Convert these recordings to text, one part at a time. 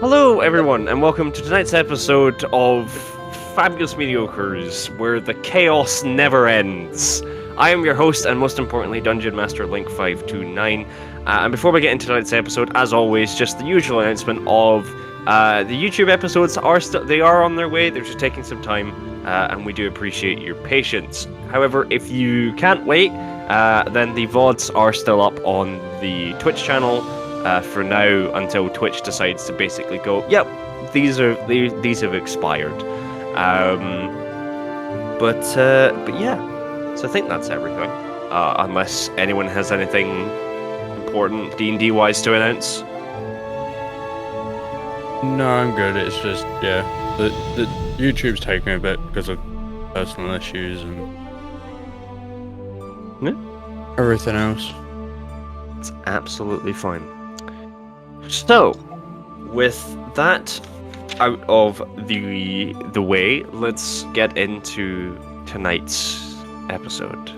Hello, everyone, and welcome to tonight's episode of Fabulas Mediocres, where the chaos never ends. I am your host, and most importantly, Dungeon Master Link529. And before we get into tonight's episode, as always, just the usual announcement of the YouTube episodes are on their way. They're just taking some time, and we do appreciate your patience. However, if you can't wait, then the VODs are still up on the Twitch channel. For now, until Twitch decides to basically go, yep, these have expired. But yeah, so I think that's everything. Unless anyone has anything important D&D wise to announce. No, I'm good. It's just the YouTube's taking a bit because of personal issues and everything else. It's absolutely fine. So, with that out of the way, let's get into tonight's episode.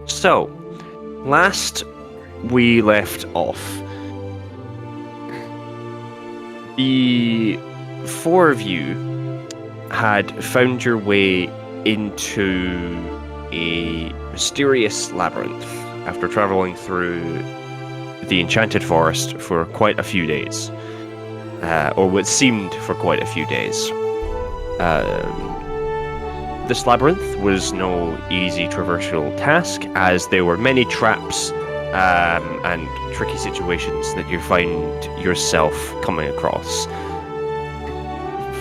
So, last we left off, the four of you had found your way into a mysterious labyrinth after traveling through the Enchanted Forest for quite a few days, or what seemed for quite a few days. This labyrinth was no easy traversal task, as there were many traps and tricky situations that you find yourself coming across.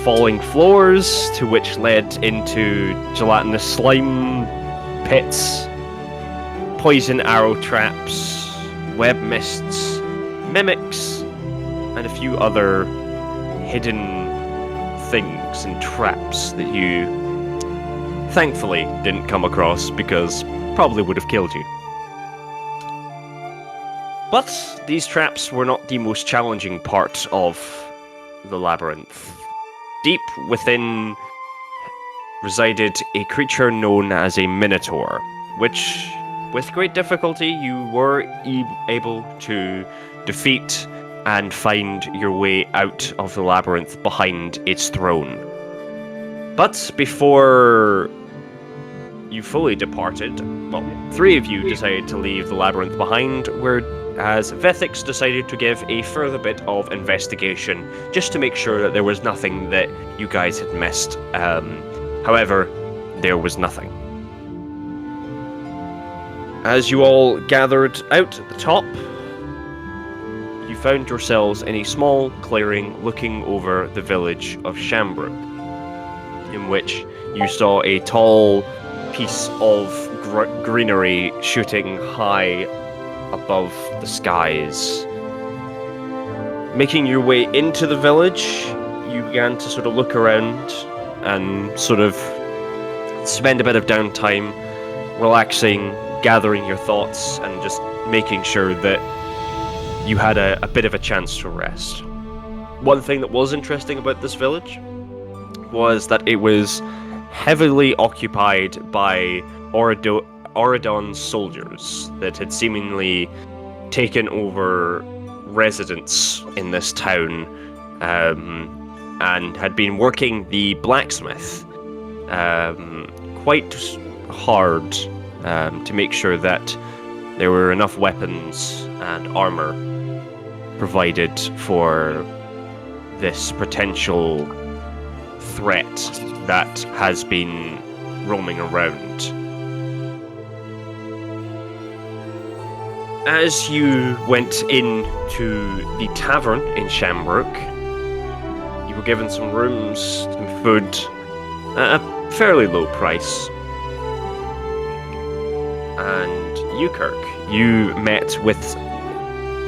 Falling floors, to which led into gelatinous slime pits, poison arrow traps, web mists, mimics, and a few other hidden things and traps that you thankfully didn't come across, because probably would have killed you. But these traps were not the most challenging part of the labyrinth. Deep within resided a creature known as a Minotaur, which, with great difficulty, you were able to defeat and find your way out of the labyrinth behind its throne. But before you fully departed, well, three of you decided to leave the labyrinth behind, whereas Vethxis decided to give a further bit of investigation, just to make sure that there was nothing that you guys had missed. However, there was nothing. As you all gathered out at the top, you found yourselves in a small clearing looking over the village of Shambrook, in which you saw a tall piece of greenery shooting high above the skies. Making your way into the village, you began to sort of look around and sort of spend a bit of downtime relaxing, gathering your thoughts, and just making sure that you had a bit of a chance to rest. One thing that was interesting about this village was that it was heavily occupied by Aurradon's soldiers that had seemingly taken over residence in this town, and had been working the blacksmith quite hard to make sure that there were enough weapons and armor provided for this potential threat that has been roaming around. As you went into the tavern in Shambrook, you were given some rooms, some food, at a fairly low price. And you, Kirk, you met with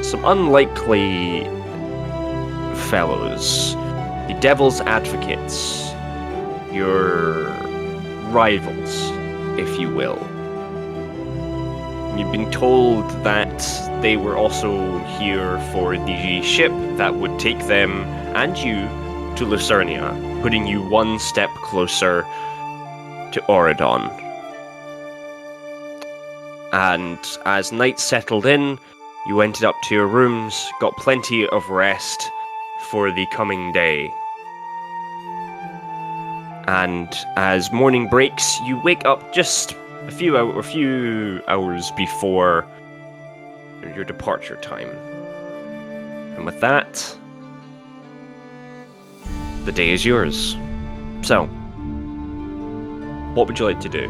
some unlikely fellows, the Devil's Advocates, your rivals, if you will. You've been told that they were also here for the ship that would take them and you to Lucernia, putting you one step closer to Aurradon. And as night settled in, you entered up to your rooms, got plenty of rest, for the coming day. And as morning breaks, you wake up just a few hours before your departure time. And with that, the day is yours. So, what would you like to do?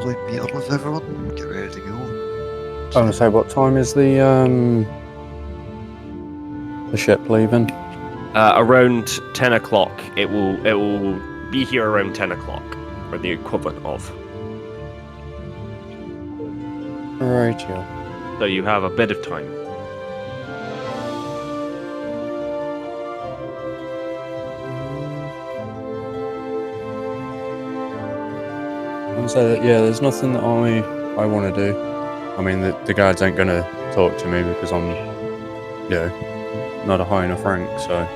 Like meet up with everyone, get ready to go. I was gonna say, what time is the ship leaving? Around 10 o'clock. It will be here around 10 o'clock, or the equivalent of. Right, yeah. So you have a bit of time. So yeah, there's nothing that I want to do. I mean, the guards ain't gonna talk to me because I'm, not a high enough rank. So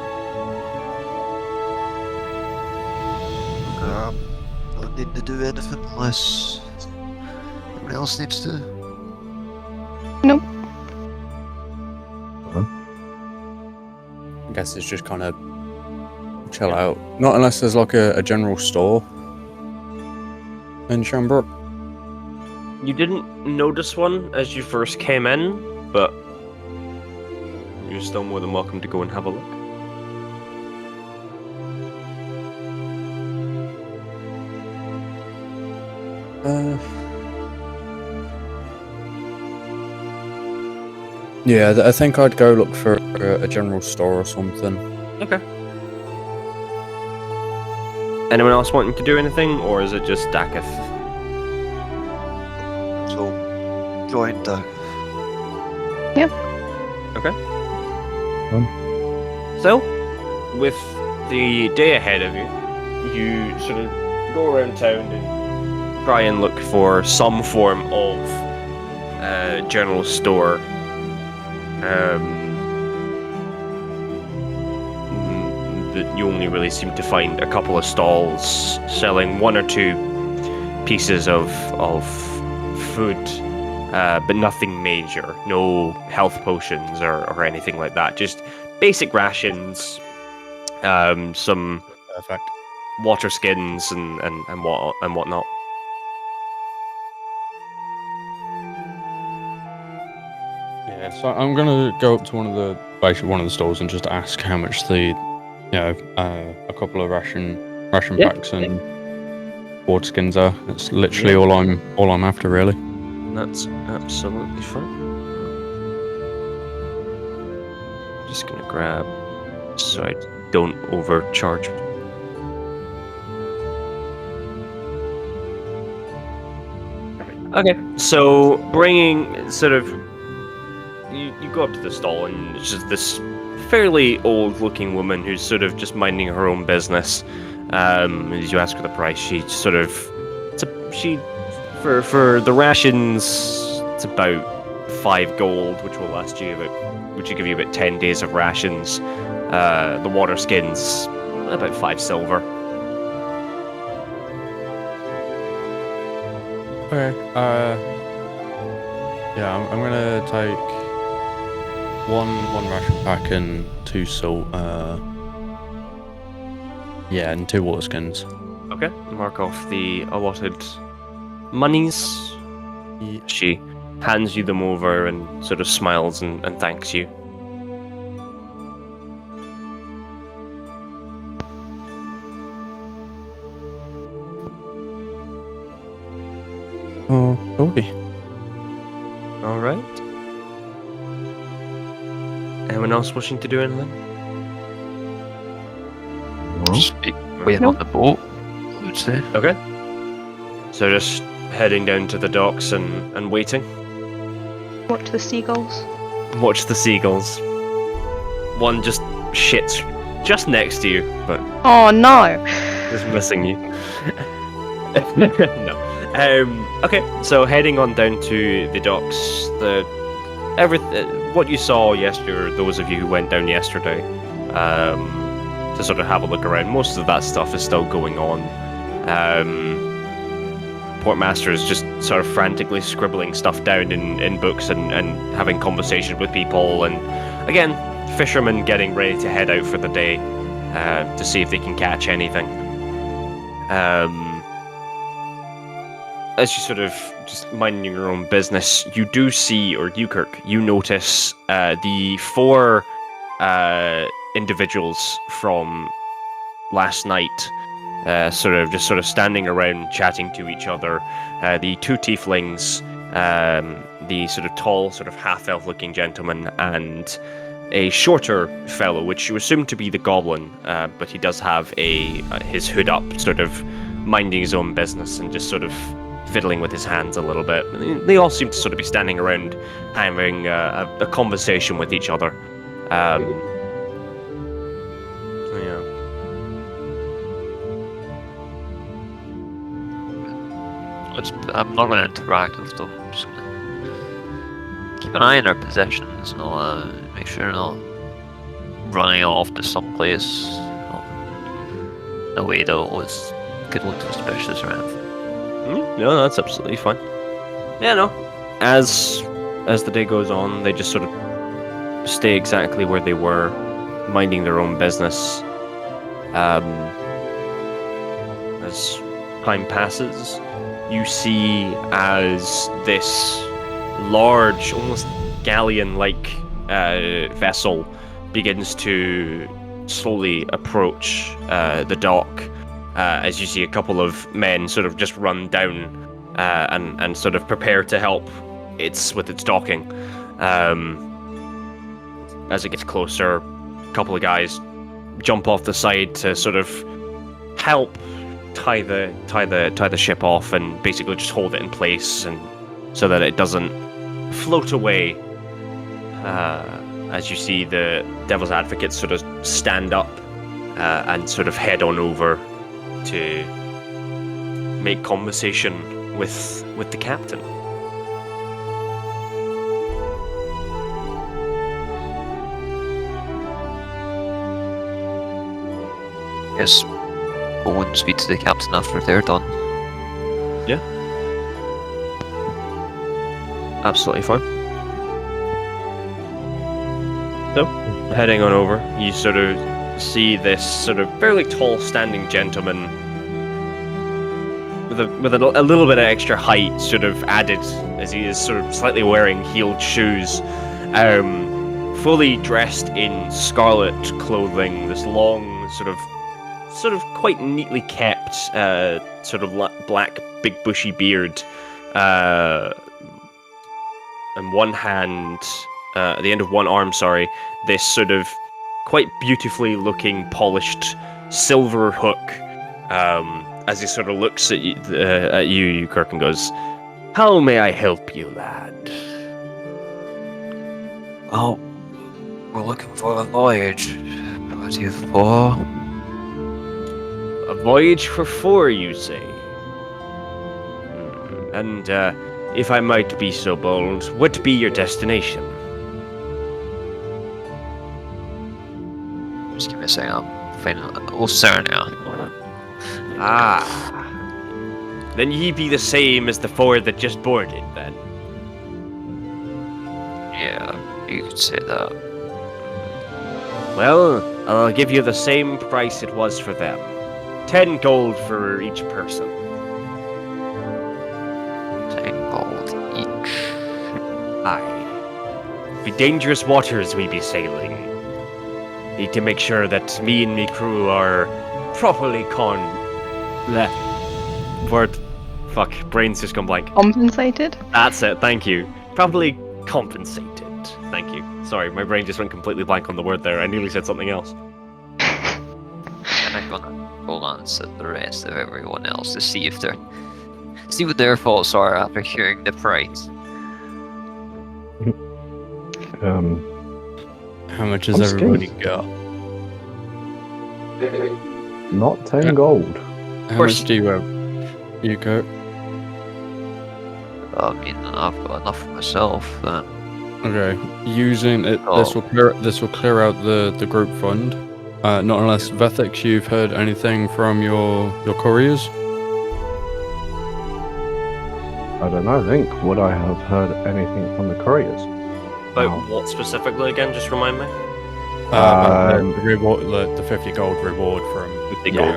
Don't need to do anything unless everyone else needs to. Nope. I guess it's just kind of chill out. Not unless there's like a general store in Shambrook. You didn't notice one as you first came in, but you're still more than welcome to go and have a look. Yeah, I think I'd go look for a general store or something. Okay. Anyone else wanting to do anything, or is it just Dakith? So, join the. Okay. So, with the day ahead of you, you sort of go around town and try and look for some form of general store. That you only really seem to find a couple of stalls selling one or two pieces of food, but nothing major. No health potions or anything like that. Just basic rations, some Perfect. water skins and whatnot. Yeah, so I'm gonna go up to one of the stores and just ask how much a couple of ration Yeah. packs and water skins are. That's literally all I'm after, really. That's absolutely fine. Just gonna grab so I don't overcharge. Okay, so bringing sort of you go up to the stall and it's just this fairly old-looking woman who's sort of just minding her own business. As you ask her the price, she sort of for the rations, it's about 5 gold, which will last you which will give you about 10 days of rations. The water skins, about 5 silver. Okay. Yeah, I'm gonna take one ration pack and 2 salt. Yeah, and 2 water skins. Okay, mark off the allotted monies. Yeah. She hands you them over and sort of smiles and thanks you. Oh, okay. All right. Anyone else wishing to do anything? Just waiting on the boat, I would say. Okay. So just heading down to the docks and waiting. Watch the seagulls. Watch the seagulls. One just shits just next to you, but Oh no! is missing you. No. Okay, so heading on down to the docks. What you saw yesterday, those of you who went down yesterday, to sort of have a look around. Most of that stuff is still going on. portmaster is just sort of frantically scribbling stuff down in books and having conversation with people. And again, fishermen getting ready to head out for the day to see if they can catch anything. As you sort of just minding your own business, you do see, or you, Kirk, you notice the 4 individuals from last night sort of standing around chatting to each other. The 2 tieflings, the sort of tall, sort of half-elf looking gentleman, and a shorter fellow, which you assume to be the goblin, but he does have his hood up, sort of minding his own business and just sort of fiddling with his hands a little bit. They all seem to sort of be standing around having a conversation with each other. So yeah. I'm not going to interact with them. I'm just going to keep an eye on their possessions and I'll make sure they're not running off to someplace in a way that could look suspicious or anything. No, that's absolutely fine. Yeah, no. As the day goes on, they just sort of stay exactly where they were, minding their own business. As time passes, you see as this large, almost galleon-like vessel begins to slowly approach the dock. As you see a couple of men sort of just run down and sort of prepare to help with its docking. As it gets closer, a couple of guys jump off the side to sort of help tie the ship off and basically just hold it in place and so that it doesn't float away. As you see the Devil's Advocates sort of stand up and sort of head on over to make conversation with the captain. Yes, go and speak to the captain after they're done. Yeah. Absolutely fine. So, heading on over, you sort of see this sort of fairly tall standing gentleman with a little bit of extra height sort of added as he is sort of slightly wearing heeled shoes, fully dressed in scarlet clothing, this long sort of quite neatly kept sort of black big bushy beard, and one hand at the end of one arm, this sort of quite beautifully looking polished silver hook, as he sort of looks at you, Kirk, and goes, "How may I help you, lad?" Oh, we're looking for a voyage. What are you for? A voyage for 4, you say? And, if I might be so bold, what be your destination? Just give me a second, I'm finding Ocernia. Ah. Then ye be the same as the 4 that just boarded, then? Yeah, you could say that. Well, I'll give you the same price it was for them. 10 gold for each person. 10 gold each. Aye. Be dangerous waters we be sailing. Need to make sure that me and me crew are properly brain's just gone blank. Compensated? That's it, thank you. Properly compensated. Thank you. Sorry, my brain just went completely blank on the word there. I nearly said something else. And I'm gonna hold on to the rest of everyone else to see what their thoughts are after hearing the price. How much has I'm everybody scared. got? Not 10 gold. How much do you have? You go. I mean, I've got enough for myself then. Okay. Using it, Oh. this will clear out the group fund. Not unless Vethxis, you've heard anything from your couriers. I don't know, Link, would I have heard anything from the couriers? About what specifically again? Just remind me. The reward, the 50 gold reward from 50 Yeah. gold.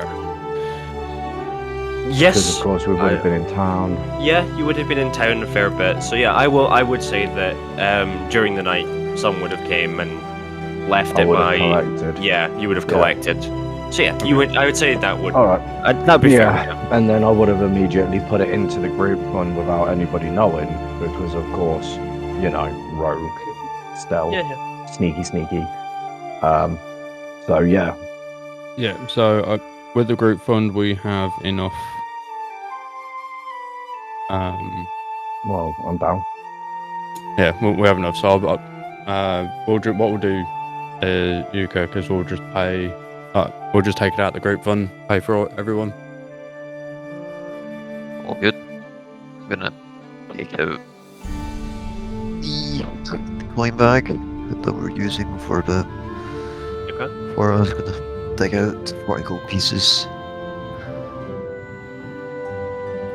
Because Yes. of course we would have been in town. Yeah, you would have been in town a fair bit. So yeah, I would say that during the night, some would have came and left I it would by. have collected. Yeah, you would have Yeah. collected. So yeah, you would. I would say that would. Alright. That'd be Yeah, fair. and then I would have immediately put it into the group one without anybody knowing, because of course, you know, rogue, stealth, Yeah, yeah. sneaky. So yeah, Yeah, so with the group fund, we have enough. well, I'm down. Yeah, we have enough. So what we'll do, Yuko, because we'll just pay. We'll just take it out of the group fund, pay for everyone. All good. I'm gonna take out. The coin bag that we're using for the. Okay. For I was gonna dig out 40 gold pieces.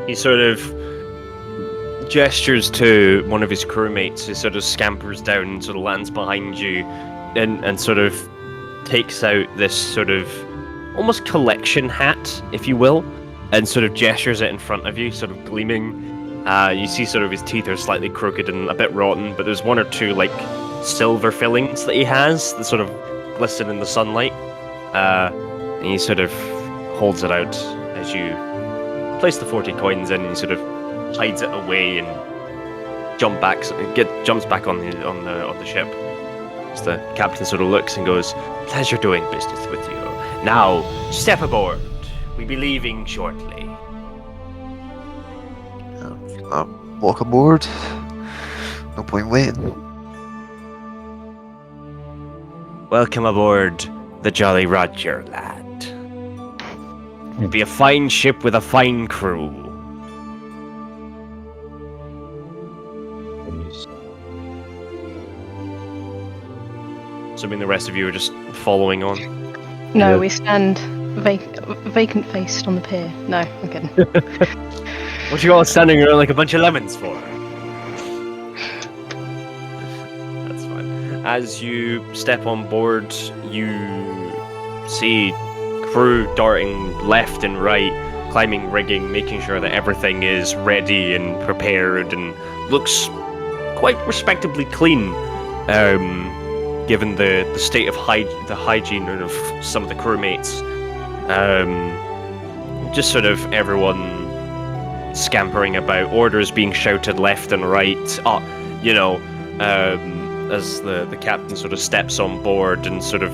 He sort of gestures to one of his crewmates who sort of scampers down and sort of lands behind you and sort of takes out this sort of almost collection hat, if you will, and sort of gestures it in front of you, sort of gleaming. You see sort of his teeth are slightly crooked and a bit rotten, but there's one or two like silver fillings that he has that sort of glisten in the sunlight. And he sort of holds it out as you place the 40 coins in, and he sort of hides it away and jumps back on the ship. As the captain sort of looks and goes, "Pleasure doing business with you. Now step aboard. We'll be leaving shortly." Walk aboard. No point waiting. Welcome aboard the Jolly Roger, lad. It'll be a fine ship with a fine crew. Assuming the rest of you are just following on. No, Yeah. we stand vacant faced on the pier. No, I'm kidding. What you all standing around like a bunch of lemons for? That's fine. As you step on board, you see crew darting left and right, climbing rigging, making sure that everything is ready and prepared and looks quite respectably clean, given the state of the hygiene of some of the crewmates. Just sort of everyone scampering about, orders being shouted left and right. As the captain sort of steps on board and sort of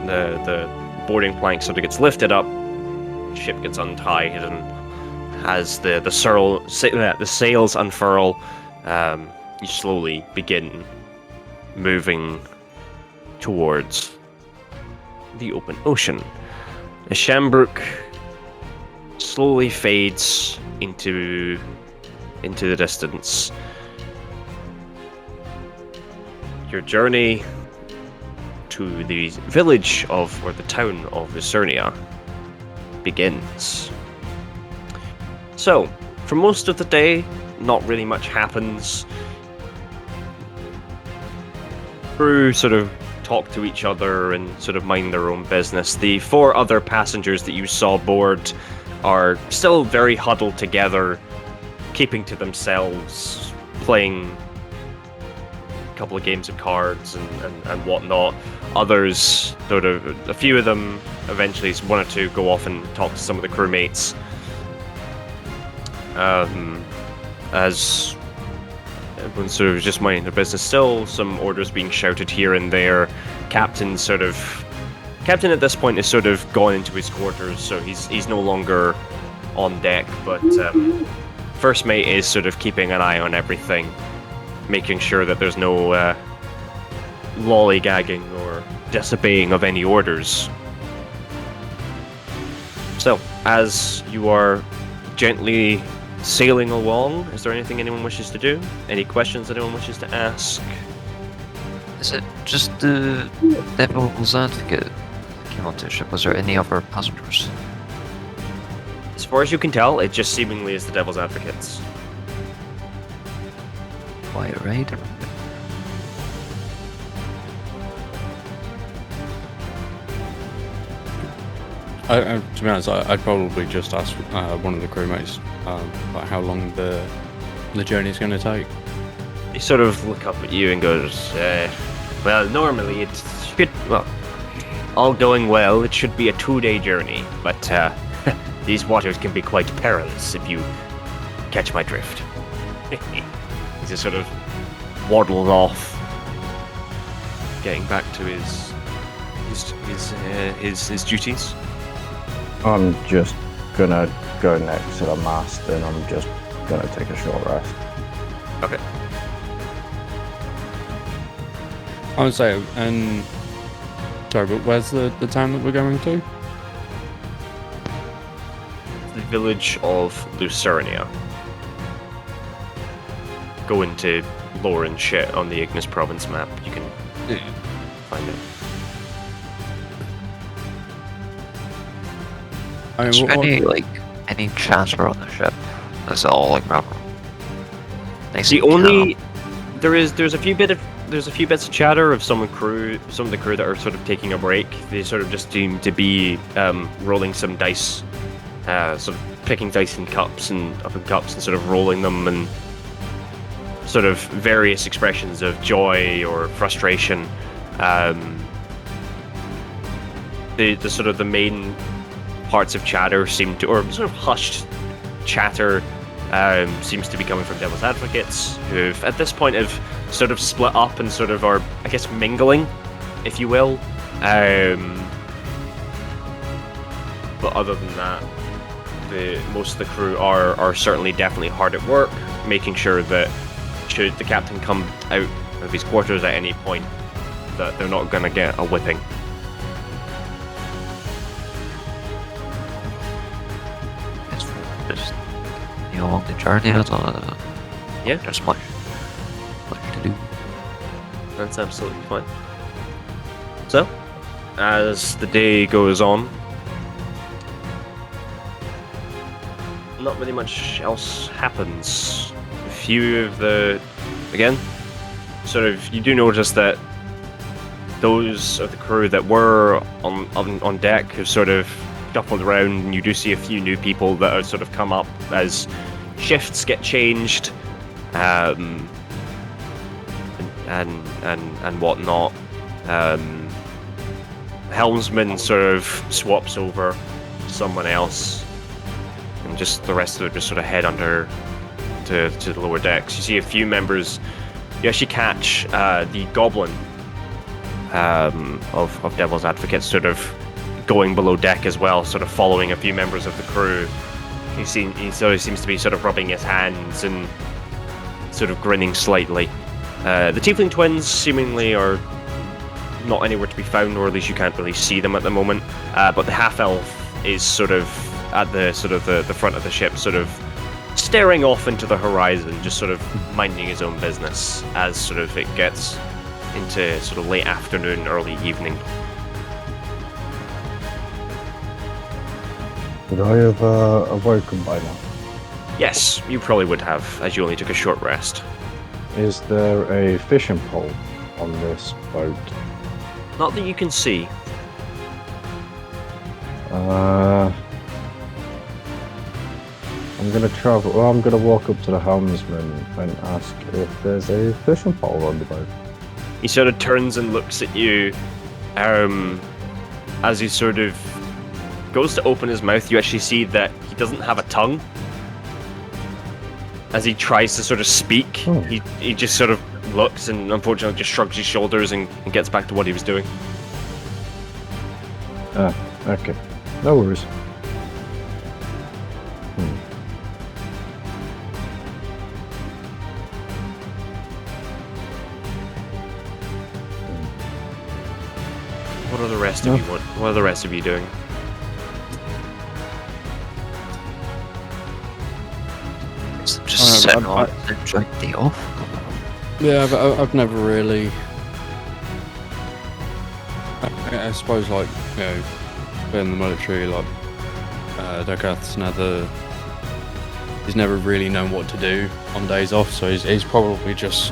the boarding plank sort of gets lifted up, ship gets untied, and as the sails unfurl, you slowly begin moving towards the open ocean. The Shambrook slowly fades into the distance. Your journey to the village or the town of Vicernia begins. So, for most of the day, not really much happens. Crew sort of talk to each other and sort of mind their own business. The 4 other passengers that you saw aboard are still very huddled together, keeping to themselves, playing a couple of games of cards and whatnot. Others, sort of, a few of them, eventually, 1 or 2 go off and talk to some of the crewmates. As everyone's sort of just minding their business still, some orders being shouted here and there. Captain at this point is sort of gone into his quarters, so he's no longer on deck, but first mate is sort of keeping an eye on everything, making sure that there's no lollygagging or disobeying of any orders. So, as you are gently sailing along, is there anything anyone wishes to do? Any questions anyone wishes to ask? Is it just the Devil's Advocate that came onto the ship? Was there any other passengers? As far as you can tell, it just seemingly is the Devil's Advocates. Quite right. To be honest, I'd probably just ask one of the crewmates about how long the journey is going to take. He sort of look up at you and goes, well, normally it should, well, all going well, it should be a 2-day journey, but these waters can be quite perilous if you catch my drift. He just sort of waddles off, getting back to his duties. I'm just gonna go next to the mast and I'm just gonna take a short rest. Okay. I would say, and sorry, but where's the town that we're going to? The village of Lucernia. Go into lore and shit on the Ignis province map. You can find it. I Is mean, there any chatter on the ship? That's all like proper. Nice The and only there's a few bits of chatter of some of the crew that are sort of taking a break. They sort of just seem to be rolling some dice, sort of picking dice in cups and sort of rolling them, and sort of various expressions of joy or frustration. The sort of the main parts of chatter seem to, or sort of hushed chatter, seems to be coming from Devil's Advocates, who at this point have sort of split up and sort of are, I guess, mingling, if you will. But other than that, most of the crew are certainly definitely hard at work, making sure that should the captain come out of his quarters at any point, that they're not going to get a whipping. just along the journey. That's all. Yeah. There's much to do. That's absolutely fine. So, as the day goes on, not really much else happens. A few of again, sort of, you do notice that those of the crew that were on deck have sort of shuffled around, and you do see a few new people that have sort of come up as shifts get changed, and whatnot. Helmsman sort of swaps over to someone else, and just the rest of it just sort of head under to the lower decks. You see a few members. You actually catch the goblin of Devil's Advocates sort of going below deck as well, sort of following a few members of the crew. He sort of seems to be sort of rubbing his hands and sort of grinning slightly. The Tiefling twins seemingly are not anywhere to be found, or at least you can't really see them at the moment. But the half-elf is sort of at the front of the ship, sort of staring off into the horizon, just sort of minding his own business as sort of it gets into sort of late afternoon, early evening. Would I have awoken by now? Yes, you probably would have, as you only took a short rest. Is there a fishing pole on this boat? Not that you can see. I'm gonna walk up to the helmsman and ask if there's a fishing pole on the boat. He sort of turns and looks at you. As he sort of goes to open his mouth, you actually see that he doesn't have a tongue. As he tries to sort of speak, he just sort of looks and unfortunately just shrugs his shoulders and gets back to what he was doing. Okay. No worries. What are the rest of you want? What are the rest of you doing? Just sitting on and enjoying the day off. Yeah, but I've never really. I suppose, like, you know, being in the military, like, Dogath's he's never really known what to do on days off, so he's probably just,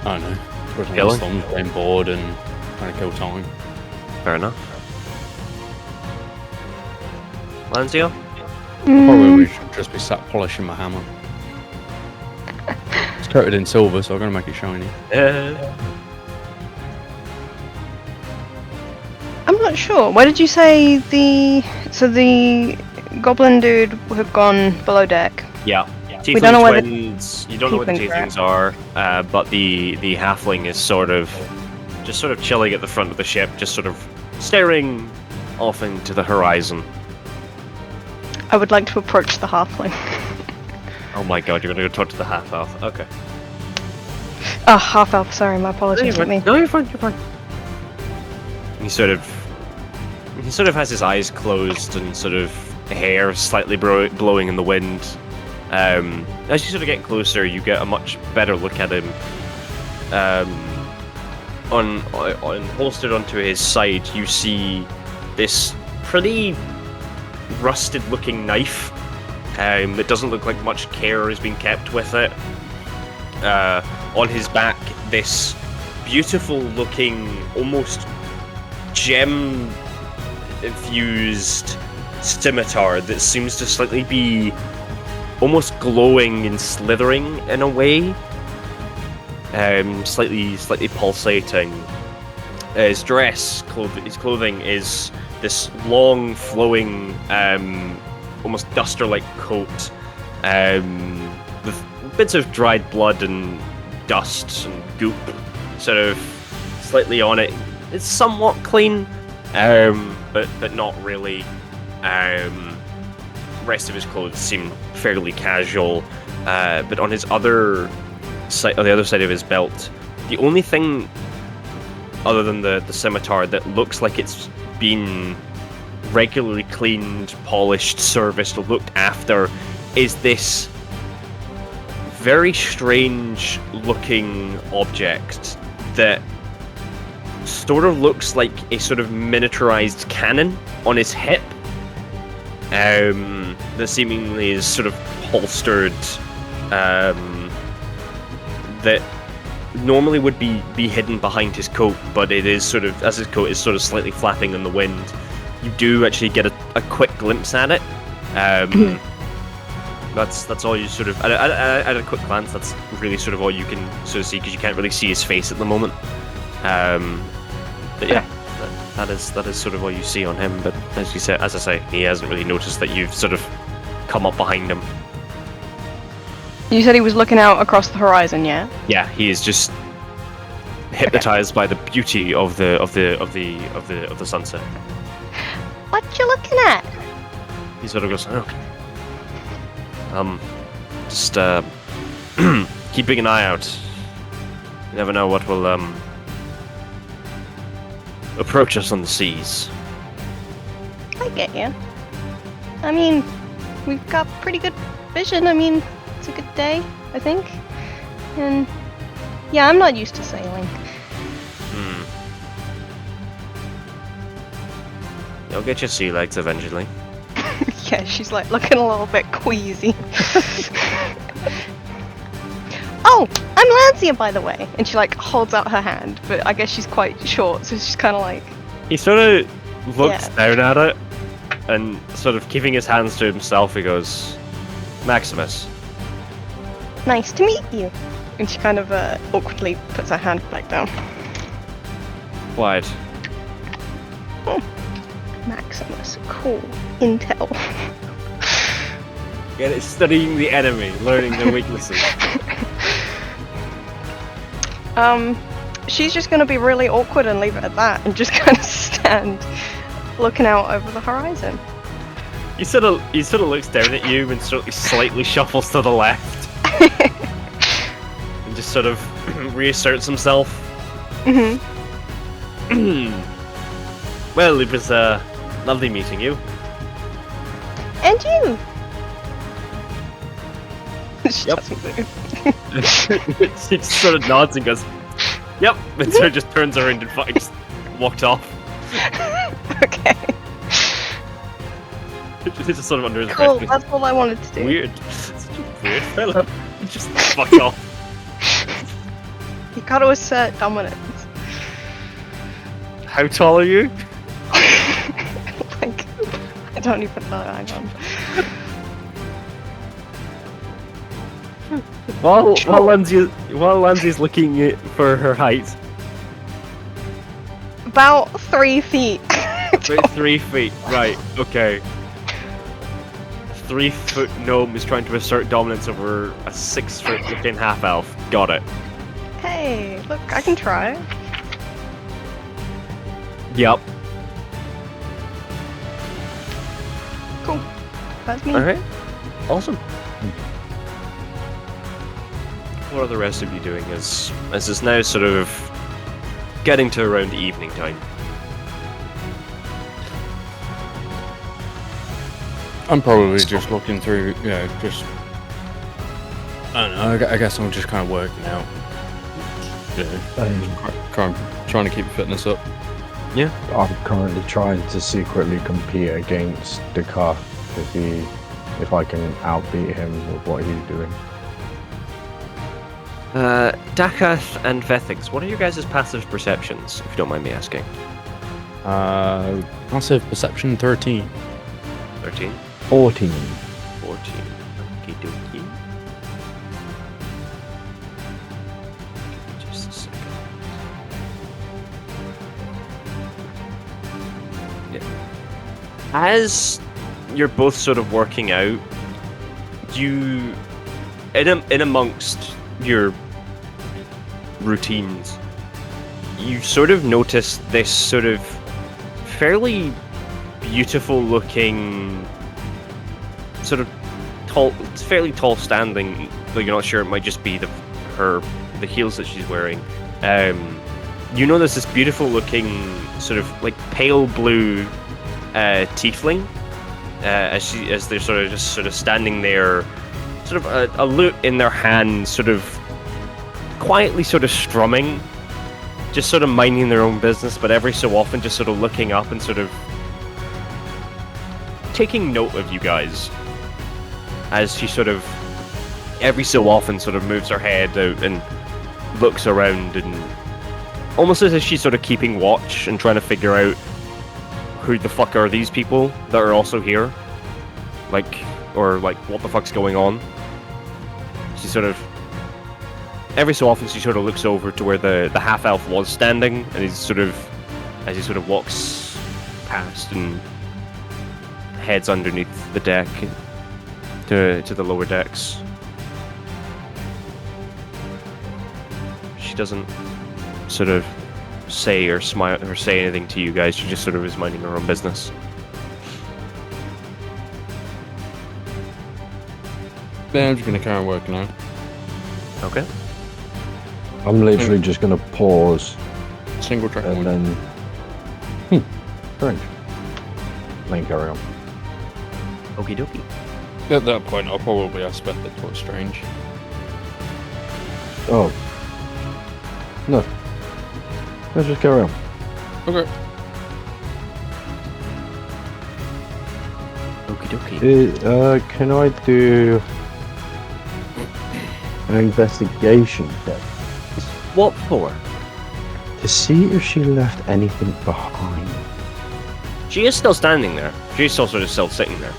I don't know, twiddling his thumbs, playing bored and trying to kill time. Fair enough. Lanzia? Probably should just be sat polishing my hammer. It's coated in silver, so I'm gonna make it shiny. I'm not sure. Where did you say the goblin dude would have gone below deck? Yeah. We don't know where Twins, you don't know what the tieflings are, but the halfling is sort of chilling at the front of the ship, just sort of staring off into the horizon. I would like to approach the halfling. Oh my god, you're gonna go talk to the half elf. Okay. Oh, half elf. Sorry, my apologies. No, you're fine. You're fine. He sort of has his eyes closed and sort of hair slightly blowing in the wind. As you sort of get closer, you get a much better look at him. Holstered onto his side, you see this pretty rusted-looking knife. It doesn't look like much care has been kept with it. On his back, this beautiful-looking, almost gem-infused scimitar that seems to slightly be almost glowing and slithering in a way. Slightly pulsating. His clothing is this long, flowing, almost duster-like coat, with bits of dried blood and dust and goop sort of slightly on it. It's somewhat clean, but not really. Rest of his clothes seem fairly casual, but on his on the other side of his belt, the only thing other than the scimitar that looks like it's been regularly cleaned, polished, serviced, looked after is this very strange looking object that sort of looks like a sort of miniaturized cannon on his hip, that seemingly is sort of holstered, that normally would be hidden behind his coat, but it is sort of, as his coat is sort of slightly flapping in the wind, you do actually get a quick glimpse at it. That's all you sort of, at a quick glance, that's really sort of all you can sort of see, because you can't really see his face at the moment. But yeah, that is sort of all you see on him. But as I say, he hasn't really noticed that you've sort of come up behind him. You said he was looking out across the horizon, yeah? Yeah, he is just hypnotized by the beauty of the sunset. What you looking at? He sort of goes, just keeping an eye out. You never know what will approach us on the seas. I get you. I mean, we've got pretty good vision. I mean, it's a good day, I think. And yeah, I'm not used to sailing. You'll get your sea legs eventually. Yeah, she's like looking a little bit queasy. Oh, I'm Lanzia, by the way. And she like holds out her hand, but I guess she's quite short, so she's kind of like. He sort of looks down at it, and sort of keeping his hands to himself, he goes, "Maximus." Nice to meet you. And she kind of awkwardly puts her hand back down. Clyde. Maximus, cool. Intel. Get it, studying the enemy, learning their weaknesses. She's just gonna be really awkward and leave it at that, and just kind of stand looking out over the horizon. He sort of looks down at you and sort of slightly shuffles to the left. And just sort of reasserts himself. Well, it was lovely meeting you. And you. She Yep. doesn't move. She just sort of nods and goes, "Yep," and sort of just turns around and fucking just walked off. Okay. Just sort of under his Cool, breath. that's all I wanted to do. Weird. Such a weird fella. Just fuck off. You gotta assert dominance. How tall are you? Like, I don't even know, hang on. While Lanzia's looking for her height, About 3 feet. about 3 feet. Right. Okay. A 3-foot gnome is trying to assert dominance over a 6-foot looking half elf. Got it. Hey, look, I can try. Yep. Cool. That's me. All right. Awesome. What are the rest of you doing as it's now sort of getting to around evening time? I'm probably just looking through, just... I don't know, I guess I'm just kind of working out. Trying to keep fitness up. Yeah. I'm currently trying to secretly compete against Dakar to see if I can outbeat him with what he's doing. Dakath and Vethxis, what are your guys' passive perceptions, if you don't mind me asking? Passive perception 13. 13? 14. 14. Okie dokie. Just a second. Yeah. As you're both sort of working out, you, in amongst your routines, you sort of notice this sort of fairly beautiful looking, sort of tall, it's fairly tall standing, though you're not sure, it might just be the heels that she's wearing. You notice this beautiful looking sort of like pale blue tiefling as they're sort of standing there, sort of a lute in their hand, sort of quietly sort of strumming, just sort of minding their own business, but every so often just sort of looking up and sort of taking note of you guys as she sort of every so often sort of moves her head out and looks around, and almost as if she's sort of keeping watch and trying to figure out who the fuck are these people that are also here, or what the fuck's going on. She sort of every so often she sort of looks over to where the half elf was standing, and he's sort of, as he sort of walks past and heads underneath the deck to the lower decks. She doesn't sort of say or smile or say anything to you guys. She just sort of is minding her own business. Yeah, I'm just gonna carry on working out. Okay. I'm literally just gonna pause Single track and one. then. Strange. Then carry on. Okie dokie. At that point, I'll probably aspect it towards strange. Oh. No. Let's just carry on. Okay. Okie dokie. Can I do an investigation check What for? to see if she left anything behind? She is still standing there. She's still sort of still sitting there.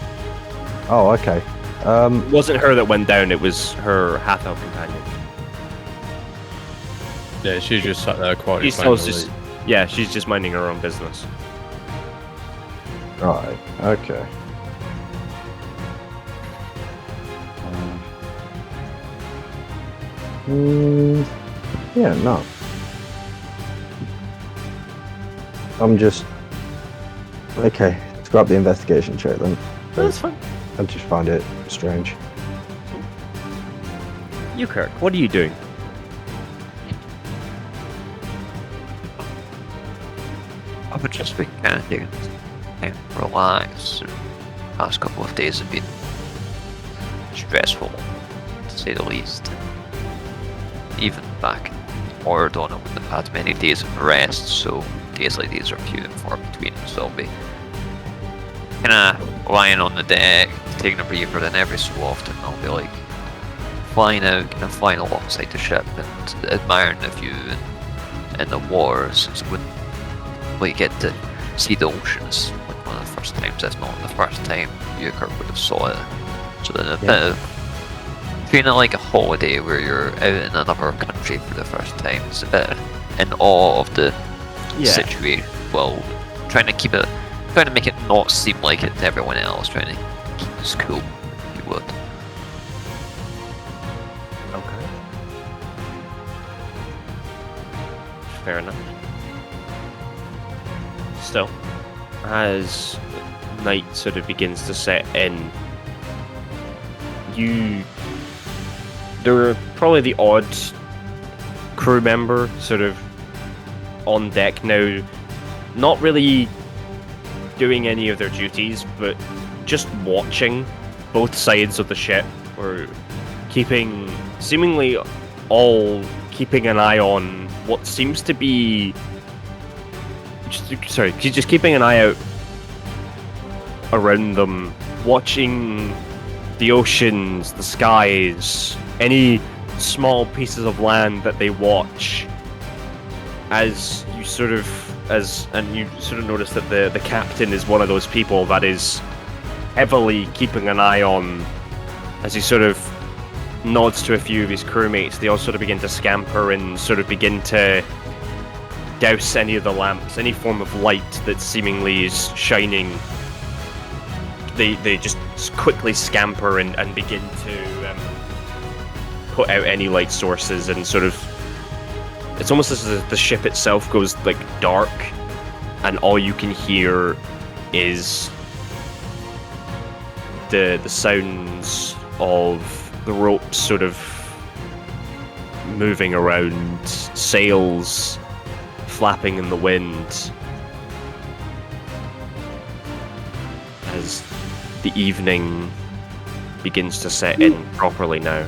Oh, okay. It wasn't her that went down, it was her half-elf companion. Yeah, she's just sat there quietly. She's still just, yeah, she's just minding her own business. Right. Okay. Yeah, no. I'm just... Okay, let's grab the investigation check then. That's fine. I just find it strange. You, Kirk, what are you doing? I would just be kind of taking time to relax. The past couple of days have been stressful, to say the least. Even back in Aurradon, I wouldn't have had many days of rest, so days like these are few and far between, so I'll be kind of lying on the deck, taking a breather, then every so often I'll be like flying out, kind of flying alongside the ship and admiring the view and the waters. So when we get to see the oceans, like one of the first times, if not the first time Euchre would have saw it. So then a bit of feeling like a holiday where you're out in another country for the first time. It's a bit in awe of the situation. Well, trying to make it not seem like it to everyone else, trying to keep it cool, if you would. Okay. Fair enough. Still, as night sort of begins to set in, there are probably the odd crew member sort of on deck now, not really doing any of their duties, but just watching both sides of the ship, or seemingly all keeping an eye on what seems to be just keeping an eye out around them, watching the oceans, the skies, any small pieces of land that they watch. As you sort of notice that the captain is one of those people that is heavily keeping an eye on. As he sort of nods to a few of his crewmates, they all sort of begin to scamper and sort of begin to douse any of the lamps, any form of light that seemingly is shining. They just quickly scamper and begin to put out any light sources, and sort of, it's almost as if the ship itself goes like dark, and all you can hear is the sounds of the ropes sort of moving around, sails flapping in the wind, as the evening begins to set in properly now.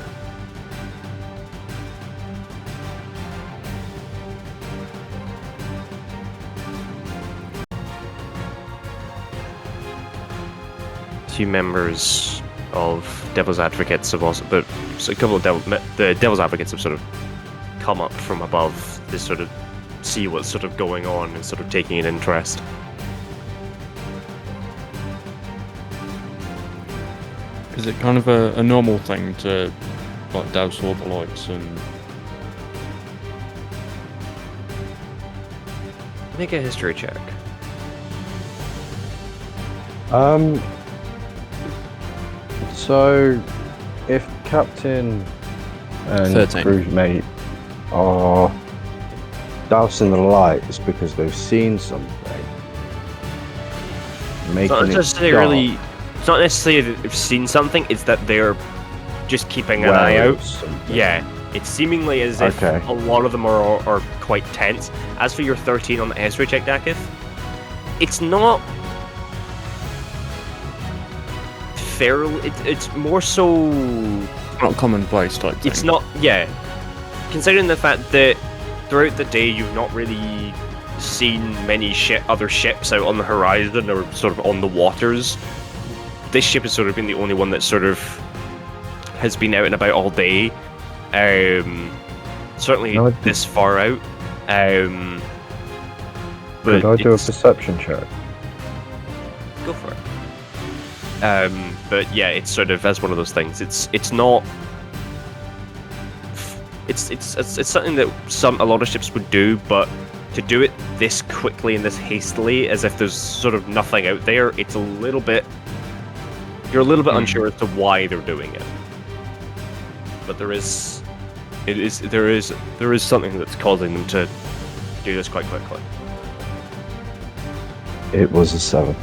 Two members of Devil's Advocates have also, a couple of the Devil's Advocates have sort of come up from above to sort of see what's sort of going on and sort of taking an interest. Is it kind of a normal thing to like douse all the lights and make a history check? So, if Captain and 13. crewmate are dousing the lights because they've seen something, making It's not necessarily that they've seen something, it's that they're just keeping an eye out. Yeah, it's seemingly as if a lot of them are quite tense. As for your 13 on the history check, Dakith, it's not fairly. It's more so not commonplace type thing. It's not, yeah. Considering the fact that throughout the day you've not really seen many other ships out on the horizon or sort of on the waters, this ship has sort of been the only one that sort of has been out and about all day. Certainly this far out. But could I do a perception check? Go for it. But yeah, it's sort of as one of those things. It's not. It's something that a lot of ships would do, but to do it this quickly and this hastily, as if there's sort of nothing out there, it's a little bit. You're a little bit unsure as to why they're doing it. But there is something that's causing them to do this quite quickly. It was a 7.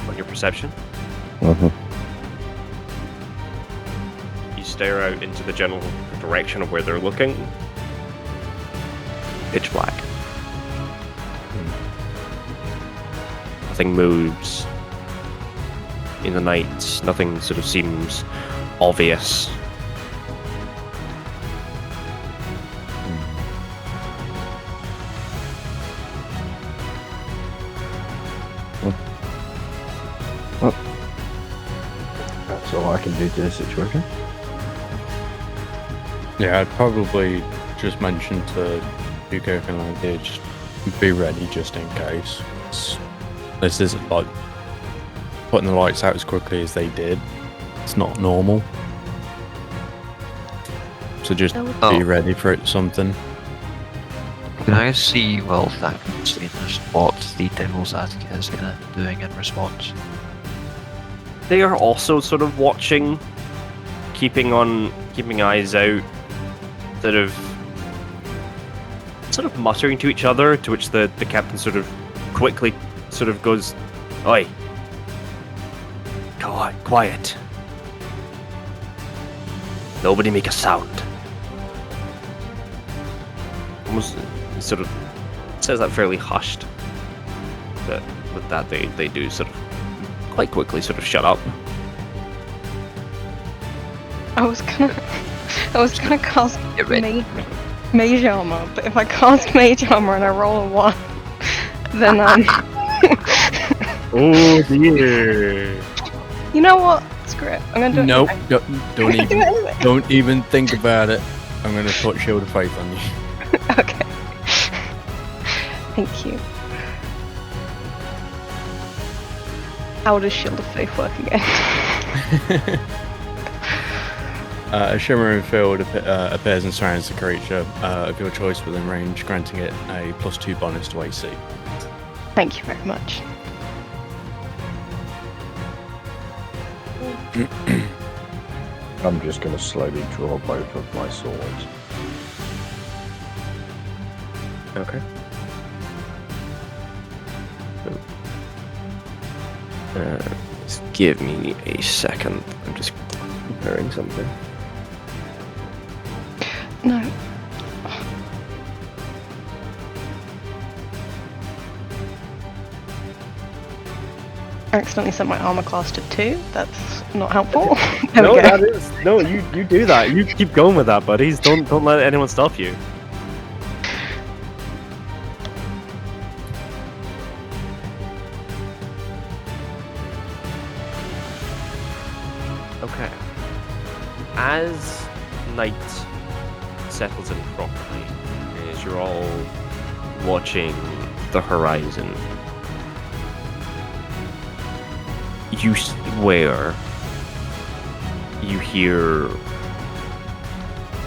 On your perception? Mm-hmm. You stare out into the general direction of where they're looking. Pitch black. Nothing moves in the night. Nothing sort of seems obvious. That's all I can do to this situation. Yeah, I'd probably just mention to Yuko and Lanzia, just be ready just in case. This isn't like putting the lights out as quickly as they did. It's not normal. So just be ready for it, something. Can I see while that can see what the devil's advocate is kind of doing in response? They are also sort of watching, keeping eyes out, sort of muttering to each other, to which the captain sort of quickly sort of goes, "Oi, quiet. Nobody make a sound." Almost sort of says that fairly hushed. But with that, they do sort of quite quickly sort of shut up. I was gonna cast mage armor, but if I cast mage armor and I roll a 1, then Oh dear. You know what? Screw it. I'm gonna do it. Nope, anyway. don't even think about it. I'm gonna put Shield of Faith on you. Okay. Thank you. How does Shield of Faith work again? A shimmering field appears and surrounds the creature of your choice within range, granting it a +2 bonus to AC. Thank you very much. I'm just going to slowly draw both of my swords. Okay. Just give me a second. I'm just preparing something. No. I accidentally set my armor class to 2. That's not helpful. There No, we go. that is no. You do that. You keep going with that, buddies. Don't let anyone stop you. Okay. As night settles in properly, as you're all watching the horizon, you swear you hear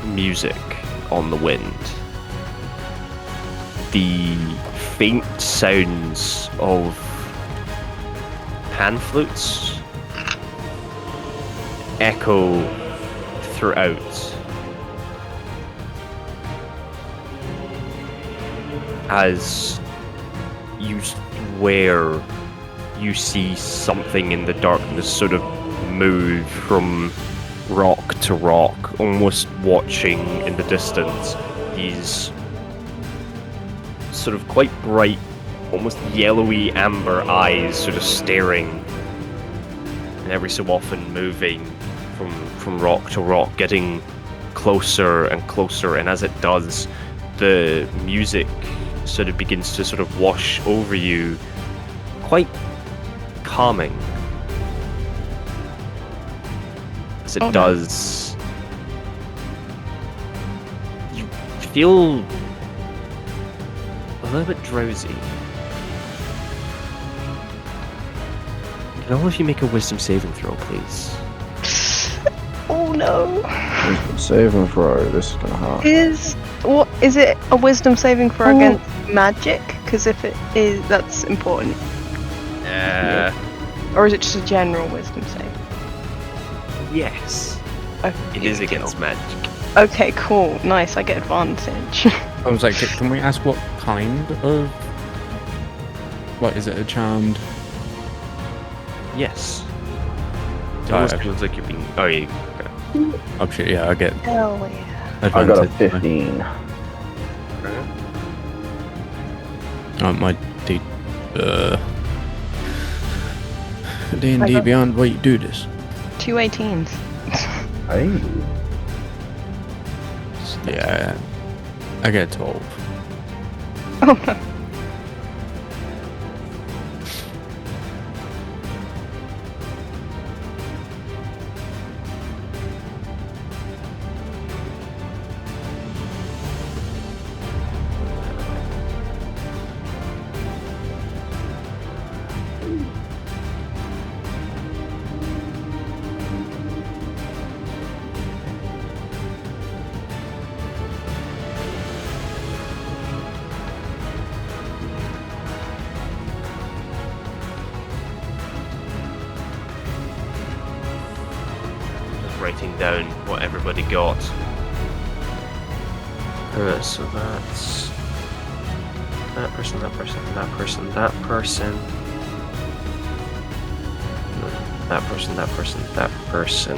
music on the wind. The faint sounds of pan flutes echo throughout as you swear you see something in the darkness sort of move from rock to rock, almost watching in the distance these sort of quite bright, almost yellowy amber eyes sort of staring, and every so often moving from rock to rock, getting closer and closer, and as it does, the music sort of begins to sort of wash over you, quite calming. As it does, you feel a little bit drowsy. Can all of you make a wisdom saving throw, please? Oh no. Wisdom saving throw. This is gonna hurt. Is it a wisdom saving throw against magic? Because if it is, that's important. Or is it just a general wisdom save? Yes. Okay, It is against magic. Okay, cool. Nice, I get advantage. I was like, can we ask what kind of... What, is it a charmed? Yes. It Oh, almost okay. feels like you're being... Oh, yeah. Okay. Oh shit, yeah, I get Hell yeah. I got a advantage. 15. My D&D Beyond, why you do this? 2 18s. Hey. Yeah, I get 12. Oh no. writing down what everybody got. So that's that person, that person, that person, that person, that person, that person, that person,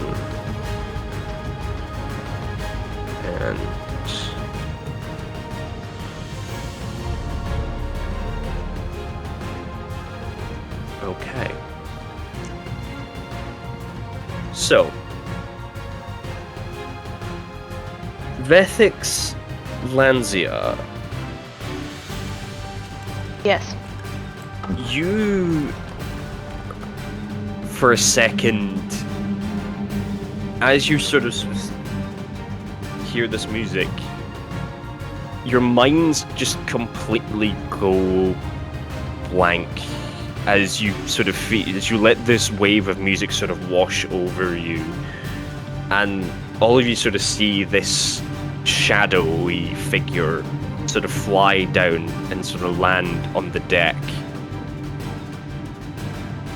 and okay. So Vethxis, Lanzia, Yes. you, for a second, as you sort of hear this music, your minds just completely go blank as you sort of feel, as you let this wave of music sort of wash over you, and all of you sort of see this shadowy figure sort of fly down and sort of land on the deck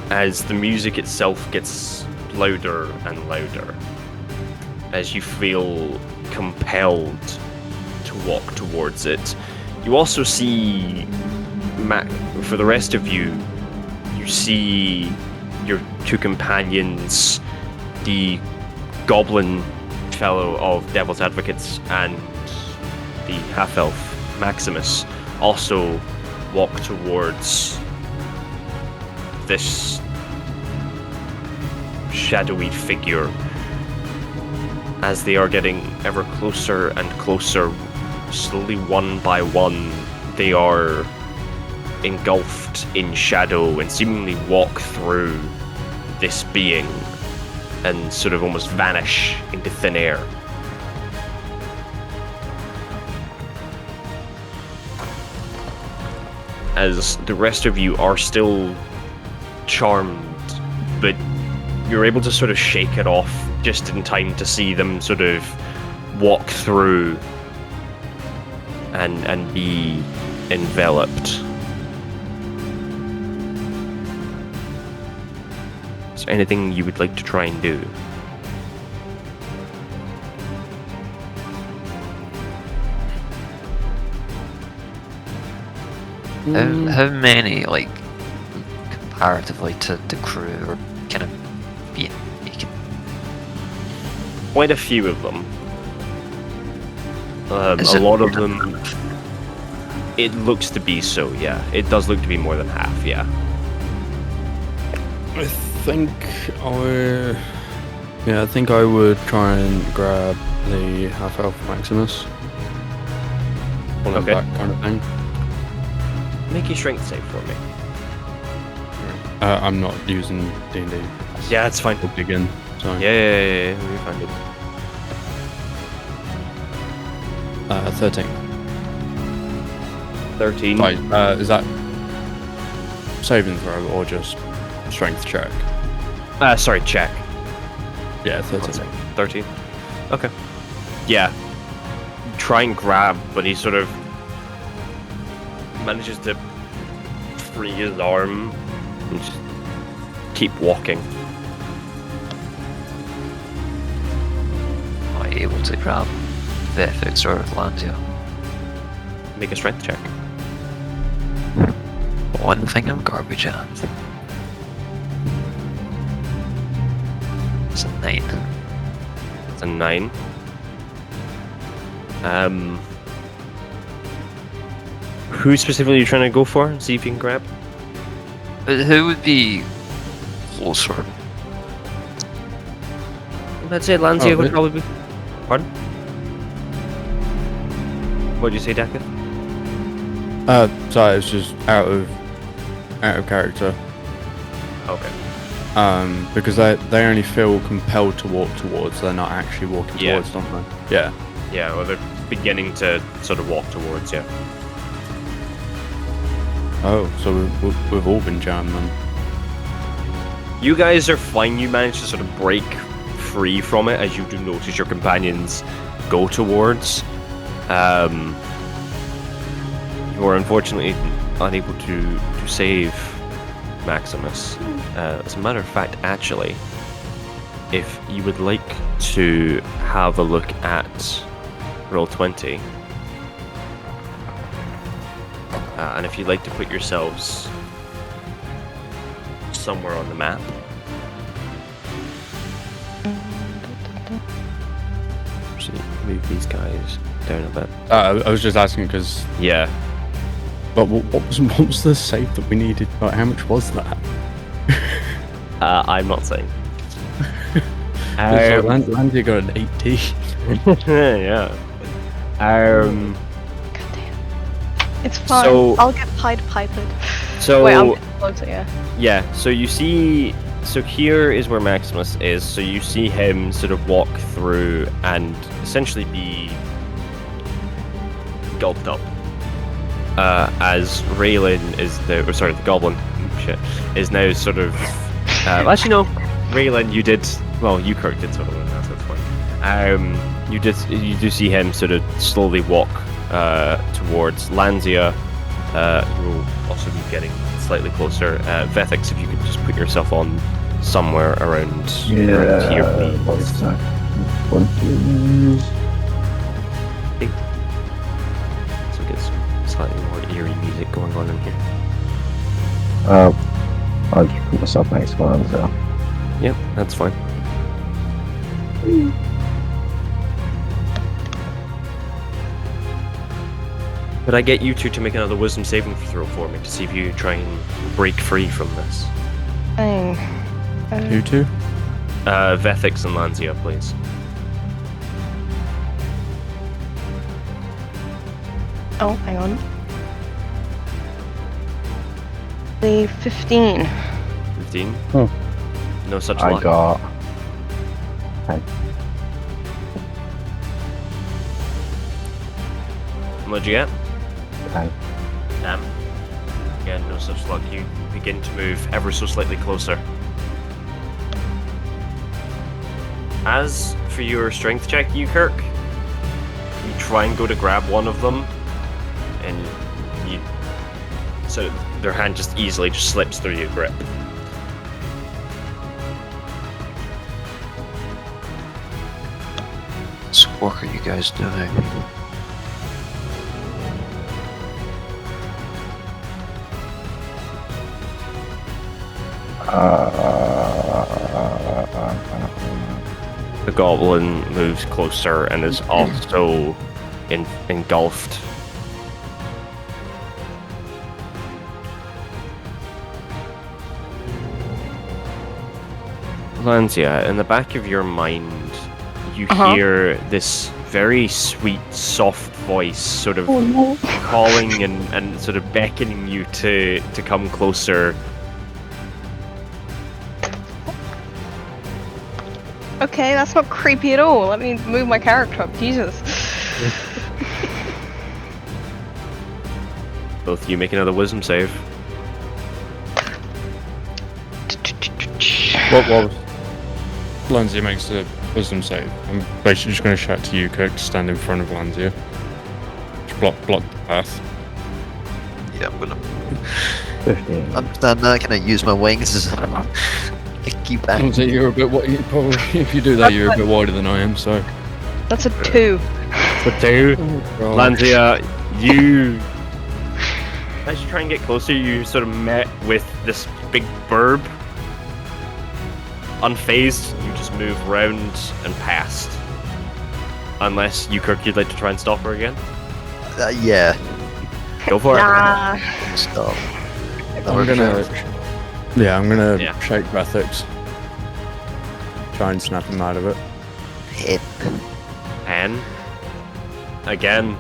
as the music itself gets louder and louder, as you feel compelled to walk towards it. You also see, for the rest of you, you see your two companions, the goblin fellow of Devil's Advocates and the half-elf Maximus, also walk towards this shadowy figure. As they are getting ever closer and closer, slowly one by one, they are engulfed in shadow and seemingly walk through this being and sort of almost vanish into thin air. As the rest of you are still charmed, but you're able to sort of shake it off just in time to see them sort of walk through and be enveloped. Is there anything you would like to try and do? How many, like, comparatively to the crew, are kind of being naked? Quite a few of them. Is A it lot more of than them. half? It looks to be so, yeah. It does look to be more than half, yeah. I think I would try and grab the half-elf Maximus. Pull him Okay. back kind of thing. Make your strength save for me. I'm not using D&D. Yeah, it's fine. We'll begin. So Yeah, we found it. 13. 13. Right, is that saving throw or just strength check? Sorry, check. Yeah, 13. 13. Okay. Yeah. Try and grab, but he sort of manages to free his arm and just keep walking. Am I able to grab Vethxis or Lanzia? Make a strength check. One thing I'm garbage at. It's a 9. It's a 9. Who specifically are you trying to go for? See if you can grab? Who would be closer? Let's say Lanzia Oh, would me? probably be. Pardon? What did you say, Dakith? Sorry, it's just out of character. Okay. Because they only feel compelled to walk towards, they're not actually walking Yeah. towards, don't they? Yeah. Yeah, well, they're beginning to sort of walk towards you. Oh, so we've all been jammed then. You guys are fine. You manage to sort of break free from it as you do notice your companions go towards. You are unfortunately unable to save Maximus. As a matter of fact, actually, if you would like to have a look at Roll20, and if you'd like to put yourselves somewhere on the map. Actually, move these guys down a bit. I was just asking because. Yeah. But what was the save that we needed? Like, how much was that? I'm not saying. Lanzia got an 80. Yeah. God damn. It's fine. So- I'll get Pied Pipered. So Wait, I'm getting closer, yeah. yeah, so you see, so here is where Maximus is. So you see him sort of walk through and essentially be gulped up. As Raylan is the goblin, is now sort of. Actually, no, Raylan, you did. Well, you Kirk did sort of. That's fine. You do see him sort of slowly walk towards Lanzia. You will also be getting slightly closer. Vethxis, if you could just put yourself on somewhere around here, please. So get some slightly more eerie music going on in here. I'll just put myself next to Lanzia. Yep, that's fine. Could I get you two to make another wisdom saving throw for me to see if you try and break free from this? Dang. You two? Vethxis and Lanzia, please. Oh, hang on. The 15. 15? Oh. No such I luck. got. What'd you get? 10. Again, no such luck. You begin to move ever so slightly closer. As for your strength check, you Kirk, you try and go to grab one of them, and so their hand just easily just slips through your grip. So what are you guys doing? The goblin moves closer and is also engulfed. Lanzia, in the back of your mind, you hear this very sweet, soft voice sort of calling and sort of beckoning you to come closer. Okay, that's not creepy at all. Let me move my character up. Jesus. Both of you make another wisdom save. What Lanzia makes a wisdom save. I'm basically just going to shout to you, Kirk, to stand in front of Lanzia. Just block the path. Yeah, I'm gonna 15. understand that. Can I use my wings as a keep back? Lanzia, you're a bit probably if you do that, you're a bit wider than I am. So. That's a 2. For 2, Oh, Lanzia, you. As you try and get closer, you sort of met with this big burb. Unfazed, you just move round and past. Unless you, Kirk, you'd like to try and stop her again. Yeah. Go for it. Nah. Stop. I'm gonna Yeah. shake Vethxis. Try and snap him out of it. Hit. And again,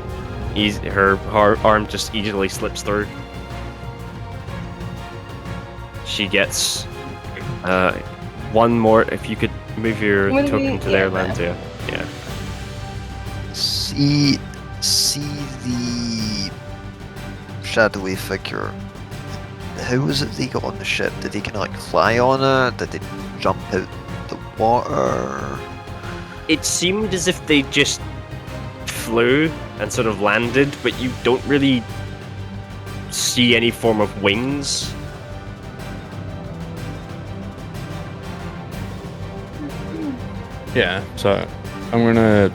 her arm just easily slips through. She gets one more. If you could move your What do token we- to there, yeah, Lanzia. Yeah. See the shadowy figure. How was it they got on the ship? Did they kind of like fly on it? Did they jump out the water? It seemed as if they just flew and sort of landed, but you don't really see any form of wings. Yeah, so I'm gonna.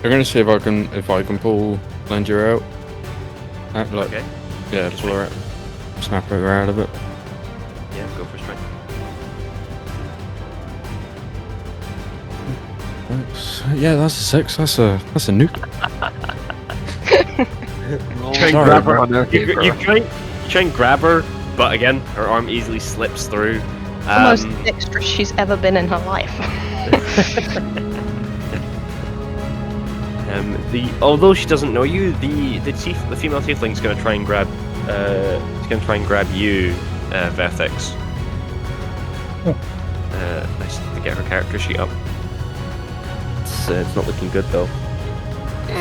I'm gonna see if I can pull Lanzia out. Like, Okay. yeah, pull her out, snap her out of it. Yeah, go for strength. Yeah, that's a 6. That's a nuke. Try and Sorry, grab her. bro. You try and grab her, but again, her arm easily slips through. It's the most dexterous she's ever been in her life. Although she doesn't know you, the female tiefling's gonna try and grab you, Vethxis. Nice to get her character sheet up. It's not looking good though.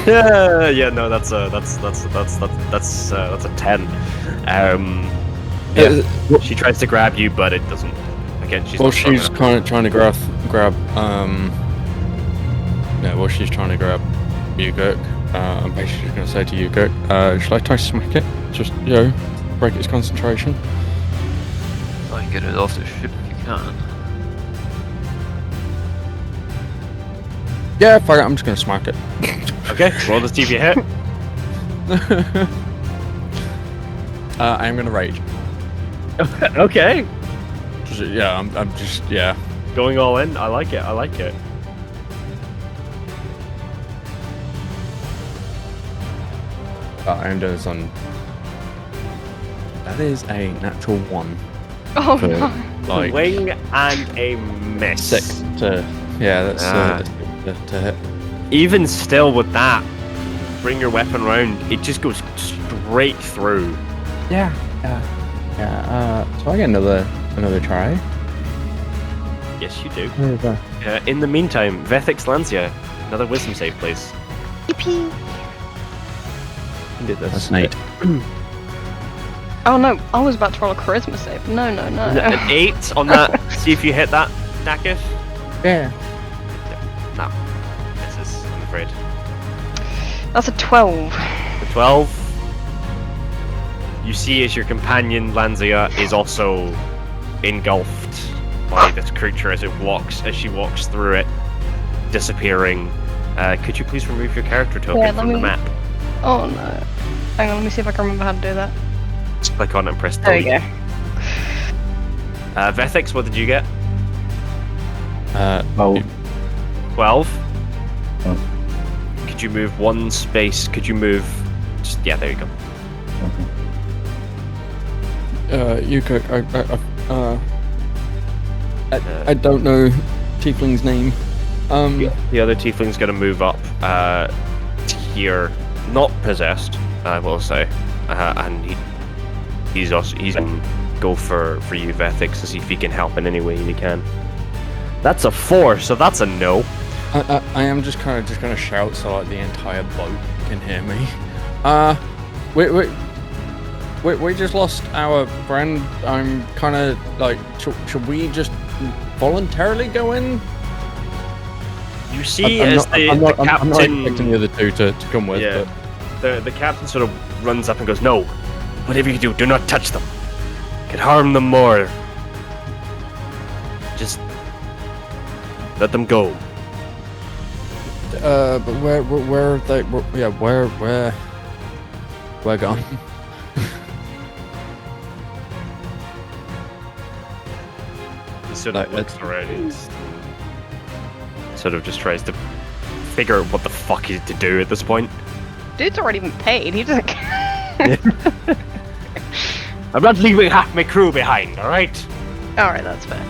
Yeah, no, that's a 10. Yeah, she tries to grab you, but it doesn't. Again, she's. Well, not strong she's enough. kind of trying to grab. Yeah, well, she's trying to grab Yukok. I'm basically just going to say to Yukok, shall I try to smack it? Just, break its concentration. Try and get it off the ship if you can. Yeah, fuck it, I'm just going to smack it. Okay, roll to see if you hit. I am going to rage. Okay, I'm just, going all in. I like it. I am doing some. That is a natural 1. Oh for, no. like, Wing and a miss. 6 to. Yeah, that's to hit. Even still with that, bring your weapon round. It just goes straight through. Yeah. So I get another try. Yes, you do. Where is that? In the meantime, Vethxis Lanzia, another wisdom save, please. Yippee. You did this. That's an 8. Oh no, I was about to roll a charisma save. No. An 8 on that. See if you hit that, Dakis. Yeah. No. Misses, I'm afraid. That's a 12. The 12. You see as your companion Lanzia is also engulfed by this creature as she walks through it, disappearing. Could you please remove your character token from the map? Oh no. Hang on, let me see if I can remember how to do that. Just click on it and press There delete. we go. Vethxis, what did you get? 12. 12. Oh. Could you move one space? Could you move? Yeah, there you go. Yukok, I don't know Tiefling's name. The other tiefling's gonna move up here, not possessed, I will say, and he's gonna go for you, Vethxis, to see if he can help in any way he can. That's a 4, so that's a no. I am just gonna shout so like the entire boat can hear me. We just lost our friend. I'm kind of like, should we just voluntarily go in? You see, as the I'm not captain, expecting the other two to come with. yeah, the captain sort of runs up and goes, "No, whatever you do not touch them. Could harm them more. Just let them go." But where are they? We're gone. He sort of looks around and sort of just tries to figure out what the fuck he's to do at this point. Dude's already been paid, he doesn't care. I'm not leaving half my crew behind, alright? Alright, that's fair.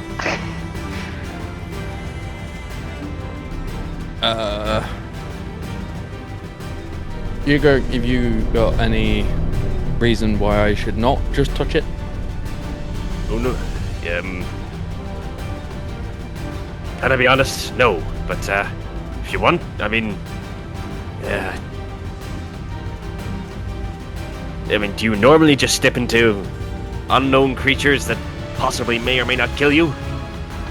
Hugo, have you got any reason why I should not just touch it? Oh no. Can I be honest? No. But if you want, I mean, do you normally just step into unknown creatures that possibly may or may not kill you?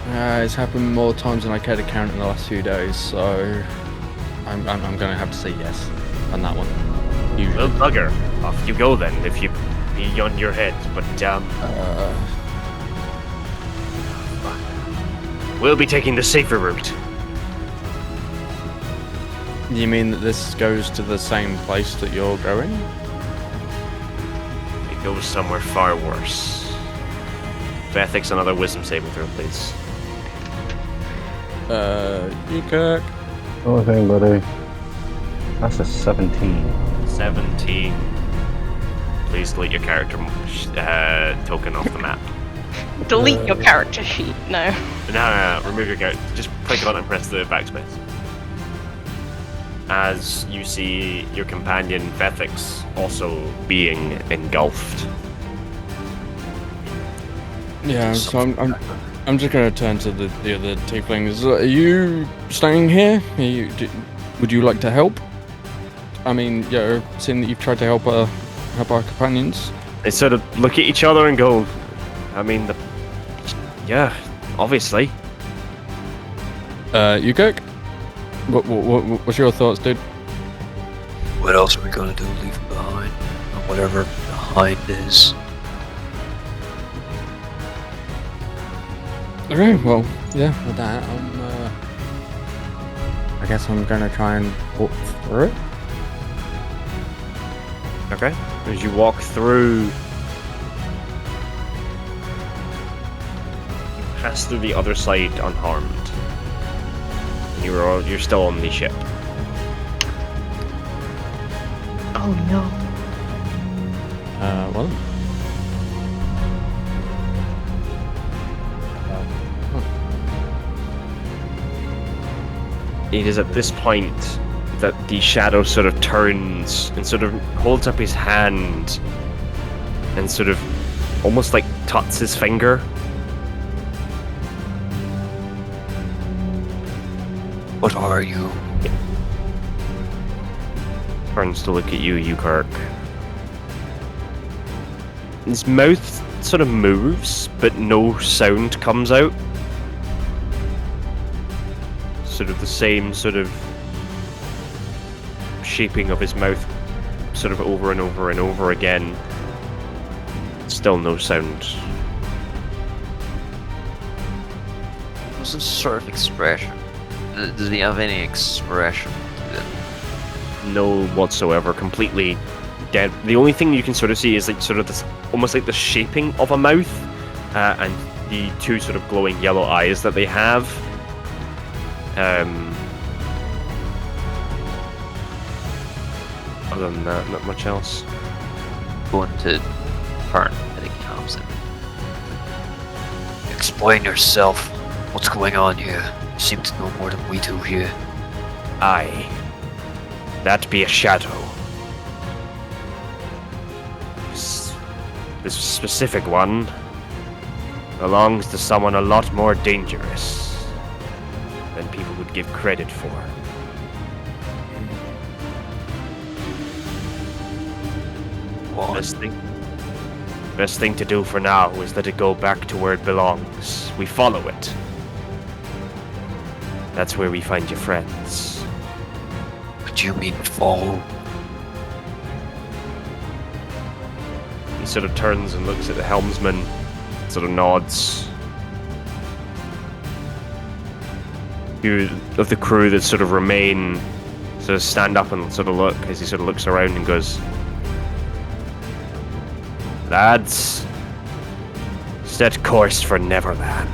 It's happened more times than I care to count in the last few days, so I'm gonna have to say yes on that one. Usually. Well, bugger. Off you go then. If you beyond your head, but we'll be taking the safer route. You mean that this goes to the same place that you're going? It goes somewhere far worse. Vethxis, another wisdom saving throw, please. You Kirk. Oh, thing, buddy. That's a 17. 17. Please delete your character token off the map. Delete your character sheet. No. No, remove your character. Just click on it and press the backspace. As you see your companion Vethxis also being engulfed. Yeah, so I'm just gonna turn to the other tieflings. Are you staying here? Would you like to help? I mean, seeing that you've tried to help our companions. They sort of look at each other and go, I mean, yeah, obviously. You Kirk? What's your thoughts, dude? What else are we gonna do? Leave him behind? Or whatever behind is. Okay, well, yeah, with that, I guess I'm gonna try and walk through it. Okay. As you walk through, you pass through the other side unharmed. You're still on the ship. Oh no. Well. It is at this point that the shadow sort of turns and sort of holds up his hand and sort of almost like tuts his finger. What are you? Turns to look at you, Kirk. His mouth sort of moves, but no sound comes out. Sort of the same sort of shaping of his mouth, sort of over and over and over again. Still no sound. What's the sort of expression? Does he have any expression to it? No whatsoever. Completely dead. The only thing you can sort of see is like sort of this, almost like the shaping of a mouth, and the two sort of glowing yellow eyes that they have. Other than that, not much else. Going to turn to the captain. Explain yourself. What's going on here? You seem to know more than we do here. Aye. That be a shadow. This specific one belongs to someone a lot more dangerous than people would give credit for. What? Best thing to do for now is let it go back to where it belongs. We follow it. That's where we find your friends. What do you mean follow? He sort of turns and looks at the helmsman, sort of nods. Few of the crew that sort of remain sort of stand up and sort of look as he sort of looks around and goes, "Lads, set course for Neverland."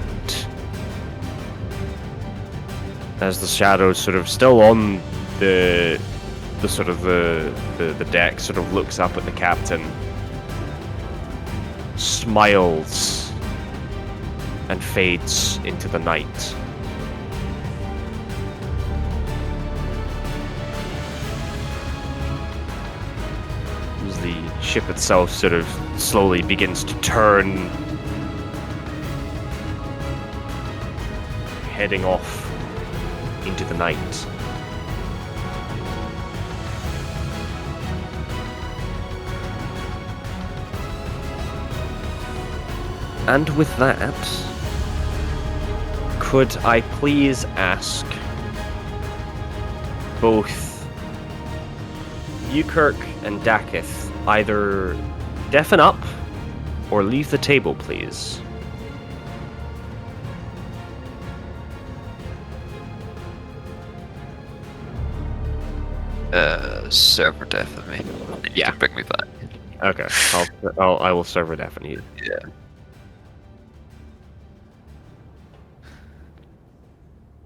As the shadow sort of still on the sort of the deck sort of looks up at the captain, smiles, and fades into the night. As the ship itself sort of slowly begins to turn, heading off into the night. And with that, could I please ask both you, Kirk, and Dakith, either deafen up or leave the table, please. Server deafen me. Yeah. Bring me back. Okay, I will server deafen you. Yeah.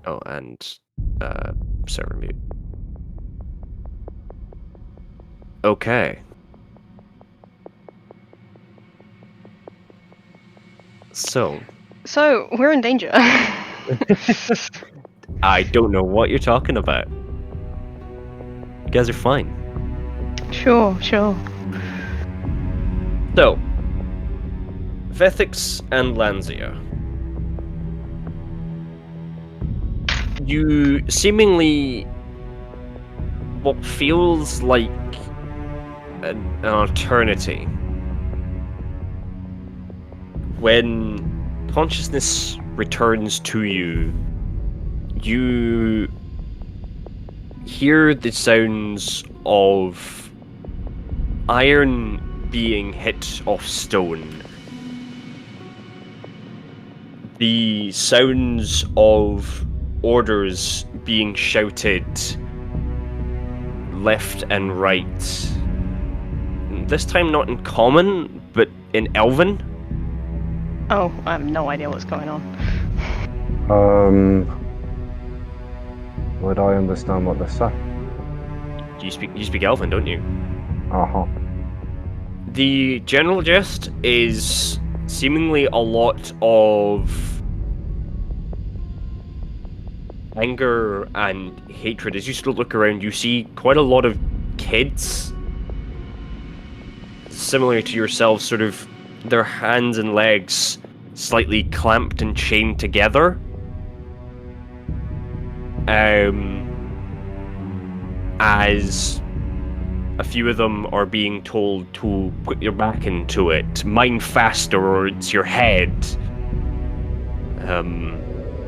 Oh, and server mute. Okay. So, we're in danger. I don't know what you're talking about. You guys are fine. Sure. So, Vethxis and Lanzia. You seemingly what feels like an eternity. When consciousness returns to you, you hear the sounds of iron being hit off stone. The sounds of orders being shouted left and right. This time not in common, but in Elven. Oh, I have no idea what's going on. Would I understand what they say? You speak Elven, don't you? Uh-huh. The general gist is seemingly a lot of anger and hatred. As you sort of look around, you see quite a lot of kids, similar to yourselves, sort of their hands and legs slightly clamped and chained together. As a few of them are being told to put your back into it, mine faster or it's your head.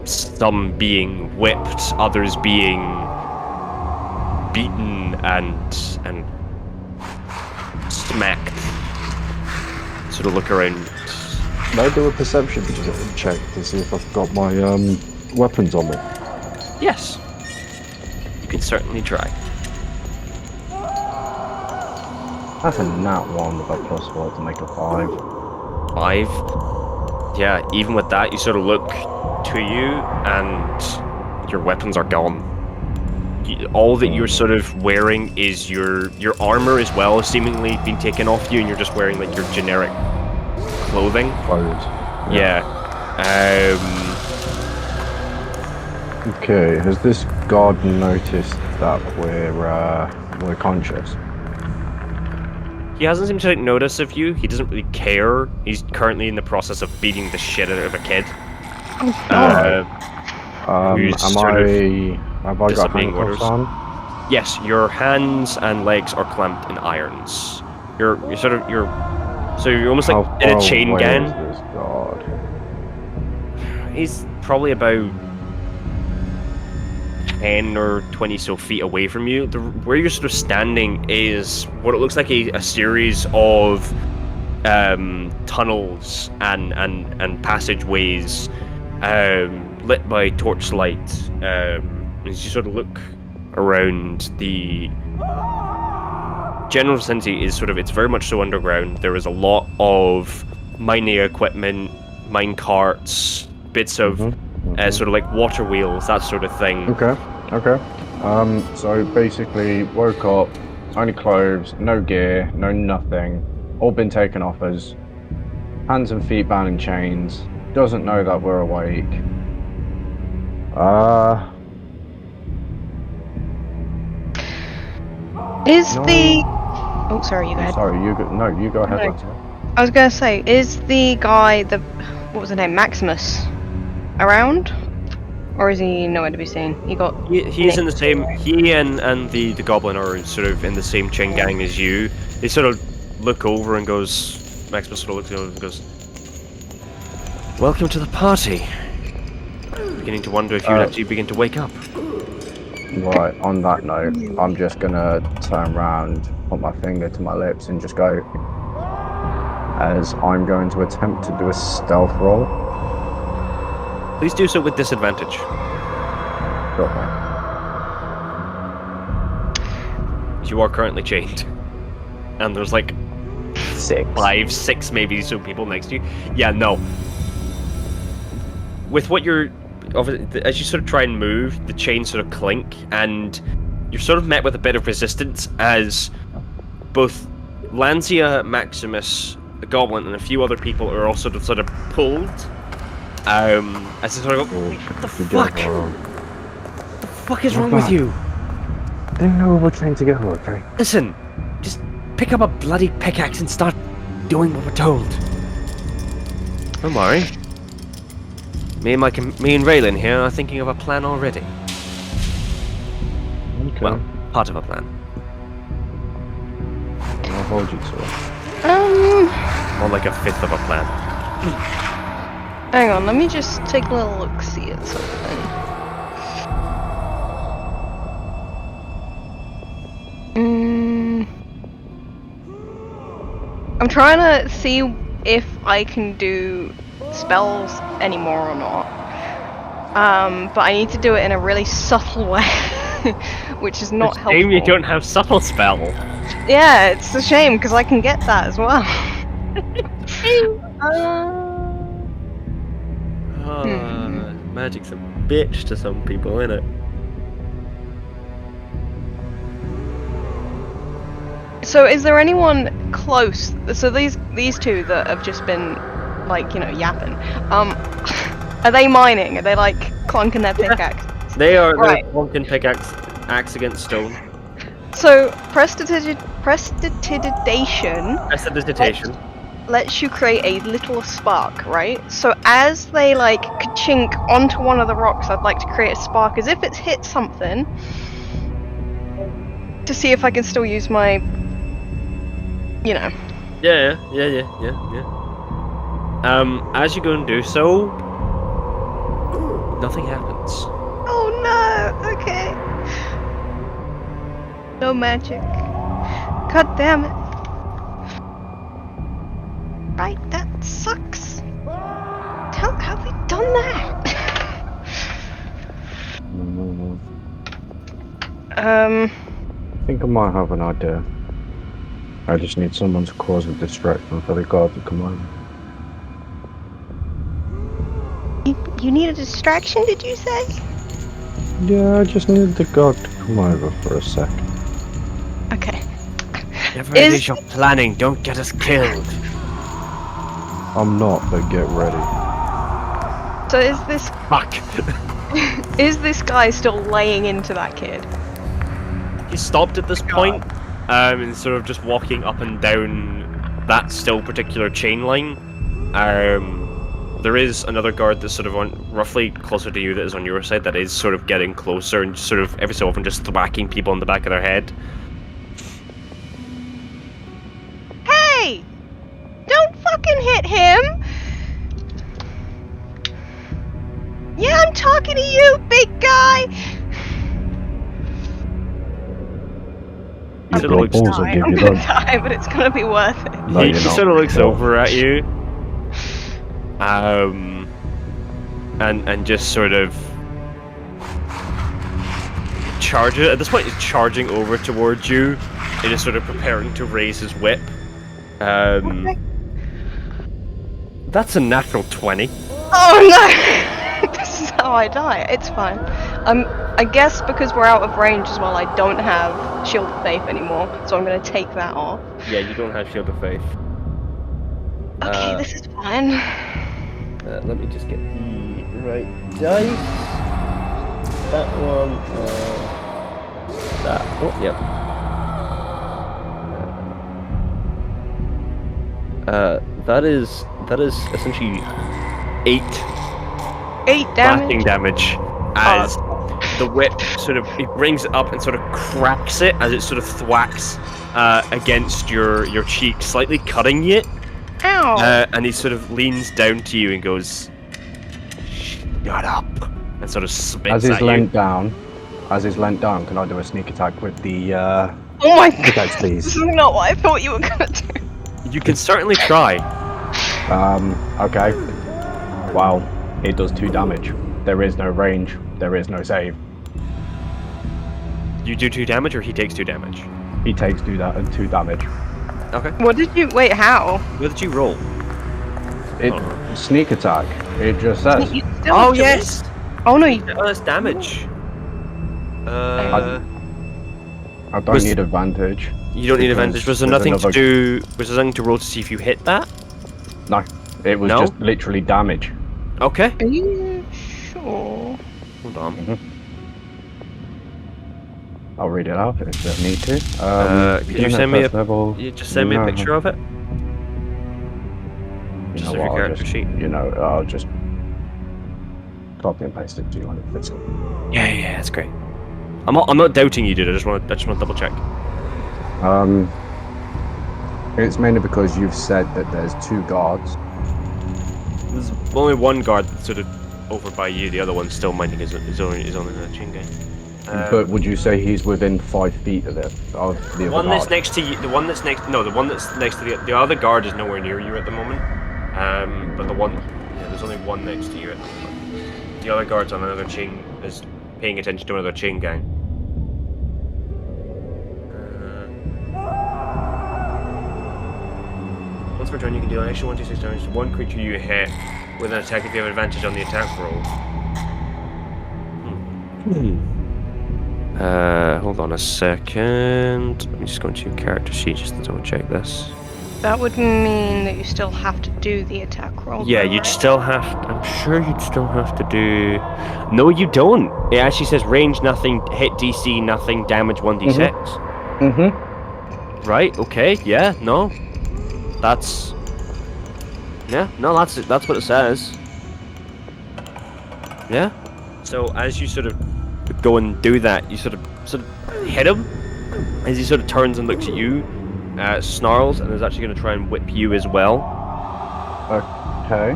Some being whipped, others being beaten and smacked. Sort of look around. Can I do a perception check to see if I've got my weapons on me? Yes, you can certainly try. That's a nat 1 with a +4 to make a 5. 5. Yeah, even with that, you sort of look to you, and your weapons are gone. All that you're sort of wearing is your armor as well, seemingly being taken off you, and you're just wearing like your generic clothing. Clothes. Yeah. Okay, has this guard noticed that we're conscious? He hasn't seemed to take notice of you. He doesn't really care. He's currently in the process of beating the shit out of a kid. Have I got disobeying handcuffs orders. on? Yes, your hands and legs are clamped in irons. You're almost like How in a far chain away gang. is this guard? He's probably about 10 or 20 so feet away from you. Where you're sort of standing is what it looks like a series of tunnels and passageways lit by torchlight. As you sort of look around, the general vicinity is it's very much so underground. There is a lot of mining equipment, mine carts, bits of sort of like water wheels, that sort of thing. Okay. So basically, woke up, only clothes, no gear, no nothing, all been taken off us, hands and feet bound in chains, doesn't know that we're awake. Oh, sorry, you go ahead. Sorry, you go ahead. No. Lanzia. I was gonna say, is the guy, what was his name, Maximus, around? Or is he nowhere to be seen? He's in the same. He and the goblin are sort of in the same chain gang as you. They sort of look over and goes. Maximus sort of looks over and goes, "Welcome to the party." Beginning to wonder if you'd actually begin to wake up. Right. On that note, I'm just gonna turn around, put my finger to my lips, and just go. as I'm going to attempt to do a stealth roll. Please do so with disadvantage. Got that. You are currently chained. And there's like 5, 6 maybe so people next to you. Yeah, no. With what you're... As you sort of try and move, the chains sort of clink, and you're sort of met with a bit of resistance as both Lanzia, Maximus, the Goblin, and a few other people are also sort of pulled. As they sort of go, what the fuck? What the fuck is wrong with you? Didn't know we were trained together, okay? Listen, just pick up a bloody pickaxe and start doing what we're told. Don't worry. Me and Raylan here are thinking of a plan already. Okay. Well, part of a plan. I'll hold you to it. More like a fifth of a plan. Hang on, let me just take a little look-see at something. I'm trying to see if I can do spells anymore or not. But I need to do it in a really subtle way, which is not helpful. Shame you don't have subtle spell. Yeah, it's a shame because I can get that as well. Magic's a bitch to some people, innit? So is there anyone close? So these two that have just been like, you know, yapping. Are they mining? Are they like clunking their pickaxe? They are Right. clunking pickaxe, axe against stone. So prestidigitation lets you create a little spark, right? So as they like ka-chink onto one of the rocks, I'd like to create a spark as if it's hit something to see if I can still use my, you know. Yeah. As you go and do so, nothing happens. Oh no! Okay. No magic. God damn it. Right, that sucks. How have we done that? I think I might have an idea. I just need someone to cause a distraction for the guard to come over. You need a distraction, did you say? Yeah, I just need the guard to come over for a sec. Okay. Whatever it is you're planning, don't get us killed. I'm not, but get ready. So is this Fuck. is this guy still laying into that kid? He stopped at this point, and sort of just walking up and down that still particular chain line. There is another guard that's sort of roughly closer to you that is on your side that is sort of getting closer and sort of every so often just thwacking people on the back of their head. Hey! Don't fucking hit him! Yeah, I'm talking to you, big guy! You've Sort of got looks balls, I give I'm you gonna that. die, but it's gonna be worth it. No, He you're not. sort of looks No. over at you, and just sort of charges. At this point, he's charging over towards you. He is sort of preparing to raise his whip. That's a natural 20. Oh no! This is how I die. It's fine. I guess because we're out of range as well, I don't have Shield of Faith anymore, so I'm gonna take that off. Yeah, you don't have Shield of Faith. Okay, this is fine. Let me just get the right dice. That one. That. Oh, yep. That is essentially 8 8 damage as the whip sort of it brings it up and sort of cracks it as it sort of thwacks against your cheek, slightly cutting you. Ow! And he sort of leans down to you and goes, "Shut up," and sort of spits As he's at you. leant down, can I do a sneak attack with the Oh my god! pickaxe, please? This is not what I thought you were gonna do. You can certainly try. Okay. Well, it does 2 damage. There is no range. There is no save. You do 2 damage, or he takes 2 damage? He takes 2 damage. Okay. What did you? Wait, how? What did you roll? It sneak attack. It just says. You still Oh do it? yes! Oh no, you Oh, that's damage. I don't Was- need advantage. You don't need Because advantage. Was there there's nothing to another- do? Was there nothing to roll to see if you hit that? No, it was No? just literally damage. Okay. Are you sure? Hold on. I'll read it out if I need to. Could you beginner send me first level, You just send me a no. picture of it. You Just know of your what, I'll character just, sheet. I'll just copy and paste it to you on the physical. Yeah, that's great. I'm not doubting you, dude. I just want to double check. It's mainly because you've said that there's 2 guards. There's only one guard that's sort of over by you. The other one's still minding his own chain gang. But would you say he's within 5 feet of it? Of the The other one that's guard? next to you, the one that's next to the other guard is nowhere near you at the moment. But there's only one next to you at the moment. The other guard's on another chain, is paying attention to another chain gang. Once per turn, you can deal an extra 1d6 damage to one creature you hit with an attack if you have advantage on the attack roll. Hold on a second. Let me just go into your character sheet just to double check this. That would mean that you still have to do the attack roll. Yeah, though, you'd right? still have. I'm sure you'd still have to do. No, you don't. It actually says range nothing, hit DC nothing, damage 1d6. Mm-hmm. Right? Okay. Yeah. No. That's. Yeah. No. That's what it says. Yeah. So as you sort of go and do that, you sort of hit him as he sort of turns and looks at you, snarls, and is actually going to try and whip you as well. Okay.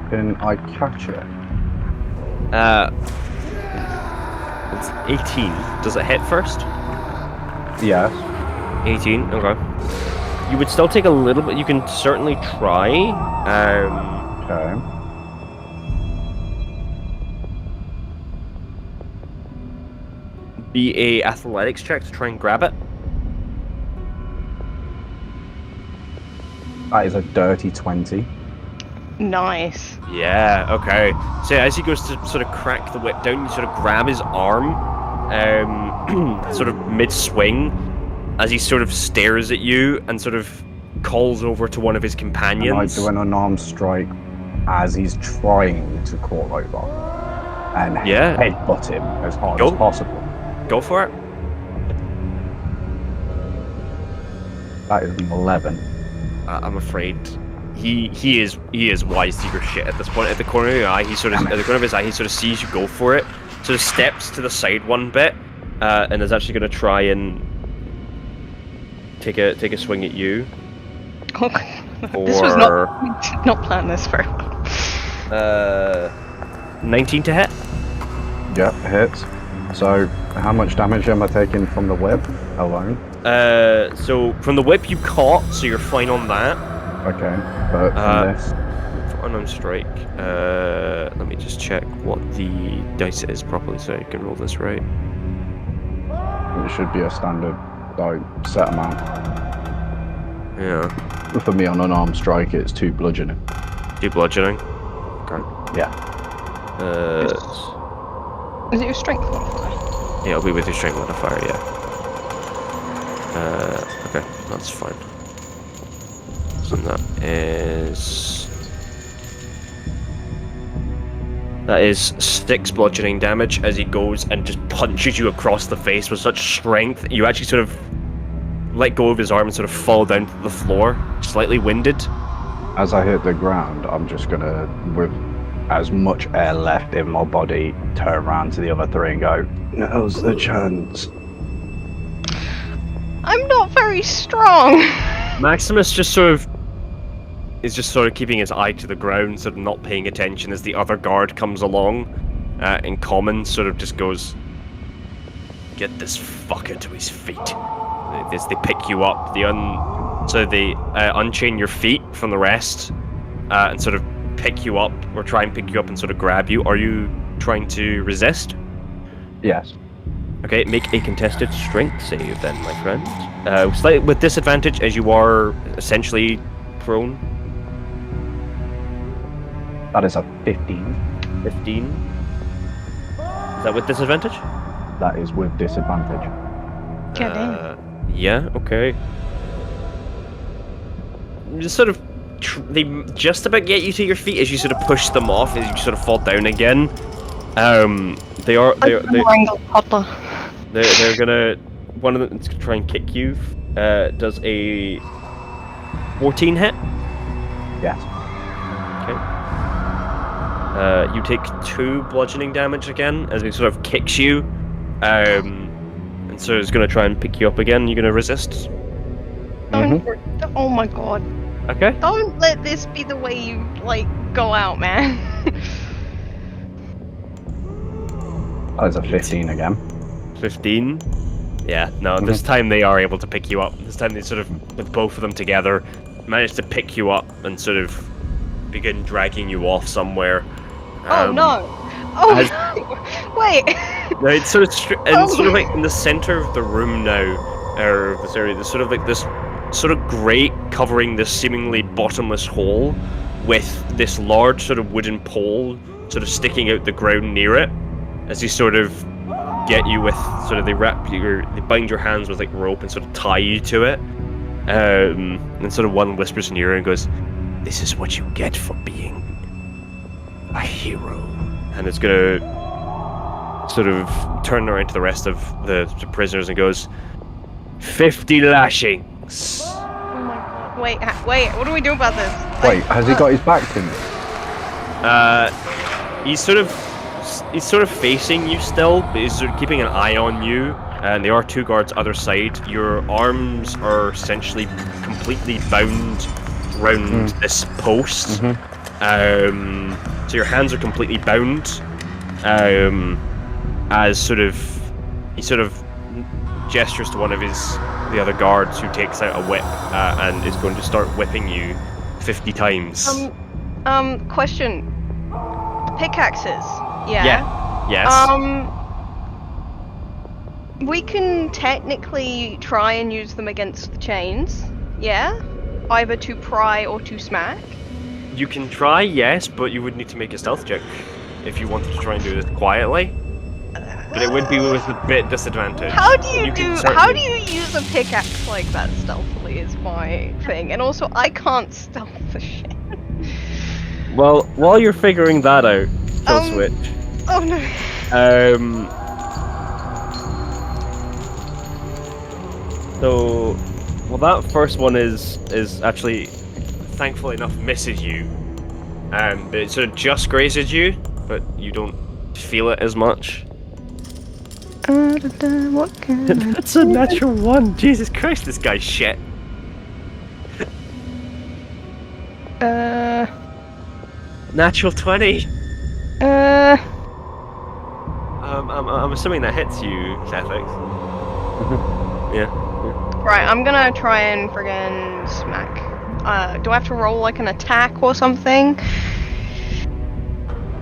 Can I catch it? It's 18. Does it hit first? Yes. 18. Okay. You would still take a little bit. You can certainly try. Okay. Be a athletics check to try and grab it. That is a dirty 20. Nice. Yeah. Okay. So as he goes to sort of crack the whip down, you sort of grab his arm, sort of mid-swing, as he sort of stares at you and sort of calls over to one of his And I companions. do an unarmed strike as he's trying to crawl over. And Yeah. headbutt him as hard Go. as possible. Go for it. That is an 11. I'm afraid he is wise to your shit at this point. At the corner of your eye, at the corner of his eye, he sort of sees you go for it, sort of steps to the side one bit, and is actually going to try and take a swing at you. This was not. We did not plan this very well. 19 to hit. Yep, hits. So, how much damage am I taking from the whip alone? So from the whip you caught, so you're fine on that. Okay, but from this, For unarmed strike, let me just check what the dice is properly so I can roll this right. it should be a standard, like, set amount. Yeah. For me, on an armed strike, it's 2 bludgeoning. 2 bludgeoning. Okay. Yeah. Is it your strength modifier? Yeah, it'll be with your strength modifier, yeah. Okay, that's fine. So that is 6 bludgeoning damage as he goes and just punches you across the face with such strength. You actually sort of let go of his arm and sort of fall down to the floor, slightly winded. As I hit the ground, I'm just gonna, with as much air left in my body, turn around to the other 3 and go, now's the chance. I'm not very strong. Maximus is just sort of keeping his eye to the ground, sort of not paying attention as the other guard comes along. In common, sort of just goes, "Get this fucker to his feet." As they pick you up, the So they unchain your feet from the rest and sort of pick you up, or try and pick you up and sort of grab you. Are you trying to resist? Yes. Okay, make a contested strength save then, my friend. Slightly with disadvantage as you are essentially prone. That is a 15. 15. Is that with disadvantage? That is with disadvantage. God damn. Yeah, okay. Just sort of, they just about get you to your feet as you sort of push them off, as you sort of fall down again. They're gonna, one of them is gonna try and kick you. Does a 14 hit? Yes. Okay. You take 2 bludgeoning damage again as he sort of kicks you. And so he's gonna try and pick you up again. You're gonna resist? Oh my god. Okay. Don't let this be the way you, like, go out, man. That is a 15 again. 15? Yeah, no, this time they are able to pick you up. This time they sort of, with both of them together, manage to pick you up and sort of begin dragging you off somewhere. Oh no! Oh no! Wait! No, it's sort of, sort of like in the center of the room now, or this area, there's sort of like this sort of grate covering this seemingly bottomless hole with this large sort of wooden pole sort of sticking out the ground near it as they sort of get you with sort of they bind your hands with like rope and sort of tie you to it, and sort of one whispers in your ear and goes, "This is what you get for being a hero," and it's gonna sort of turn around to the rest of the prisoners and goes, 50 lashings. Oh my god. Wait, what do we do about this? Wait, has he got his back to me? He's sort of facing you still, but he's sort of keeping an eye on you. And there are 2 guards other side. Your arms are essentially completely bound around this post. So your hands are completely bound. As he sort of gestures to one of the other guards, who takes out a whip and is going to start whipping you 50 times. Question. Pickaxes. Yeah. Yes. We can technically try and use them against the chains. Yeah. Either to pry or to smack. You can try, yes, but you would need to make a stealth check if you wanted to try and do this quietly. But it would be with a bit disadvantage. How do you use a pickaxe like that stealthily is my thing. And also, I can't stealth the shit. Well, while you're figuring that out, kill switch. Oh no. So, well, that first one is actually, thankfully enough, misses you. But it sort of just grazes you, but you don't feel it as much. What can That's a natural 1. Jesus Christ, this guy's shit. Natural 20. I'm assuming that hits you, Vethxis. Yeah. Right, I'm gonna try and friggin' smack. Do I have to roll like an attack or something?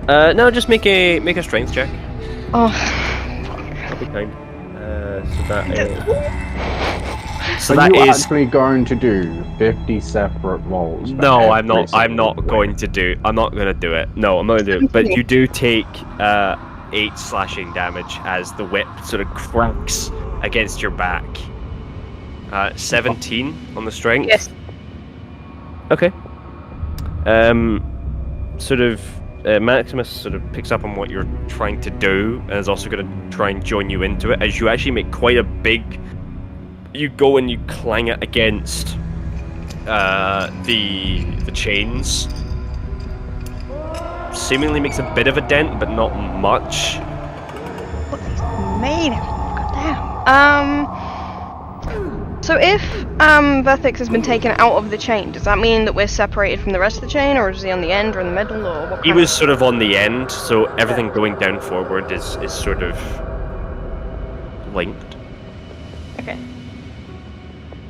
No, just make a strength check. Oh. That'll be kind. So that is. So that is actually going to do 50 separate rolls. No, I'm not. I'm not going to do. I'm not going to do it. No, I'm not going to do it. But you do take 8 slashing damage as the whip sort of cracks against your back. 17 on the strength. Yes. Okay. Sort of. Maximus sort of picks up on what you're trying to do and is also going to try and join you into it as you actually make quite a big. You go and you clang it against the chains. Seemingly makes a bit of a dent, but not much. What he's made of? Goddamn. So if Vethxis has been taken out of the chain, does that mean that we're separated from the rest of the chain, or is he on the end or in the middle, or what? He was sort of on the end, so everything going down forward is sort of linked. Okay.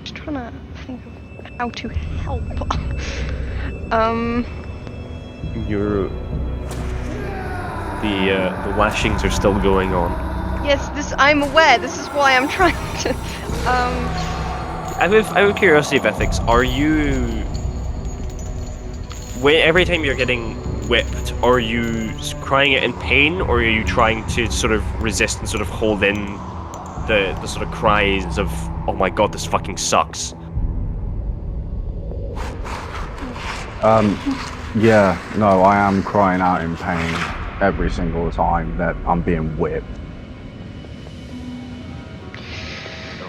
Just trying to think of how to help. You're the lashings are still going on. Yes, I'm aware. This is why I'm trying to. Out of curiosity, Vethxis, are you? Every time you're getting whipped, are you crying out in pain, or are you trying to sort of resist and sort of hold in the sort of cries of, "Oh my god, this fucking sucks"? Yeah, no, I am crying out in pain every single time that I'm being whipped.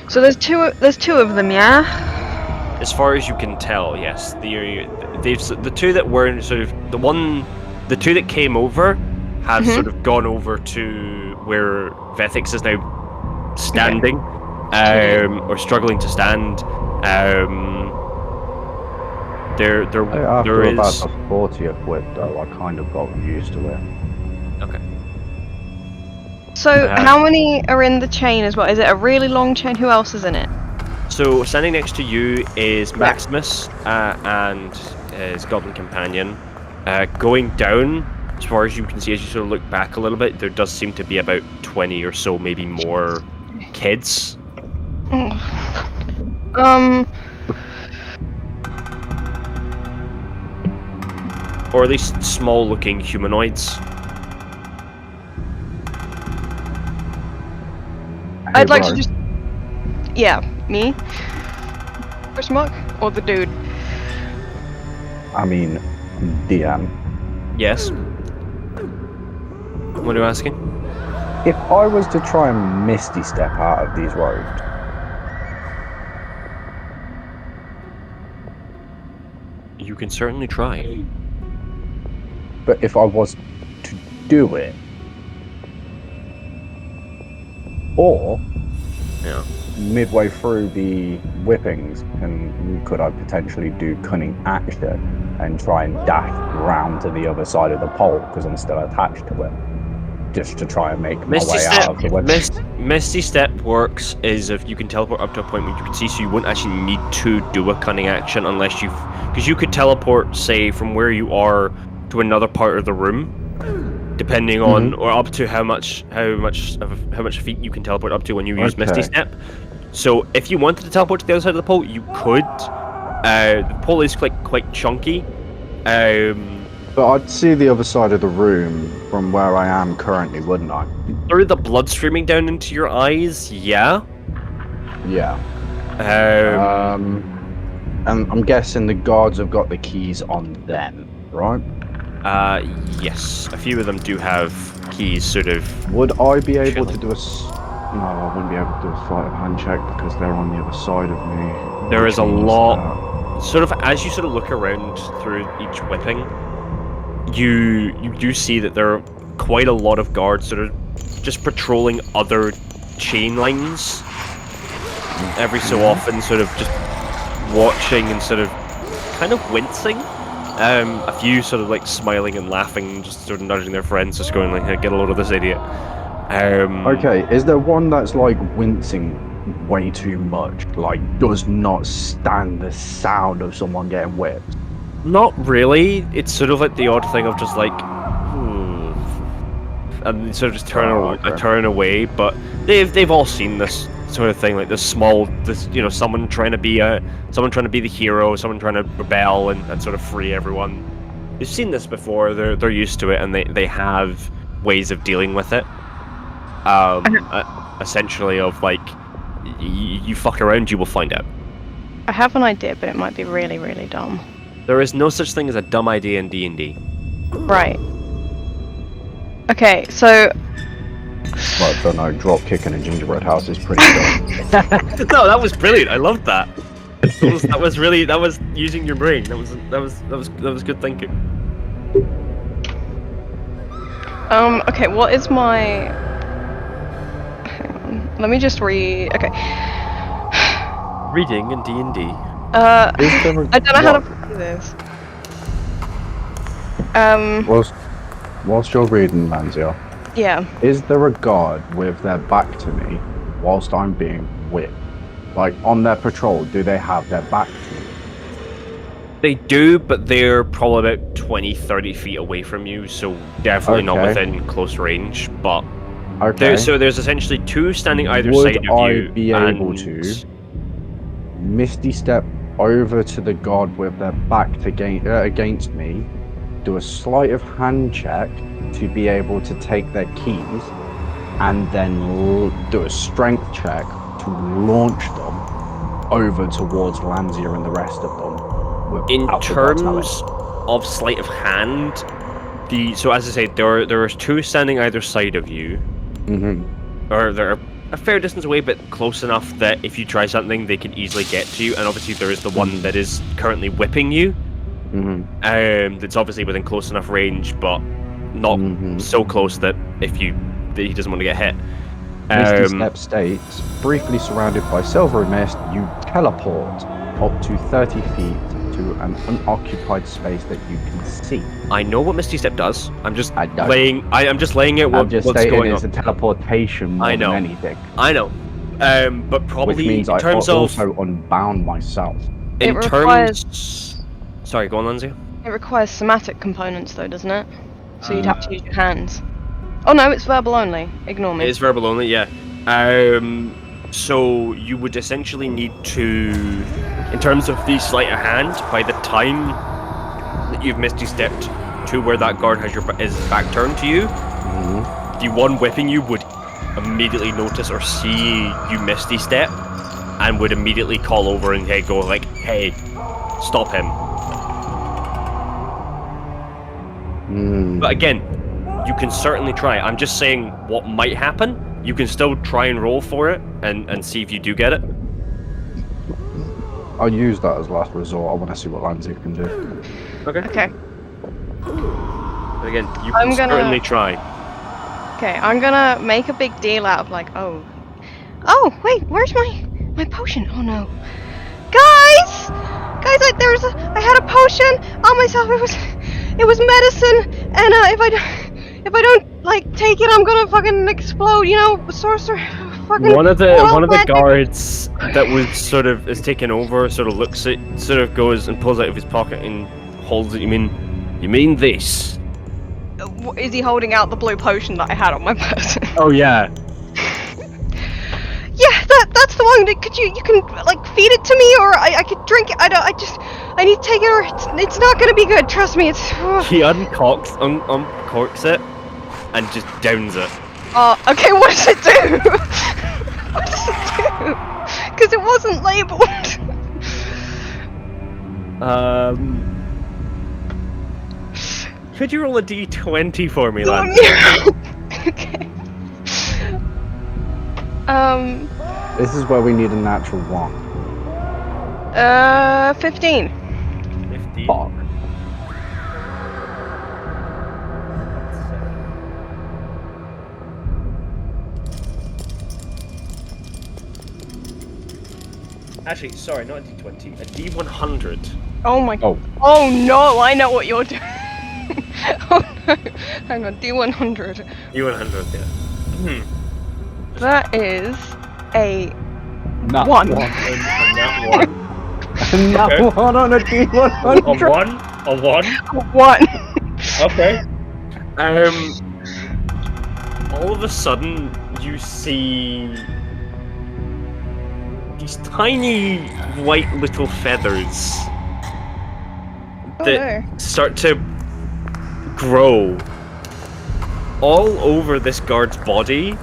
So there's two of them, yeah. As far as you can tell, yes. The two that were sort of the two that came over have sort of gone over to where Vethxis is now standing, or struggling to stand. There After is about the 40th whip, though, I kind of got used to it. okay. So how many are in the chain as well? Is it a really long chain? Who else is in it? So standing next to you is Maximus and his goblin companion. Going down, as far as you can see, as you sort of look back a little bit, there does seem to be about 20 or so, maybe more, kids. Or at least small-looking humanoids. I'd like to just... Yeah, me? Question mark? Or the dude? I mean, DM. Yes. What are you asking? If I was to try and Misty Step out of these robes, You can certainly try. but if I was to do it, or Yeah. midway through the whippings, could I potentially do cunning action and try and dash round to the other side of the pole because I'm still attached to it, just to try and make my way out of the whippings? Misty Step works is if you can teleport up to a point where you can see, so you won't actually need to do a cunning action unless because you could teleport, say, from where you are to another part of the room, depending on or up to how much feet you can teleport up to when you use Misty Step. So if you wanted to teleport to the other side of the pole, you could. The pole is quite chunky. But I'd see the other side of the room from where I am currently, wouldn't I? Through the blood streaming down into your eyes, yeah. Yeah. And I'm guessing the guards have got the keys on them, right? Yes. A few of them do have keys, sort of. Would I be able to do no, I wouldn't be able to do a sleight of hand check because they're on the other side of me. There is a lot. Sort of, as you sort of look around through each whipping, you do see that there are quite a lot of guards that are just patrolling other chain lines every so often, sort of just watching and sort of kind of wincing. A few sort of like smiling and laughing, just sort of nudging their friends, just going like, "Hey, get a load of this idiot." Okay, is there one that's like wincing way too much, like does not stand the sound of someone getting whipped? Not really. It's sort of like the odd thing of just like, and sort of just turn away. But they've all seen this sort of thing, like someone trying to be the hero, someone trying to rebel and sort of free everyone. They've seen this before. They're used to it, and they have ways of dealing with it. Essentially, of like, you fuck around, you will find out. I have an idea, but it might be really, really dumb. There is no such thing as a dumb idea in D&D. Right. Okay, so... Well, I don't know, drop kicking a gingerbread house is pretty dumb. No, that was brilliant. I loved that. That was using your brain. That was good thinking. Okay, what is my... Hang on, let me just read... Okay. Reading in D&D. I don't know how to do this. Whilst you're reading, Lanzia, Yeah. is there a guard with their back to me whilst I'm being whipped? Like, on their patrol, do they have their back to me? They do, but they're probably about 20, 30 feet away from you, so definitely not Okay. within close range. But Okay. so there's essentially two standing either Would side of I you. be able and... to Misty Step over to the god with their back against me, do a sleight of hand check to be able to take their keys, and then do a strength check to launch them over towards Lanzia and the rest of them? In without the god telling? terms of sleight of hand, so as I say, there are two standing either side of you, or they're a fair distance away, but close enough that if you try something, they can easily get to you. And obviously, there is the one that is currently whipping you. That's obviously within close enough range, but not so close that that he doesn't want to get hit. Misty Step states, briefly surrounded by silvery mist, you teleport up to 30 feet to an unoccupied space that you can see. I know what Misty Step does. I'm just I don't. I'm just laying out I'm just what's stating going it's on. a teleportation more I know. than anything. I know. But probably Which means in I terms of also unbound myself. in It terms. Sorry, go on, Lanzia. It requires somatic components, though, doesn't it? So you'd have to use your hands. Oh no, it's verbal only. Ignore me. It is verbal only, yeah. So you would essentially need to, in terms of the sleight of hand, by the time that you've Misty Stepped to where that guard has his back turned to you, the one whipping you would immediately notice or see you Misty Step, and would immediately call over and go like, "Hey, stop him." But again, you can certainly try. I'm just saying what might happen. You can still try and roll for it and see if you do get it. I'll use that as last resort. I want to see what Lanzia can do. Okay. But again, you I'm can gonna- certainly try. Okay, I'm gonna make a big deal out of like, oh, wait, where's my potion? Oh no, guys, I had a potion on myself. It was medicine, and if I don't like take it, I'm gonna fucking explode. You know, sorcerer. Fucking One of the magic. guards that was is taken over sort of looks at, sort of goes and pulls out of his pocket and holds it. You mean this? Is he holding out the blue potion that I had on my person? Oh yeah. Yeah, that's the one. Could you can like feed it to me, or I could drink it. I need to take it, or it's not gonna be good. Trust me, it's. He uncorks it and just downs it. Okay. What does it do? What does it do? Because it wasn't labeled. Could you roll a d20 for me, Oh, lad? no. Okay. This is where we need a natural one. 15. 15. Fuck. Actually, sorry, not a d20, a d100. Oh my. Oh. Oh no! I know what you're doing. Oh no! Hang on, D100. d100, yeah. That is a Nat 1. And that one. Nat Okay. one on a D100. A 1? 1. Okay. All of a sudden, you see these tiny white little feathers that start to grow all over this guard's body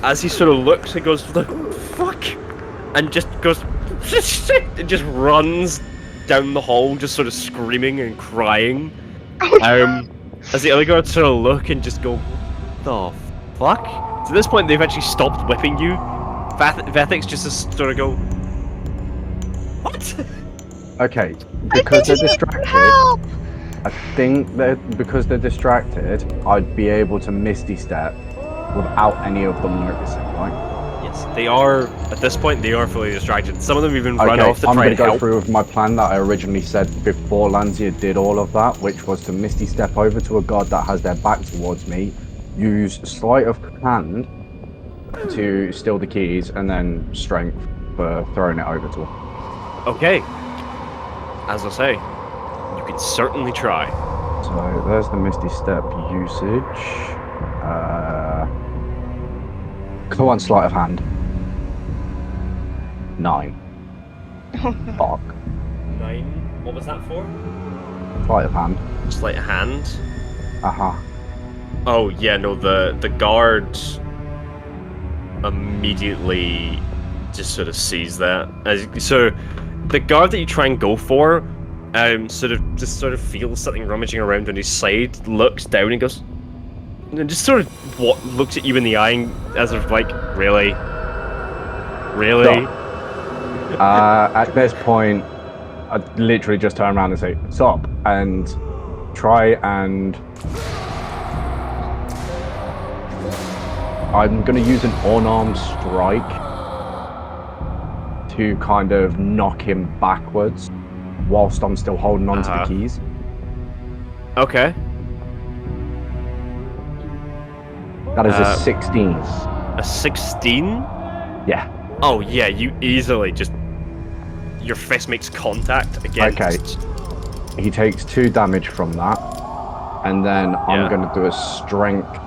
as he sort of looks and goes, "The fuck," and just goes and just runs down the hall, just sort of screaming and crying. As the other guards sort of look and just go, "The fuck?" So at this point, they've actually stopped whipping you. Vethxis just sort of go, "What?" Okay, because they're distracted. Help! I think that because they're distracted, I'd be able to Misty Step without any of them noticing, right? Yes, they are, at this point, they are fully distracted. Some of them even run Okay, off to I'm try going and to go help. through with my plan that I originally said before Lanzia did all of that, which was to Misty Step over to a guard that has their back towards me, use sleight of hand to steal the keys, and then strength for throwing it over to her. Okay. as I say, you can certainly try. So there's the Misty Step usage. Come on, sleight of hand. 9. Fuck. 9. What was that for? Sleight of hand. Sleight of hand. Uh-huh. Oh yeah, no. The guard immediately just sort of sees that. So the guard that you try and go for, sort of feels something rummaging around on his side, looks down and goes, and just sort of looks at you in the eye, as of like, really. At this point, I literally just turn around and say, "Stop!" and try and I'm going to use an unarmed strike to kind of knock him backwards whilst I'm still holding on to the keys. Okay. That is a 16. A 16? Yeah. Oh yeah, you easily just... Your fist makes contact against... Okay. He takes 2 damage from that. And then I'm going to do a strength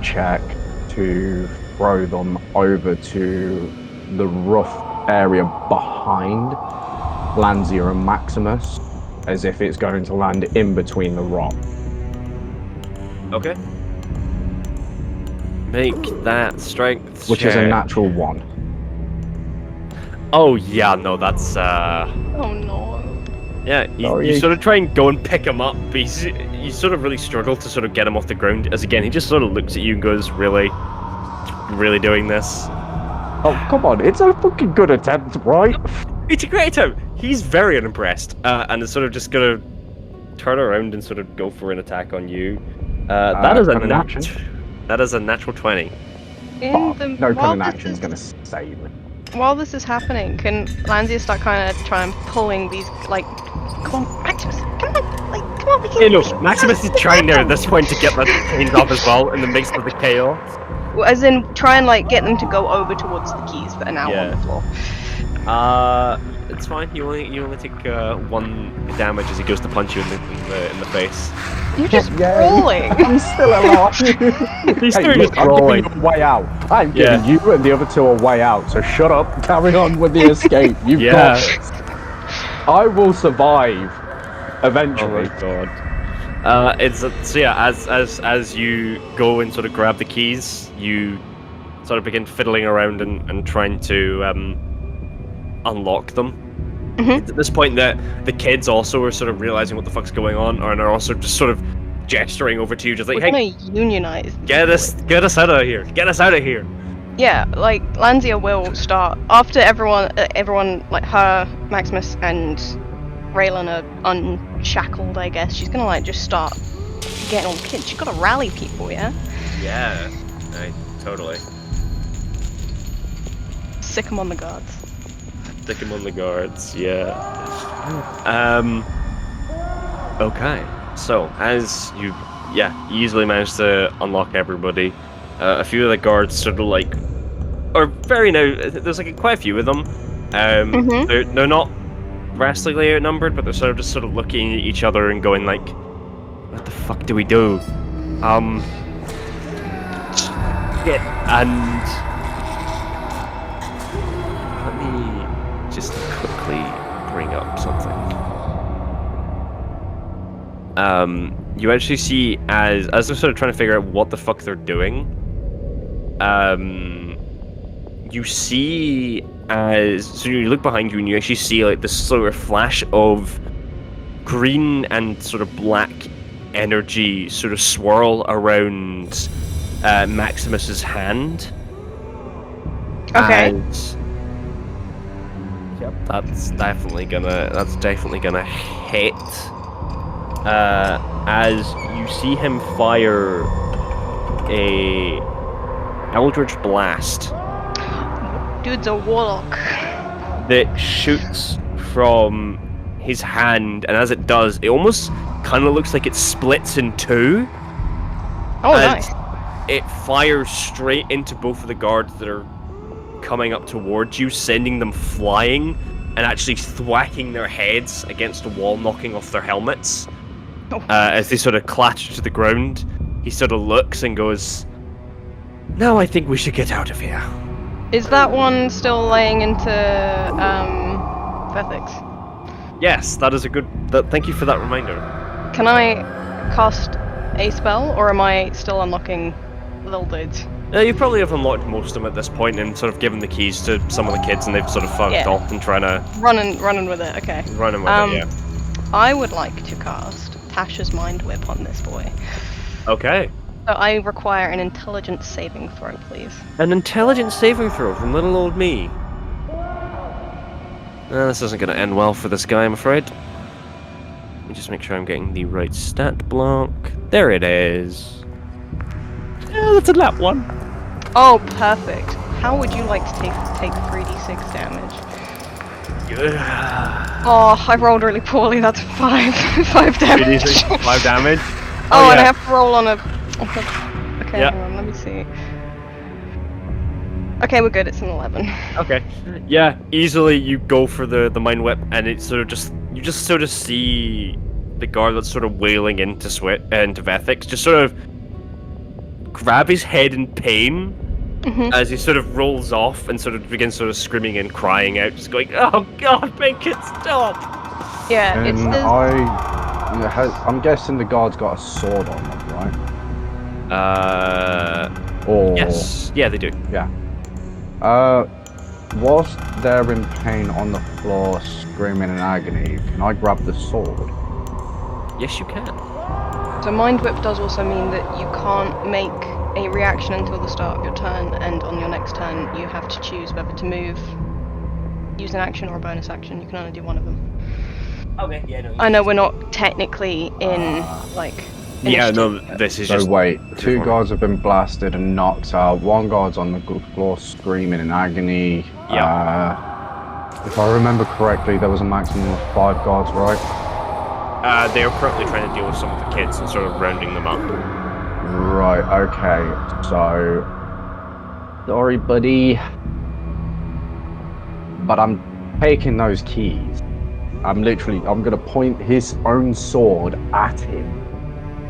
check to throw them over to the rough area behind Lanzia and Maximus, as if it's going to land in between the rock. Okay. Make that strength Which check. is a natural 1. Oh yeah, no, that's Oh no. yeah, you sort of try and go and pick him up, but you sort of really struggle to sort of get him off the ground, as again, he just sort of looks at you and goes, really doing this? Oh, come on, it's a fucking good attempt, right? It's a great attempt! He's very unimpressed, and is sort of just gonna turn around and sort of go for an attack on you. That is a natural 20. No cunning action is gonna save me. While this is happening, can Lanzia start kind of trying pulling these, like, come on, Maximus, come on, like, come on, we can... Yeah, no, Maximus is trying there at this point to get the chains off as well, in the midst of the chaos. As in, try and, like, get them to go over towards the keys that are now on the floor. It's fine. You only take 1 damage as he goes to punch you in the face. You're just rolling. I'm still alive. He's Hey, look, I'm giving you a way out. I'm giving you and the other 2 a way out. So shut up. Carry on with the escape. You've got this. I will survive. Eventually. Oh my god. So yeah, as you go and sort of grab the keys, you sort of begin fiddling around and trying to unlock them. Mm-hmm. At this point, the kids also are sort of realizing what the fuck's going on, and are also just sort of gesturing over to you, just like, We're "Hey, gonna unionize. get us out of here! Get us out of here!" Yeah, like Lanzia will start after everyone like her, Maximus, and Raylan are unshackled. I guess she's gonna like just start getting all the kids. She's gotta rally people, yeah. Yeah, totally. Sick 'em on the guards. Stick him on the guards, yeah. Okay, so as you, easily managed to unlock everybody, a few of the guards sort of like, or very now, there's like quite a few of them. They're not vastly outnumbered, but they're sort of looking at each other and going like, "What the fuck do we do?" Shit, and let me just quickly bring up something. You actually see as they're sort of trying to figure out what the fuck they're doing, you see so you look behind you and you actually see like this sort of flash of green and sort of black energy sort of swirl around Maximus's hand. Okay. And yep, that's definitely gonna hit. As you see him fire a Eldritch Blast Dude's a warlock. that shoots from his hand, and as it does, it almost kind of looks like it splits in 2. Oh, and nice. it fires straight into both of the guards that are coming up towards you, sending them flying, and actually thwacking their heads against the wall, knocking off their helmets. As they sort of clatter to the ground, he sort of looks and goes, "Now I think we should get out of here." Is that one still laying into Vethxis? Yes, that is a good. Thank you for that reminder. Can I cast a spell, or am I still unlocking little dudes? You probably have unlocked most of them at this point and sort of given the keys to some of the kids, and they've sort of funked off and trying to running with it. Okay. Running with it, yeah. I would like to cast Tasha's Mind Whip on this boy. Okay. So I require an intelligence saving throw, please. An intelligence saving throw from little old me. This isn't going to end well for this guy, I'm afraid. Let me just make sure I'm getting the right stat block. There it is. Yeah, that's a nat 1. Oh, perfect. How would you like to take 3d6 damage? Oh, I rolled really poorly. That's 5 damage. 3d6, 5 damage. Oh, and I have to roll on a. Okay, Yeah. hang on. Let me see. Okay, we're good. It's an 11. Okay. Yeah, easily you go for the mind whip, and it's sort of you just sort of see the guard that's sort of wailing into Vethxis just sort of grab his head in pain as he sort of rolls off and sort of begins sort of screaming and crying out, just going, "Oh God, make it stop!" Yeah, And it's the. I'm guessing the guard's got a sword on them, right? Or Yes. Yeah, they do. yeah. Whilst they're in pain on the floor, screaming in agony, can I grab the sword? Yes, you can. So Mind Whip does also mean that you can't make a reaction until the start of your turn, and on your next turn you have to choose whether to move, use an action or a bonus action. You can only do one of them. Okay, yeah, no. I know we're not technically in, like... Yeah, no, initiative, this is So just... wait, 2 guards have been blasted and knocked out. 1 guard's on the floor screaming in agony. Yeah. If I remember correctly, there was a maximum of 5 guards, right? They are currently trying to deal with some of the kids and sort of rounding them up. Right, okay. So... Sorry, buddy. But I'm taking those keys. I'm gonna point his own sword at him.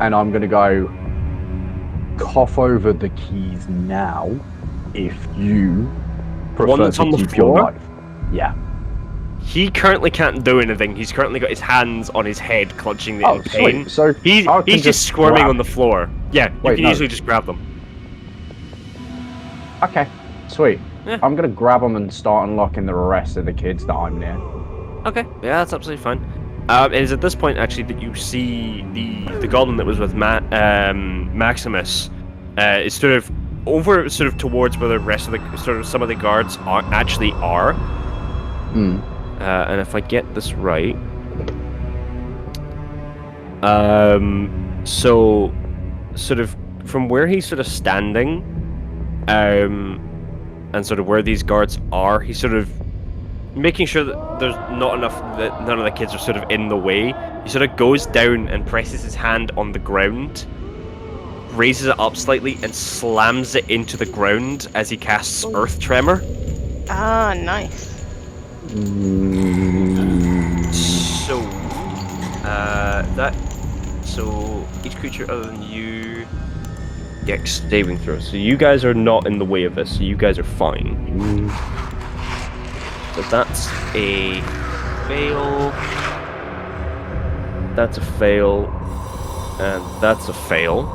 And I'm gonna go, cough over the keys now, if you prefer that's to on the keep your floor? life. Yeah. He currently can't do anything. He's currently got his hands on his head, clutching it in pain. Sweet. So He's I can just squirming grab- on the floor. Yeah, Wait, you can no. easily just grab them. Okay, sweet. Yeah. I'm gonna grab them and start unlocking the rest of the kids that I'm near. Okay, yeah, that's absolutely fine. It is at this point actually that you see the goblin that was with Maximus is sort of over towards where the rest of the some of the guards are. And if I get this right, so sort of from where he's sort of standing, and sort of where these guards are, he's sort of making sure that there's not enough, that none of the kids are sort of in the way. He sort of goes down and presses his hand on the ground, raises it up slightly, and slams it into the ground as he casts Earth Tremor. Ah, nice. So each creature other than you gets saving throw. So you guys are not in the way of this. So you guys are fine. So that's a fail. That's a fail. And that's a fail.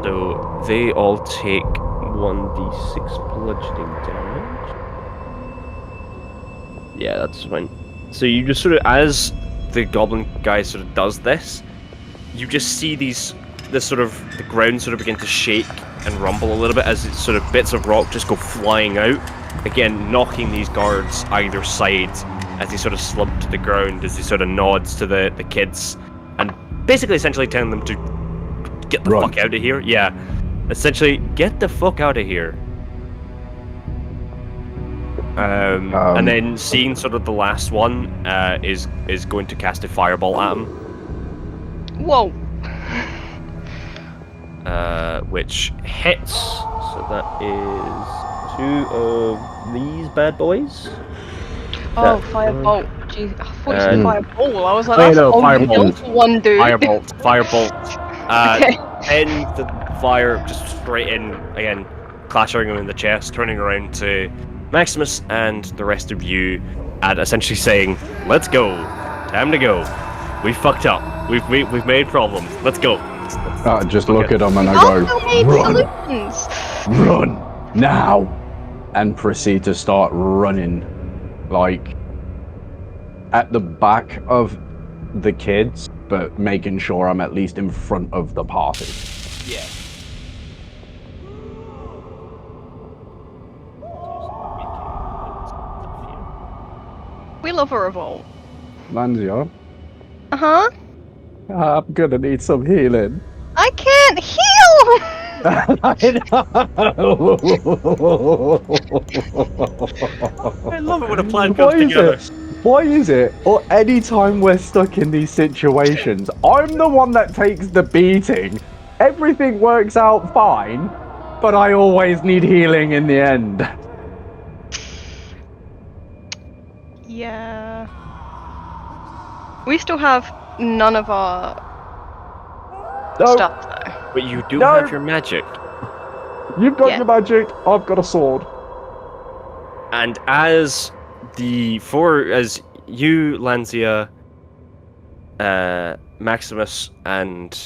So they all take 1d6 bludgeoning damage. Yeah, that's fine. So you just sort of, as the goblin guy sort of does this, you just see the ground sort of begin to shake and rumble a little bit as it's sort of bits of rock just go flying out, again knocking these guards either side as they sort of slump to the ground, as he sort of nods to the kids and basically essentially telling them to get the fuck out of here. Yeah, essentially get the fuck out of here. And then seeing sort of the last one is going to cast a fireball at him. Whoa. Which hits. So that is 2 of these bad boys. Oh, firebolt. Jeez, I thought you said Uh, fireball. I was like, oh, that's no, only firebolt. built for one dude. Firebolt. Okay. And the fire just straight in again, clattering him in the chest, turning around to Maximus and the rest of you, and essentially saying, "Let's go. Time to go. We fucked up. We've made problems. Let's go." Just look at them and I Also go, made run, solutions. run, now! And proceed to start running, like, at the back of the kids, but making sure I'm at least in front of the party. Yeah. We love a revolt. Lanzia, Uh-huh. I'm gonna need some healing. I can't heal! I love it when a plan Why is it? Or any time we're stuck in these situations, I'm the one that takes the beating. Everything works out fine, but I always need healing in the end. Yeah. We still have none of our stuff, though. But you do No. have your magic. You've got Yeah. your magic, I've got a sword. And as you, Lanzia, Maximus, and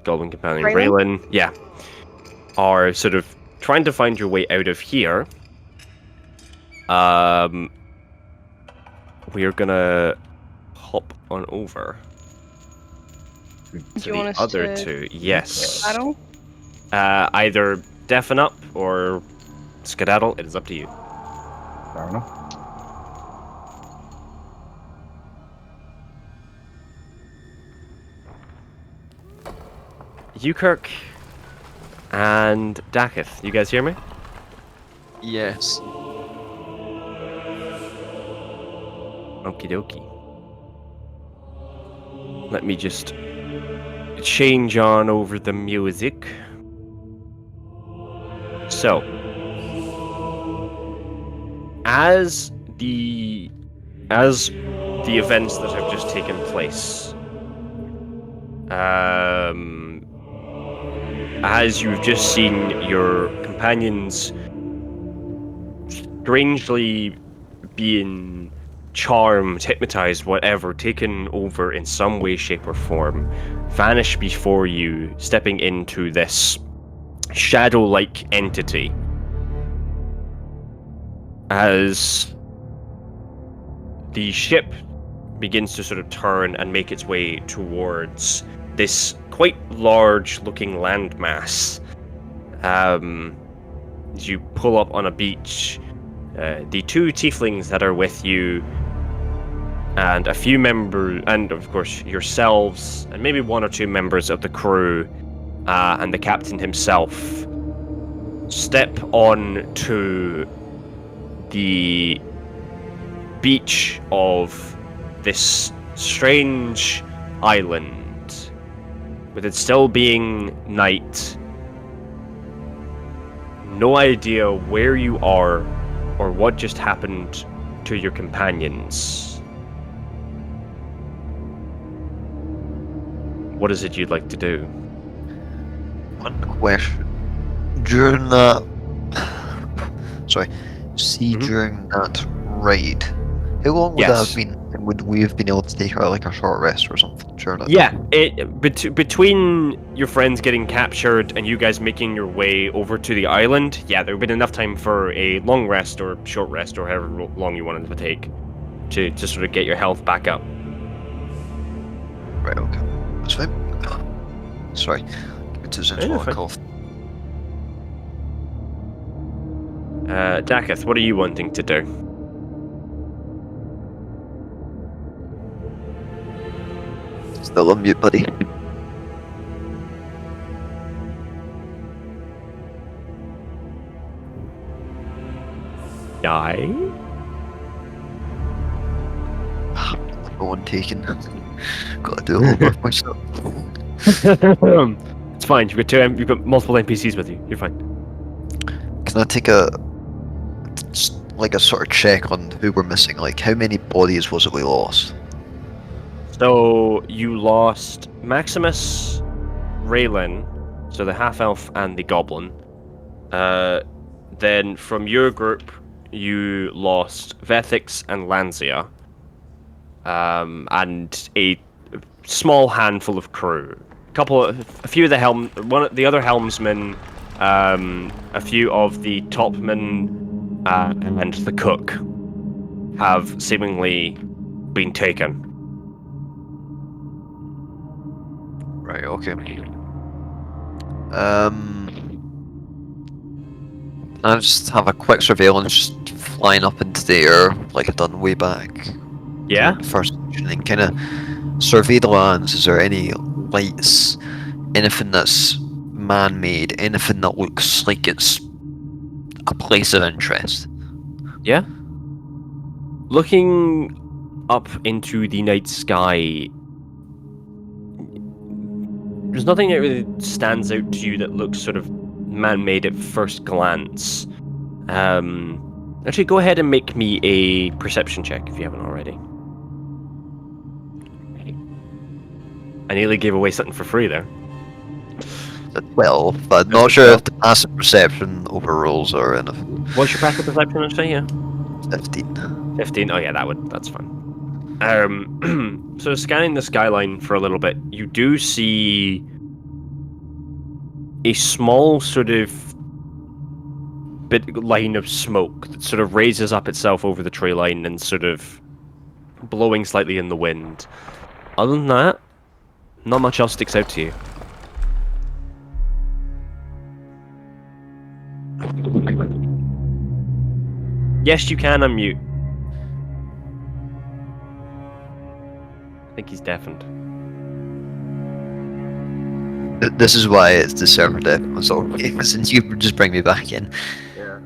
Golden Companion Raylan, are sort of trying to find your way out of here, we are gonna hop on over to you want the us other to two. Yes. Battle? Either deafen up or skedaddle. It is up to you. Fair enough. Ukirk and Dakith, you guys hear me? Yes. Okie dokie. Let me just change on over the music. So, as the events that have just taken place, as you've just seen your companions strangely being charmed, hypnotized, whatever, taken over in some way, shape, or form, vanish before you, stepping into this shadow-like entity. As the ship begins to sort of turn and make its way towards this quite large-looking landmass, as you pull up on a beach, the two tieflings that are with you, and a few members, and of course yourselves, and maybe one or two members of the crew, and the captain himself, step on to the beach of this strange island, with it still being night. No idea where you are or what just happened to your companions. What is it you'd like to do? One question. During that... Sorry. During that raid, how long would that have been? And would we have been able to take like a short rest or something during that? Yeah, between your friends getting captured and you guys making your way over to the island, there would have been enough time for a long rest or short rest or however long you wanted to take to sort of get your health back up. Right, okay. That's fine. Sorry. Give me 2 seconds while I cough. Dakith, what are you wanting to do? Still on mute, buddy. Die? No one taken. Gotta do a little work myself. It's fine. You've got multiple NPCs with you. You're fine. Can I take a like a sort of check on who we're missing? Like, how many bodies was it we lost? So you lost Maximus, Raylan, so the half elf and the goblin. Then from your group, you lost Vethxis and Lanzia, and a small handful of crew. A few of the other helmsmen, a few of the topmen, and the cook have seemingly been taken. Right, okay. I just have a quick surveillance just flying up into the air like I done way back. Yeah? The first mission and kind of survey the lands. Is there any lights? Anything that's man-made? Anything that looks like it's a place of interest? Yeah? Looking up into the night sky, there's nothing that really stands out to you that looks sort of man-made at first glance. Actually, go ahead and make me a perception check if you haven't already. I nearly gave away something for free there. Well, but not sure if the passive perception overrules or anything. What's your passive perception actually? Yeah. 15. 15. Oh yeah, that's fine. So scanning the skyline for a little bit, you do see a small sort of bit line of smoke that sort of raises up itself over the tree line and sort of blowing slightly in the wind. Other than that, not much else sticks out to you. Yes, you can unmute. I think he's deafened. This is why it's the server dev. So since you just bring me back in. Yeah.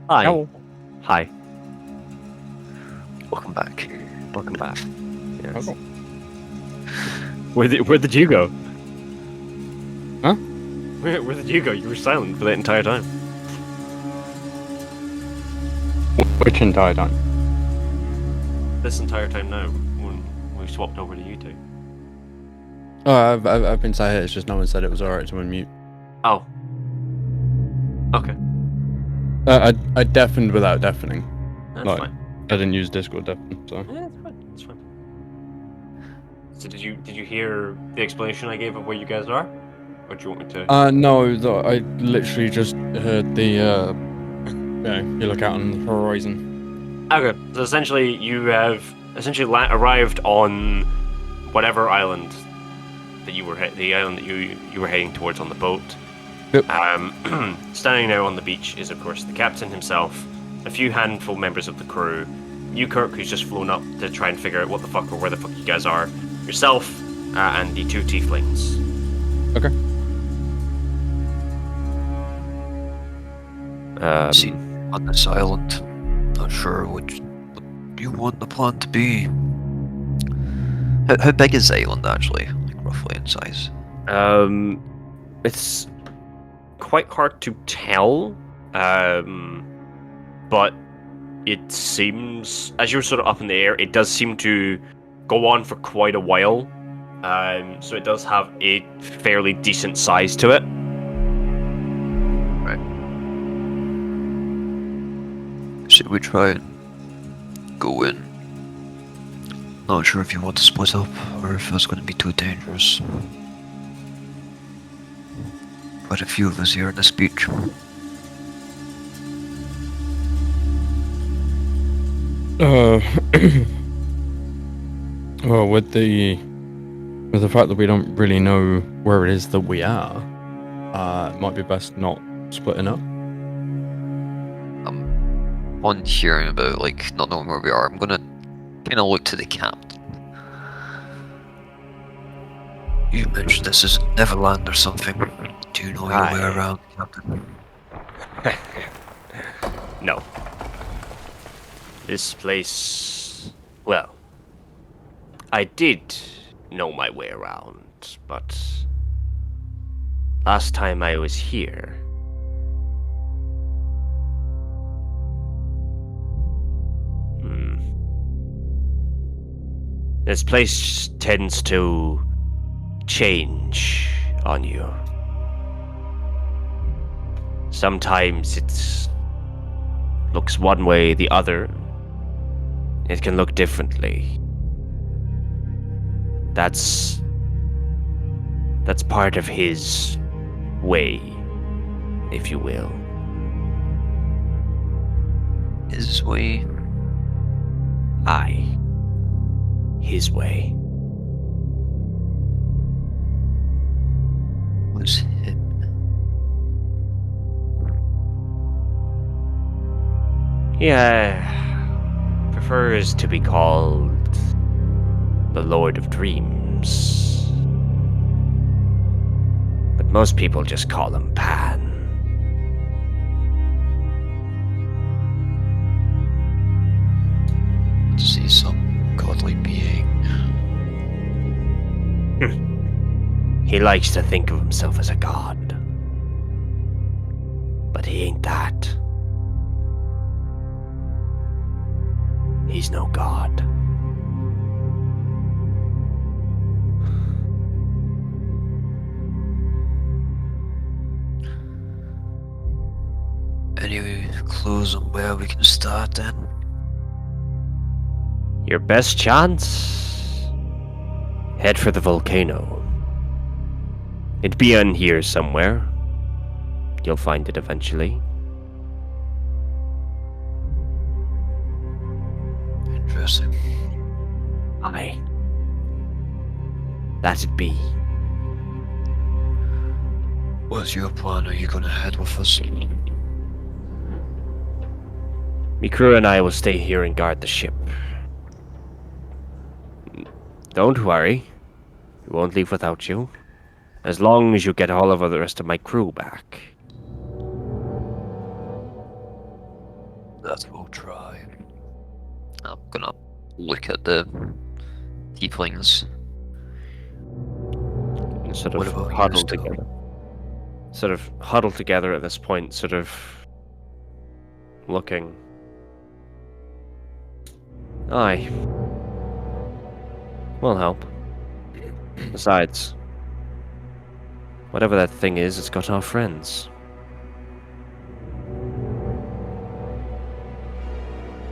Hi. Hello. Hi. Welcome back. Welcome back. Yes. Hello. Where did you go? Huh? Where did you go? You were silent for that entire time. Which entire time? This entire time now, when we swapped over to you two. Oh, I've been saying it. It's just no one said it was alright to unmute. Oh. Okay. I deafened without deafening. That's Like, fine. I didn't use Discord deafen, so. Yeah, that's fine. That's fine. So did you hear the explanation I gave of where you guys are? Or do you want me to? No, I literally just heard the, you look out on the horizon. Okay, so essentially you have arrived on whatever island that you were the island that you were heading towards on the boat. Yep. Standing now on the beach is of course the captain himself, a few handful members of the crew, you Kirk who's just flown up to try and figure out what the fuck or where the fuck you guys are, yourself, and the two tieflings. Okay. See, on this island, not sure what you want the plan to be. How big is the island actually, like roughly in size? It's quite hard to tell, but it seems, as you're sort of up in the air, it does seem to go on for quite a while. So it does have a fairly decent size to it. Right. Should we try and go in? Not sure if you want to split up or if that's going to be too dangerous. Quite a few of us here in this beach. Well, with the fact that we don't really know where it is that we are, it might be best not splitting up. On hearing about, like, not knowing where we are, I'm gonna kind of look to the captain. You mentioned this is Neverland or something. Do you know your way around, Captain? No. This place... Well... I did know my way around, but last time I was here, this place tends to change on you. Sometimes it looks one way, the other. It can look differently. That's part of his way, if you will. His way. Aye. His way. Was him. He prefers to be called the Lord of Dreams. But most people just call him Pan. Is he some godly being? He likes to think of himself as a god. But he ain't that. He's no god. Any clues on where we can start then? Your best chance? Head for the volcano. It'd be in here somewhere. You'll find it eventually. Interesting. Aye. That'd be. What's your plan? Are you gonna head with us? Me crew and I will stay here and guard the ship. Don't worry. We won't leave without you. As long as you get all of the rest of my crew back. That we'll try. I'm gonna look at the tieflings. And sort What of about you, huddle Stu? together. Sort of huddle together at this point, sort of looking. Aye. Will help. Besides, whatever that thing is, it's got our friends.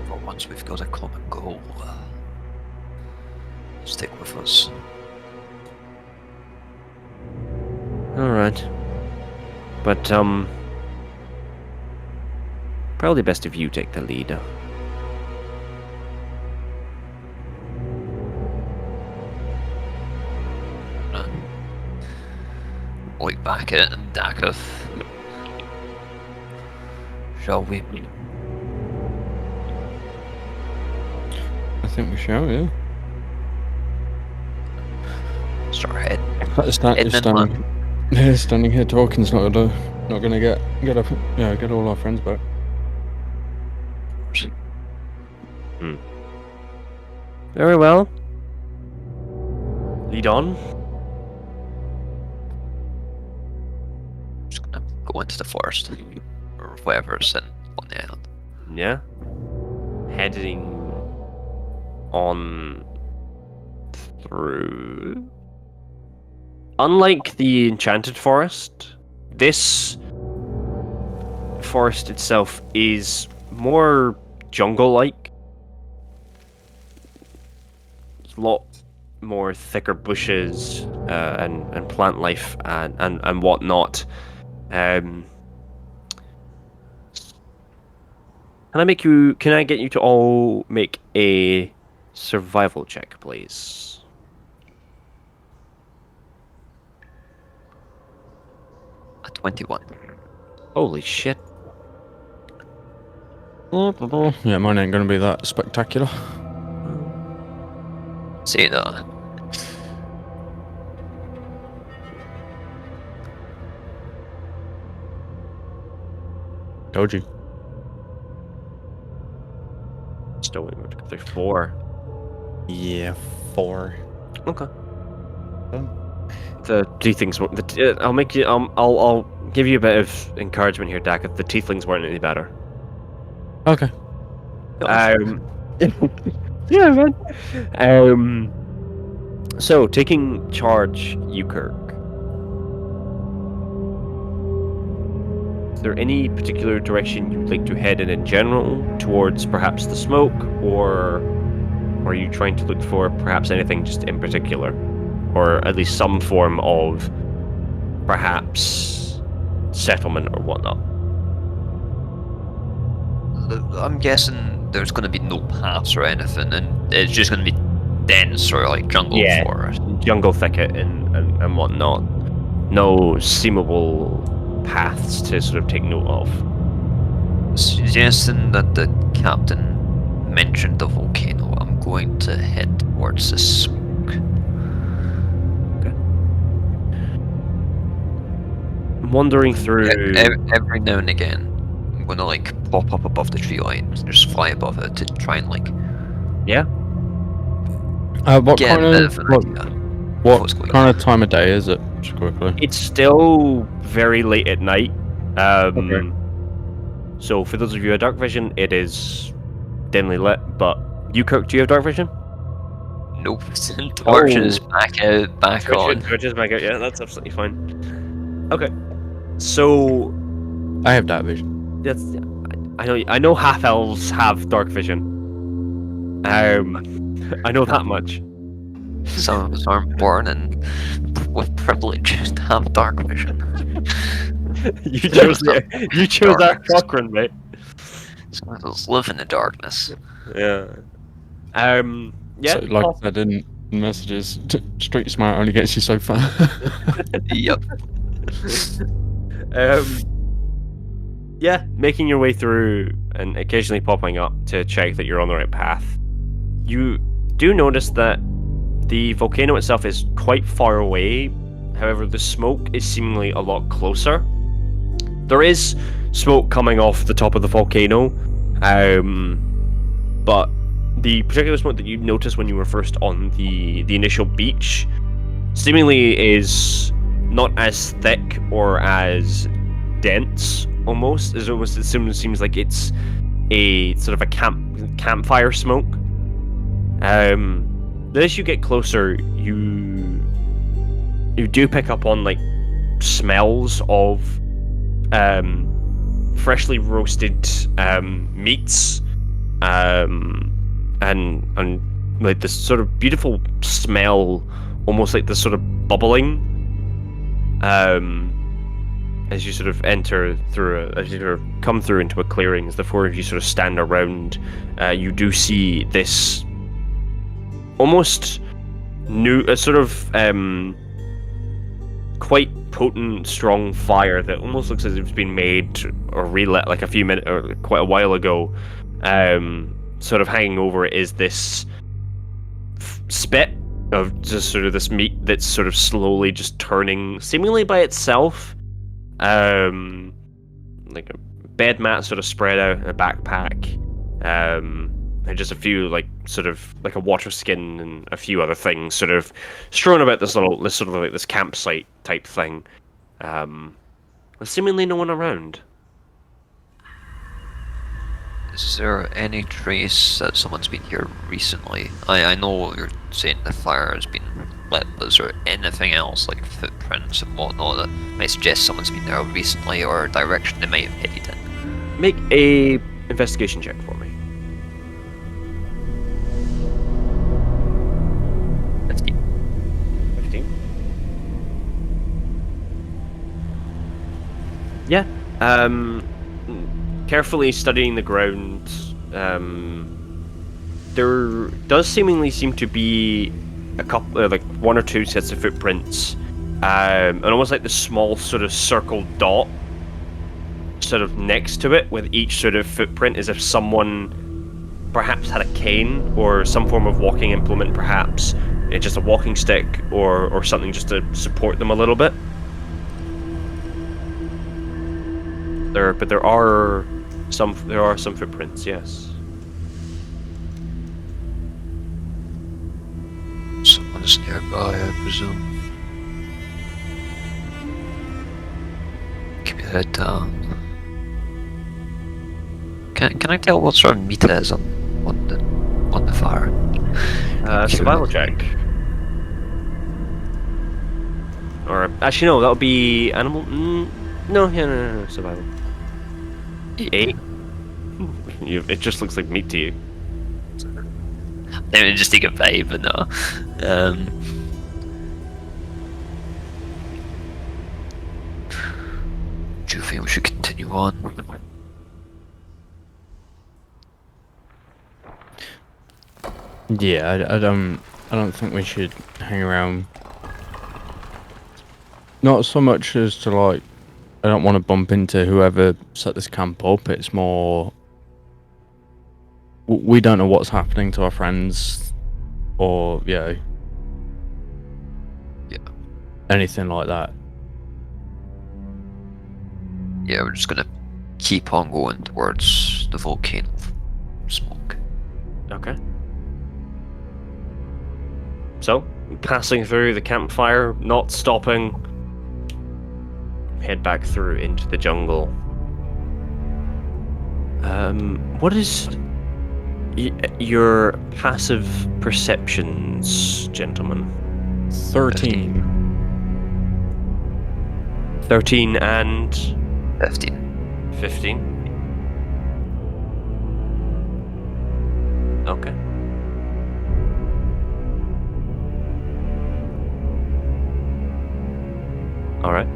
For once we've got a common goal. Stick with us. Alright. But, probably best if you take the lead. Look back at Dakov. Shall we? I think we shall, yeah. Start heading. Standing here talking's not gonna get all our friends back. Very well. Lead on. Just gonna go into the forest. Or wherever's in on the island. Yeah. Heading on through. Unlike the Enchanted Forest, this forest itself is more jungle-like. A lot more thicker bushes and plant life and whatnot. Can I get you to all make a survival check, please? A 21. Holy shit. Yeah, mine ain't gonna be that spectacular. Say that. Told you. Still waiting for 4. Yeah, 4. Okay. The tieflings. I'll make you. I'll give you a bit of encouragement here, Dak. The tieflings weren't any better. Okay. Yeah, man. So taking charge, Ukirk. Is there any particular direction you'd like to head in general, towards perhaps the smoke, or are you trying to look for perhaps anything just in particular, or at least some form of perhaps settlement or whatnot? I'm guessing there's going to be no paths or anything, and it's just going to be dense or like jungle forest. Jungle thicket and whatnot. No seemable paths to sort of take note of. Suggesting that the captain mentioned the volcano, I'm going to head towards the smoke. Okay. I'm wandering through. Every now and again, I'm going to like pop up above the tree line and just fly above it to try and like. Yeah. What get kind a bit of of an idea. what kind of time of day is it? Just quickly. It's still very late at night. Okay. So for those of you who have dark vision, it is dimly lit. But you, Kirk, do you have dark vision? Nope. Torches back on. Torches back out. Yeah, that's absolutely fine. Okay. So I have dark vision. that's. I know half elves have dark vision. I know that much. Some of us aren't born with privilege to have dark vision. you chose our Cochrane, mate. Some of us live in the darkness. Yeah. Yeah. So, like I said in messages, street smart only gets you so far. Yep. Yeah, making your way through and occasionally popping up to check that you're on the right path. You do notice that the volcano itself is quite far away. However, the smoke is seemingly a lot closer. There is smoke coming off the top of the volcano, but the particular smoke that you noticed when you were first on the initial beach seemingly is not as thick or as dense. Almost, it seems like it's a sort of a campfire smoke. As you get closer, you do pick up on like smells of freshly roasted meats, and like this sort of beautiful smell, almost like this sort of bubbling. As you sort of enter through, as you sort of come through into a clearing, as the four of you sort of stand around, you do see this almost new, sort of quite potent, strong fire that almost looks as if it's been made or relit like a few minutes or quite a while ago. Sort of hanging over it is this spit of just sort of this meat that's sort of slowly just turning, seemingly by itself. Like a bed mat sort of spread out in a backpack, and just a few like sort of like a water skin and a few other things sort of strewn about this sort of like this campsite type thing. With seemingly no one around. Is there any trace that someone's been here recently? I know you're saying the fire has been lit, but is there anything else, like footprints and whatnot, that might suggest someone's been there recently or a direction they might have headed in? Make a investigation check for me. 15. 15? Yeah. Carefully studying the ground, there does seemingly seem to be a couple, like one or two sets of footprints, and almost like the small sort of circle dot sort of next to it, with each sort of footprint as if someone perhaps had a cane or some form of walking implement, perhaps just a walking stick or something just to support them a little bit. There are some footprints, yes. Someone's nearby, I presume. Good. Can I tell what sort of meat it is on the fire? Survival check. Or actually, no, that would be animal. No, survival. 8. It just looks like meat to you. Maybe just take a vibe, but no. Do you think we should continue on? Yeah, I don't think we should hang around. Not so much as to like, I don't want to bump into whoever set this camp up. It's more, we don't know what's happening to our friends, or yeah, anything like that. Yeah, we're just gonna keep on going towards the volcano smoke. Okay. So, passing through the campfire, not stopping, head back through into the jungle. What is your passive perceptions, gentlemen? 13. 13 and 15. 15. Okay. Alright.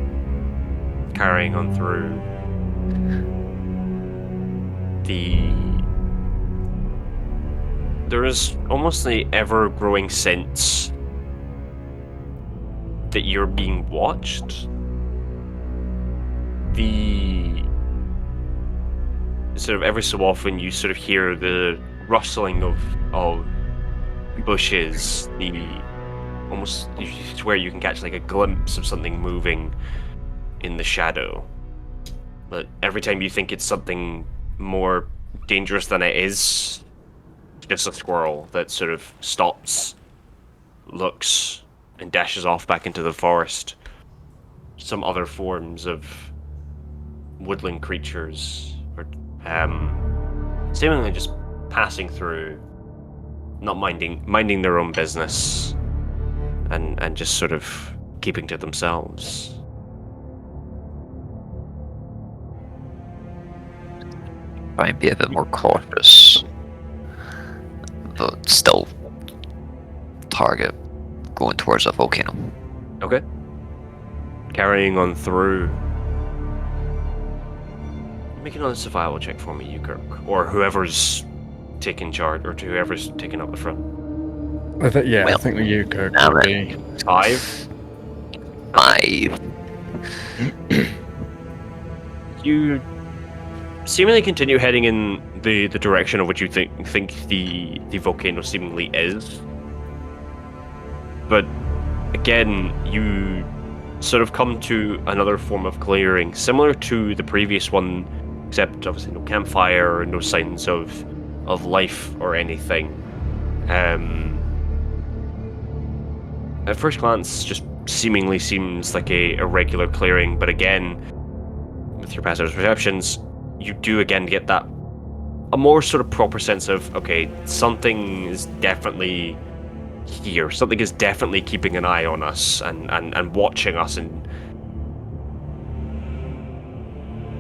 Carrying on through there is almost the ever-growing sense that you're being watched. The sort of every so often you sort of hear the rustling of bushes, the almost where you can catch like a glimpse of something moving in the shadow. But every time you think it's something more dangerous than it is, just a squirrel that sort of stops, looks, and dashes off back into the forest. Some other forms of woodland creatures, or seemingly just passing through, not minding their own business, and just sort of keeping to themselves. Try and be a bit more cautious, but still target going towards a volcano. Okay. Carrying on through. Make another survival check for me, you Kirk, or whoever's taking charge, or to whoever's taking up the front. I think the Yukirk would be 5. 5. You seemingly continue heading in the direction of which you think the volcano seemingly is. But again, you sort of come to another form of clearing, similar to the previous one, except obviously no campfire, no signs of life or anything. At first glance, just seemingly seems like a regular clearing, but again, with your passive perceptions, you do again get a more sort of proper sense of, okay, something is definitely here. Something is definitely keeping an eye on us and watching us, and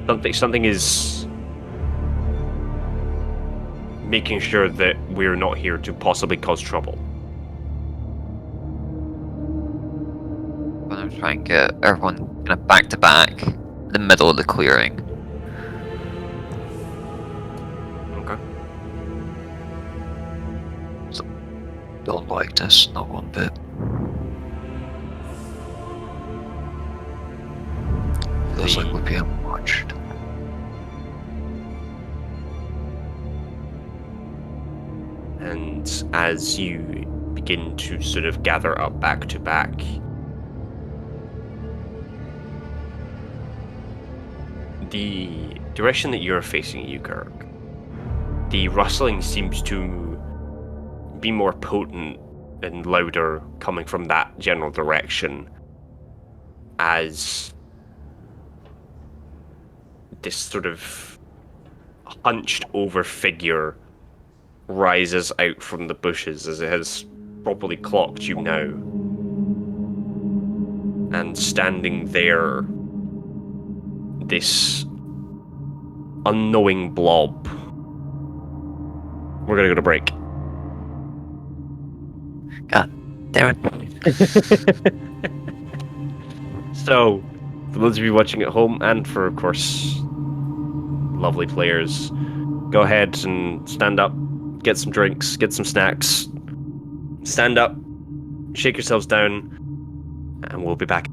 something is making sure that we're not here to possibly cause trouble. I'm gonna try and get everyone kind of back to back, in the middle of the clearing. Okay. So, don't like this, not one bit. Feels like we're being watched. And as you begin to sort of gather up back to back, the direction that you're facing, Ukirk, the rustling seems to be more potent and louder coming from that general direction, as this sort of hunched over figure rises out from the bushes as it has properly clocked you now. And standing there, this unknowing blob. We're gonna go to break. God damn it. So, for those of you watching at home, and for, of course, lovely players, go ahead and stand up, get some drinks, get some snacks, stand up, shake yourselves down, and we'll be back.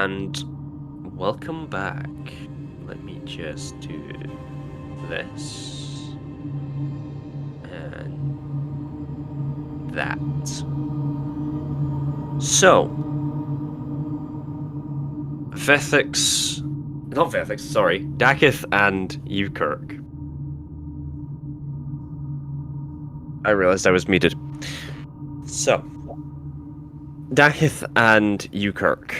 and welcome back. Let me just do this and that. So, Dakith and Ukirk. I realized I was muted. So, Dakith and Ukirk,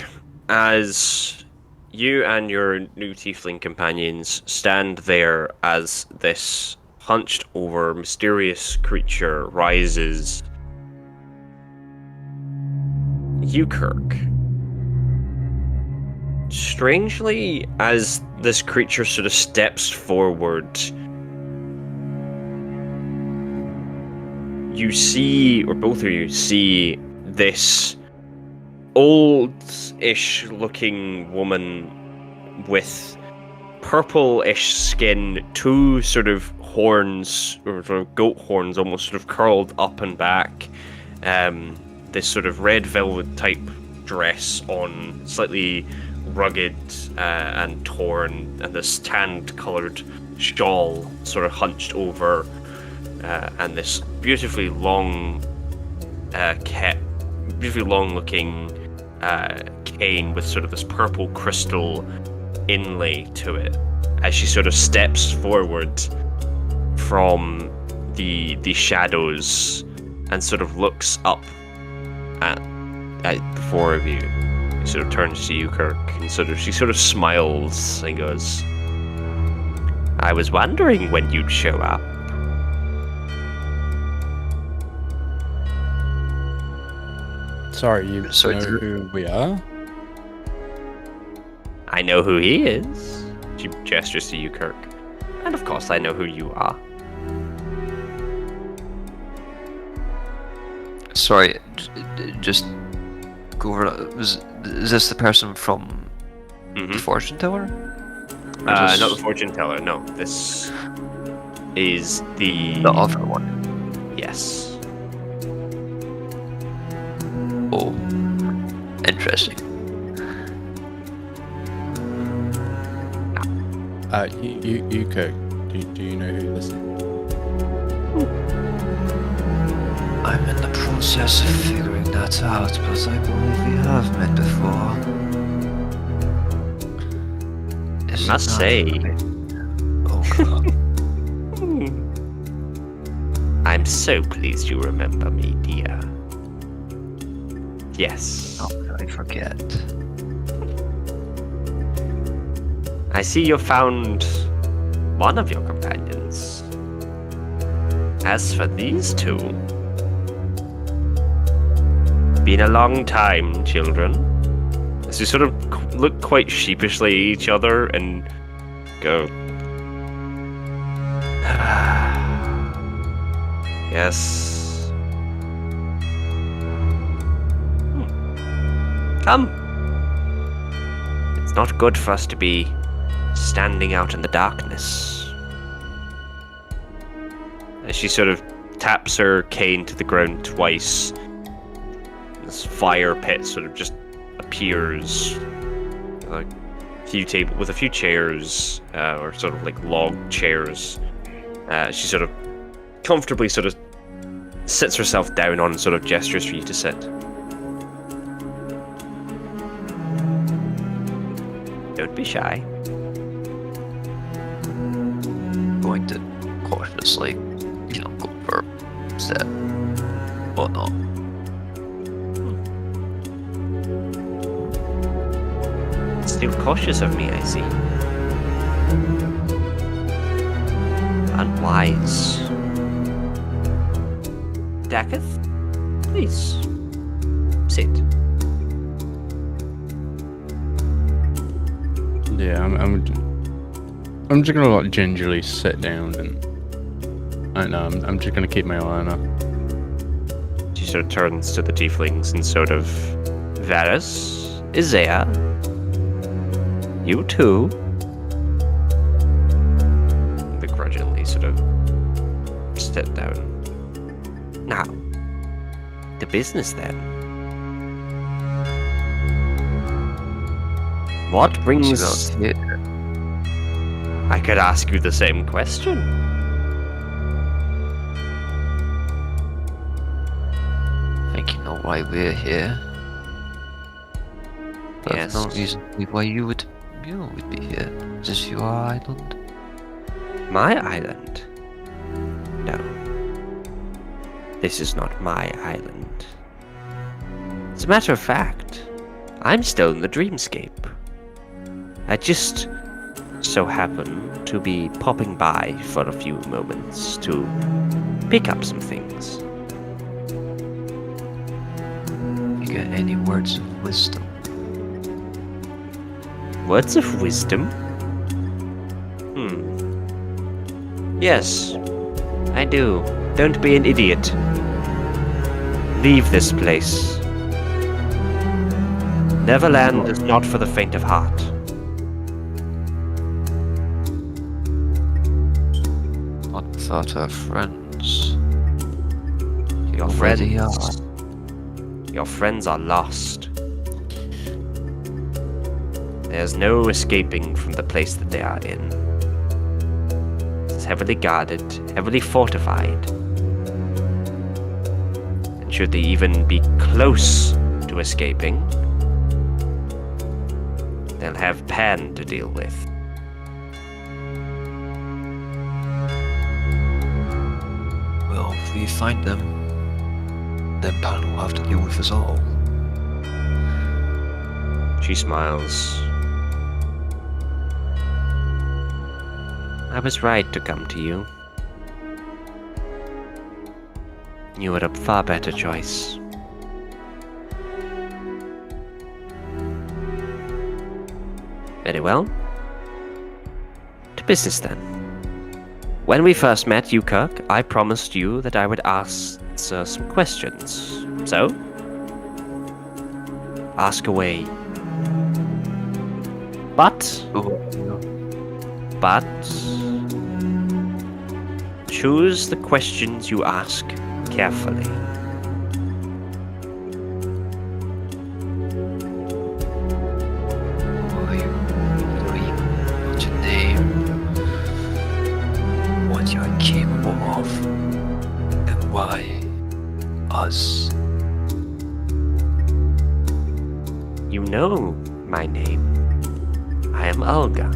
as you and your new tiefling companions stand there as this hunched over mysterious creature rises, Ukirk, strangely, as this creature sort of steps forward, you see, or both of you see, this old-ish looking woman with purple-ish skin, two sort of horns, or sort of goat horns, almost sort of curled up and back, this sort of red velvet type dress on, slightly rugged and torn, and this tanned-coloured shawl sort of hunched over, and this beautifully long beautifully long-looking cane with sort of this purple crystal inlay to it, as she sort of steps forward from the shadows and sort of looks up at the four of you. She sort of turns to you, Kirk, and she sort of smiles and goes, "I was wondering when you'd show up." Sorry, you know who we are? I know who he is. She gestures to you, Kirk. And of course I know who you are. Sorry, just go over. Is this the person from the fortune teller? Not the fortune teller. No, this is the other one. Yes. Oh, interesting. You Kirk, do you know who this is? I'm in the process of figuring that out, but I believe we have met before. I must say, oh God. I'm so pleased you remember me, dear. Yes. How could I forget? I see you found one of your companions. As for these two, been a long time, children. As you sort of look quite sheepishly at each other and go, yes. Come. It's not good for us to be standing out in the darkness. As she sort of taps her cane to the ground twice, this fire pit sort of just appears, like with a few chairs, or sort of like log chairs. She sort of comfortably sort of sits herself down on and sort of gestures for you to sit. Don't be shy. Going to cautiously, go for a step. Whatnot. Still cautious of me, I see. Unwise. Dakith, please sit. Yeah, I'm just gonna like gingerly sit down and I don't know. I'm just gonna keep my eye on her. She sort of turns to the tieflings and sort of, Varus, Isaiah, you too. Begrudgingly sort of sit down. Now, the business then. What brings... What's about here? I could ask you the same question. I think you know why we're here. But Yes. no reason why you would be here. Is this your island? My island? No. This is not my island. As a matter of fact, I'm still in the dreamscape. I just so happen to be popping by for a few moments to pick up some things. You get any words of wisdom? Words of wisdom? Yes, I do. Don't be an idiot. Leave this place. Neverland is not for the faint of heart. What about our friends? Your Already friends. Your friends are lost. There's no escaping from the place that they are in. It's heavily guarded, heavily fortified. And should they even be close to escaping, they'll have Pan to deal with. Well, if we find them, then Pan will have to deal with us all. She smiles. I was right to come to you. You were a far better choice. Very well. To business then. When we first met, Kirk, I promised you that I would answer some questions. So? Ask away. But choose the questions you ask carefully. What's your name? What you're capable of? And why us? You know my name. I am Olga.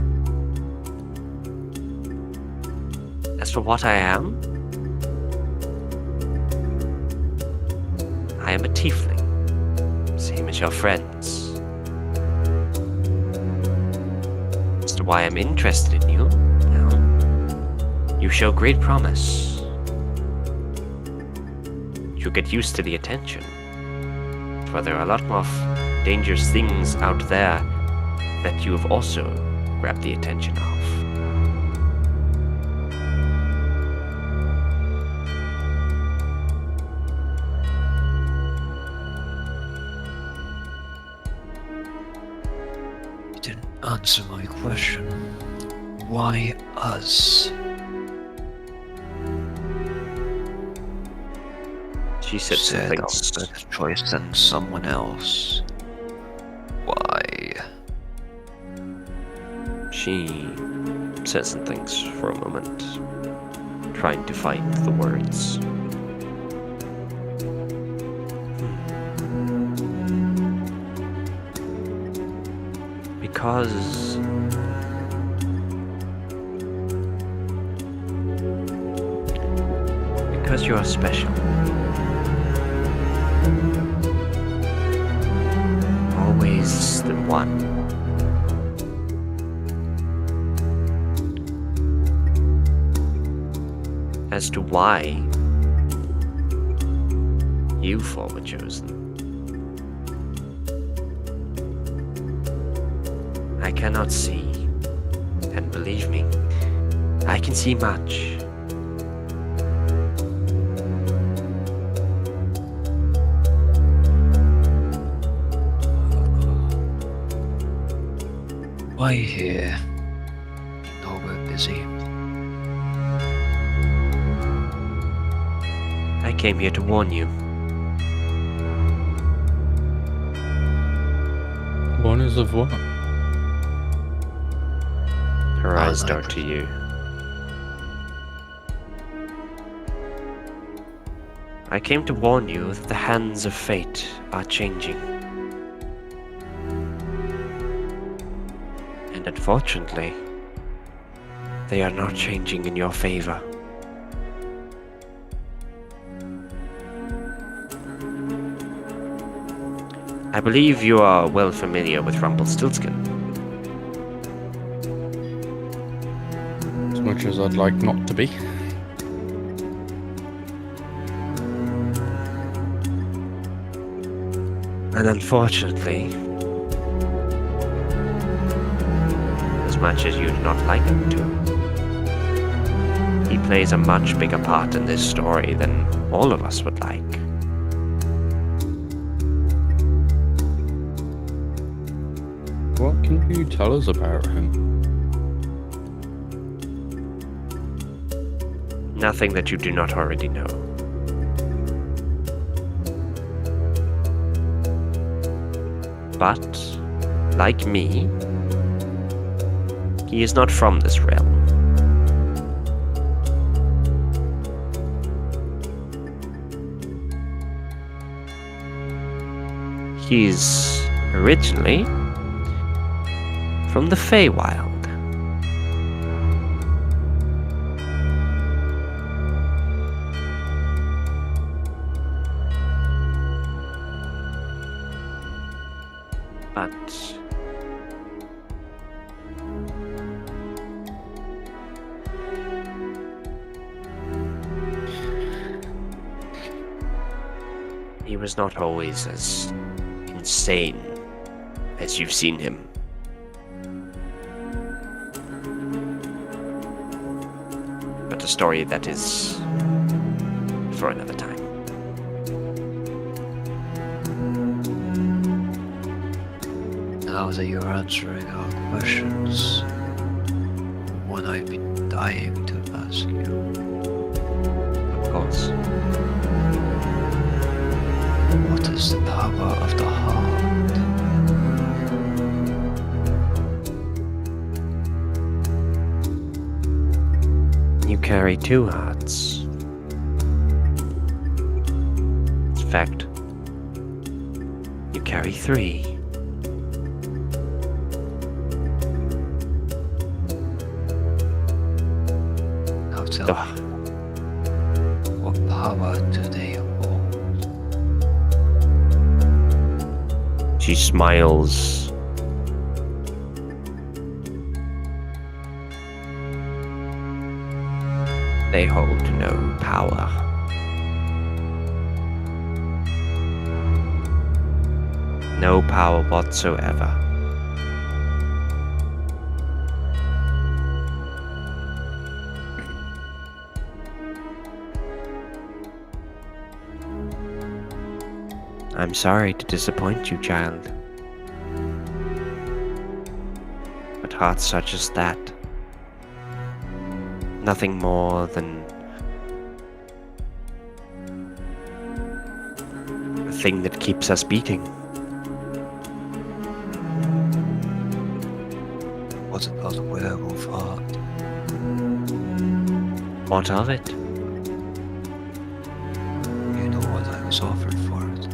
As for what I am, I am a tiefling, same as your friends. As to why I'm interested in you, well, you show great promise. You'll get used to the attention, for there are a lot more dangerous things out there that you have also grabbed the attention of. You didn't answer my question. Why us? She sits and Said I thinks. was a better choice than someone else. Why? She sits and thinks for a moment, trying to find the words. Because you are special. Always the one. As to why you four were chosen, I cannot see, and believe me, I can see much. Why here? You know we're busy. I came here to warn you. One is of what? Her eyes dart to you. I came to warn you that the hands of fate are changing. And unfortunately, they are not changing in your favor. I believe you are well familiar with Rumpelstiltskin. As much as I'd like not to be. And unfortunately, as much as you'd not like him to, he plays a much bigger part in this story than all of us would like. What can you tell us about him? Nothing that you do not already know. But, like me, he is not from this realm. He's originally from the Feywild. But he was not always as insane as you've seen him. But a story that is for another time. Now that you're answering our questions, one I've been dying to ask you. Of course. What is the power of the heart? You carry two hearts. In fact, you carry three. Now tell me, what power do they hold? She smiles. They hold no power. No power whatsoever. I'm sorry to disappoint you, child. But hearts such as that, nothing more than a thing that keeps us beating. What about werewolf heart? What of it? You know what I was offered for it.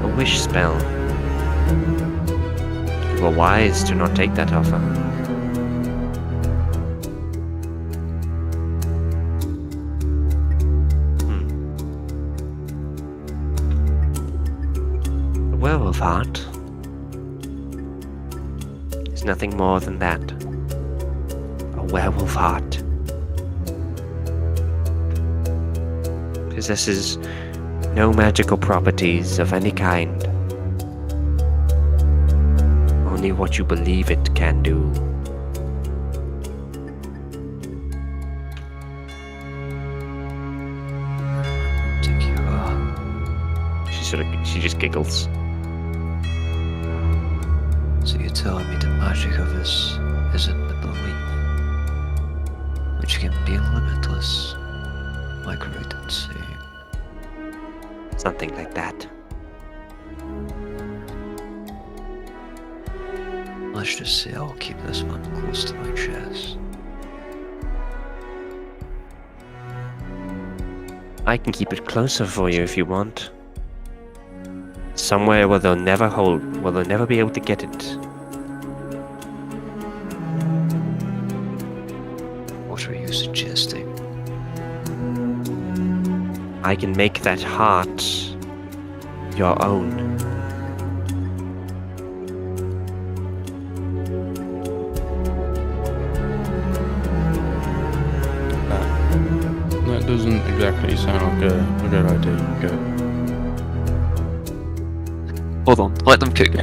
A wish spell. You were wise to not take that offer. The werewolf heart is nothing more than that. A werewolf heart. Possesses no magical properties of any kind. Only what you believe it can do. She just giggles. So you're telling me the magic of this isn't the belief, which can be limitless, like root and seed. Something like that. let's just say I'll keep this one close to my chest. I can keep it closer for you if you want. Somewhere where they'll never be able to get it. What are you suggesting? I can make that heart your own. That doesn't exactly sound like a good idea. Go. Hold on, let them cook.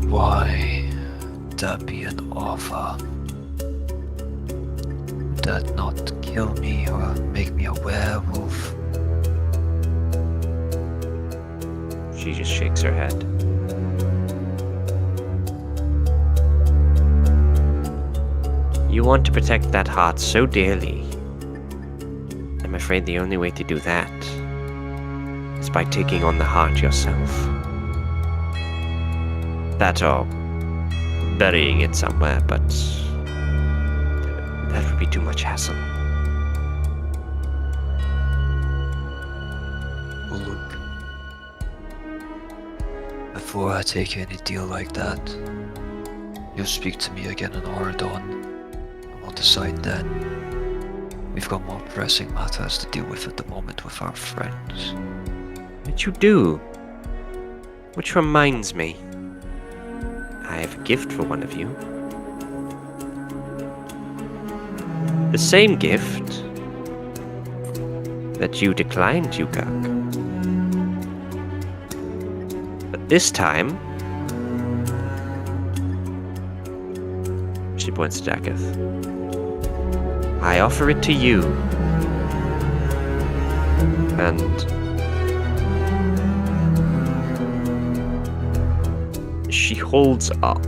Why would that be an offer? Would that not kill me or make me a werewolf? She just shakes her head. You want to protect that heart so dearly. I'm afraid the only way to do that is by taking on the heart yourself. That or burying it somewhere, but that would be too much hassle. Well, look. Before I take any deal like that, you'll speak to me again in Aurradon. We'll decide then. We've got more pressing matters to deal with at the moment with our friends. But you do. Which reminds me, I have a gift for one of you. The same gift that you declined, Yukak. But this time, she points to Daketh. I offer it to you. And she holds up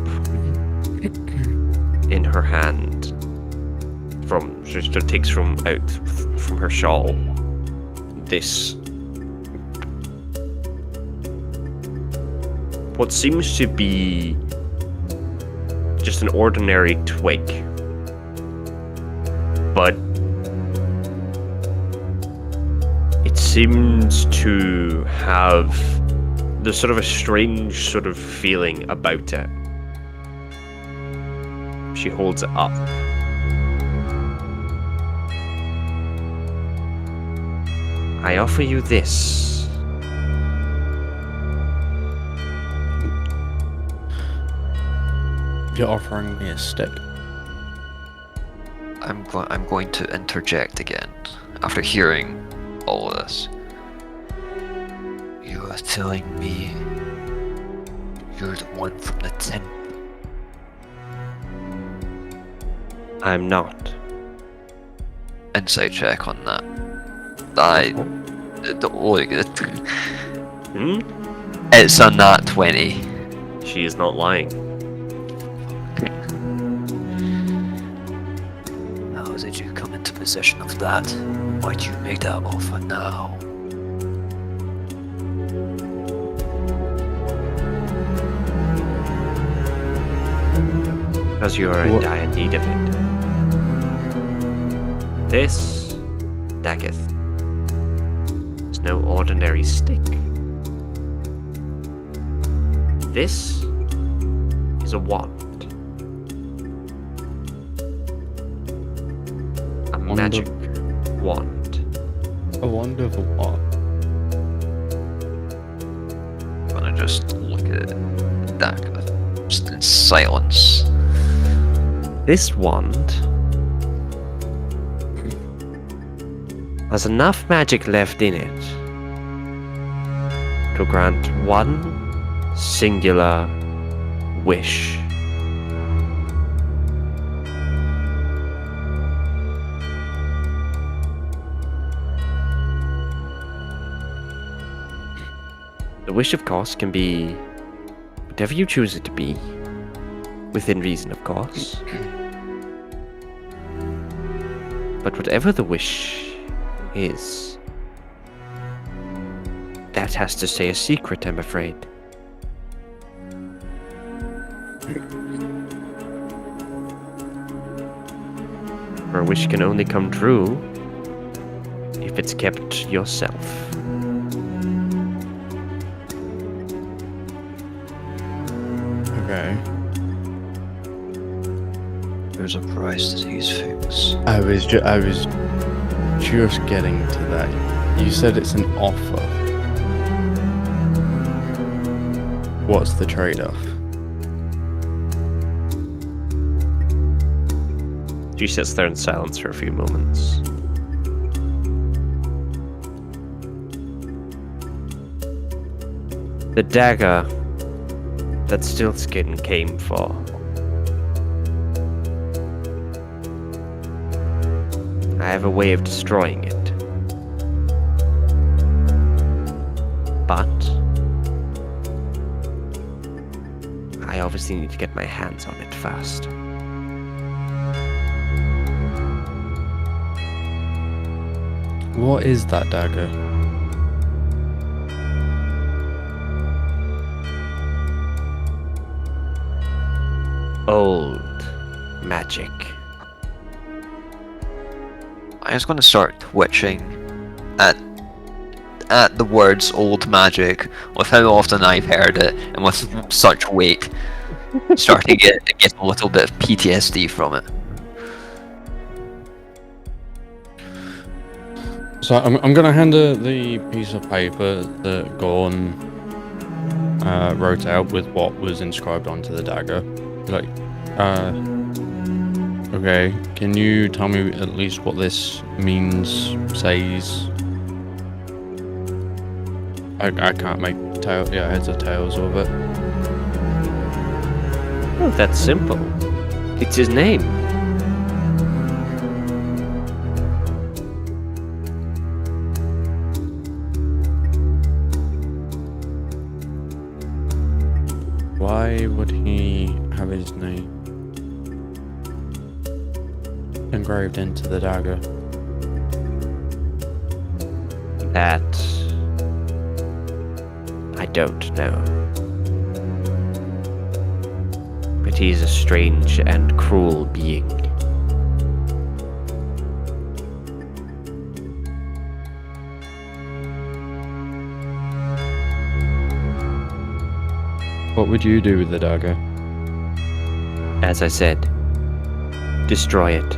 in her hand she takes from her shawl this what seems to be just an ordinary twig, but it seems to have there's sort of a strange sort of feeling about it. She holds it up. I offer you this. You're offering me a stick. I'm going to interject again after hearing all of this. You are telling me you're the one from the temple? I'm not. Insight check on that. It's a nat 20. She is not lying. How did you come into possession of that? Why'd you make that offer now? Because you are in dire need of it. This, Daketh, is no ordinary stick. This is a wand. A magic wand. A wand of what? I'm gonna just look at Daketh just in silence. This wand has enough magic left in it to grant one singular wish. The wish, of course, can be whatever you choose it to be, within reason, of course. But whatever the wish is, That has to stay a secret, I'm afraid. Our wish can only come true if it's kept to yourself. Okay. There's a price to these things. I was just getting to that. You said it's an offer. What's the trade-off? She sits there in silence for a few moments. The dagger that Stiltskin came for. I have a way of destroying it. But I obviously need to get my hands on it fast. What is that dagger? Old magic. I was going to start twitching at the words old magic, with how often I've heard it, and with such weight, starting to get a little bit of PTSD from it. So I'm gonna hand her the piece of paper that Gorn wrote out with what was inscribed onto the dagger. Like, okay, can you tell me at least what this means, says? I can't make heads or tails of it. Oh, that's simple. It's his name. Why would he have his name engraved into the dagger? That I don't know. But he's a strange and cruel being. What would you do with the dagger? As I said, destroy it.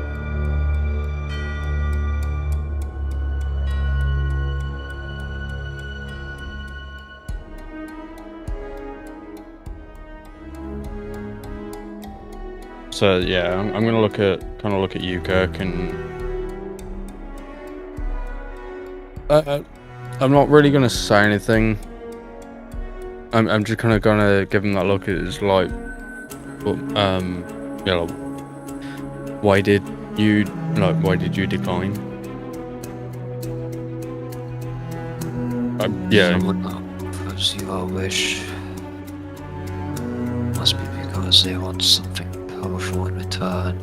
So yeah, I'm gonna look at you, Kirk, and I'm not really gonna say anything. I'm just kind of gonna give him that look. It's like, you know, why did you decline? Yeah. Someone offers you a wish. Must be because they want something powerful in return.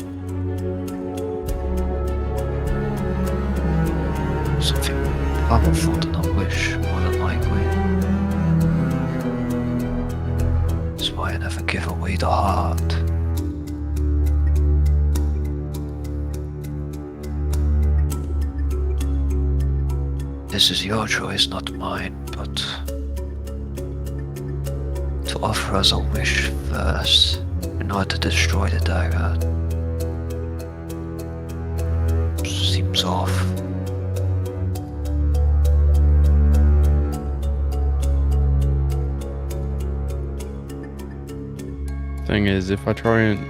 Something powerful to not wish, more than likely. That's why I never give away the heart. This is your choice, not mine, but to offer us a wish first in order to destroy the dagger seems off. Thing is, if I try and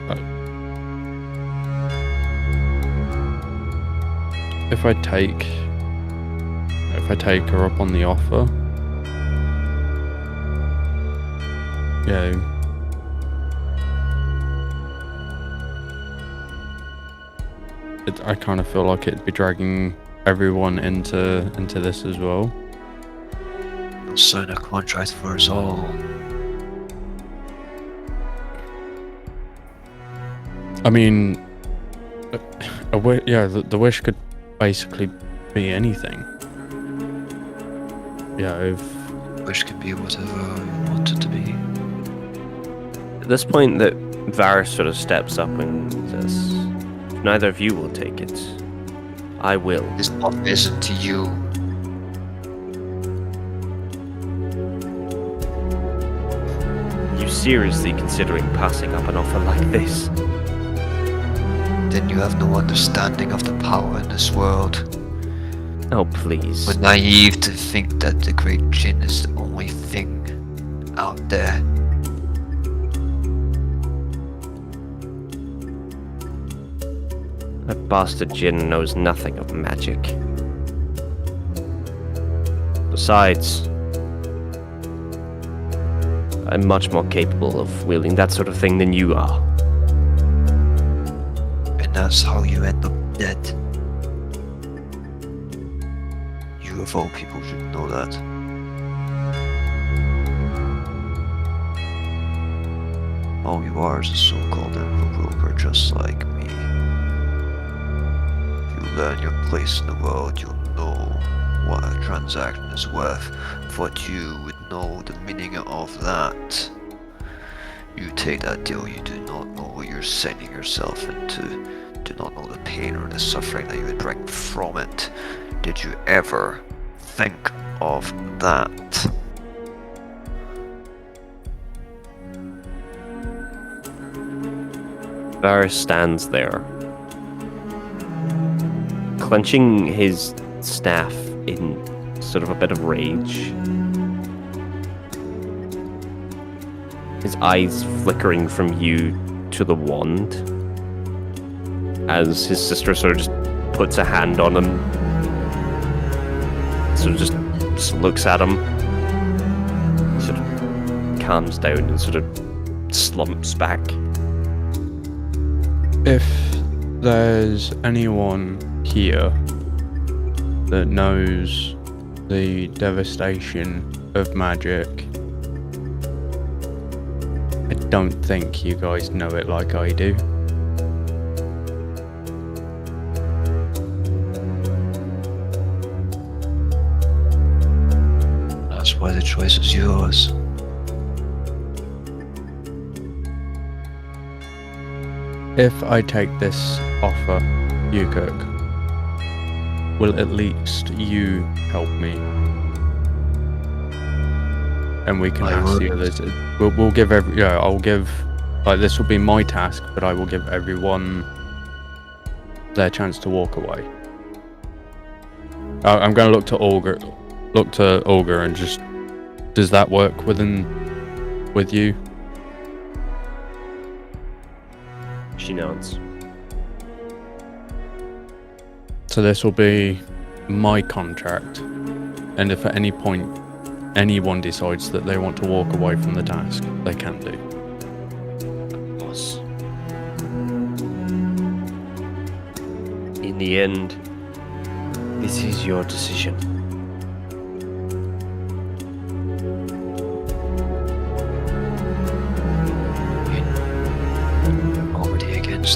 if I take her up on the offer, yeah, I kind of feel like it'd be dragging everyone into this as well. I'll sign a contract for us all. I mean, the wish could basically be anything. Yeah, wish can be whatever you want it to be. At this point, that Varys sort of steps up and says, "If neither of you will take it, I will." This offer isn't to you. Are you seriously considering passing up an offer like this? Then you have no understanding of the power in this world. Oh, please. We're naive to think that the Great Jinn is the only thing out there. That bastard Jinn knows nothing of magic. Besides, I'm much more capable of wielding that sort of thing than you are. And that's how you end up dead. You of all people should know that. All you are is a so-called interloper just like me. If you learn your place in the world, you'll know what a transaction is worth. But you would know the meaning of that. You take that deal, you do not know what you're sending yourself into. Do not know the pain or the suffering that you would bring from it. Did you ever think of that? Varys stands there, clenching his staff in sort of a bit of rage. His eyes flickering from you to the wand, as his sister sort of just puts a hand on him, sort of just looks at him, sort of calms down and sort of slumps back. If there's anyone here that knows the devastation of magic, I don't think you guys know it like I do. That's why the choice is yours. If I take this offer, Yukirk, will at least you help me? And we can ask the others. We'll give I'll give, like, this will be my task, but I will give everyone their chance to walk away. I'm going to look to Olga and just, does that work with you? She nods. So this will be my contract, and if at any point anyone decides that they want to walk away from the task, they can do. Boss. In the end, this is your decision.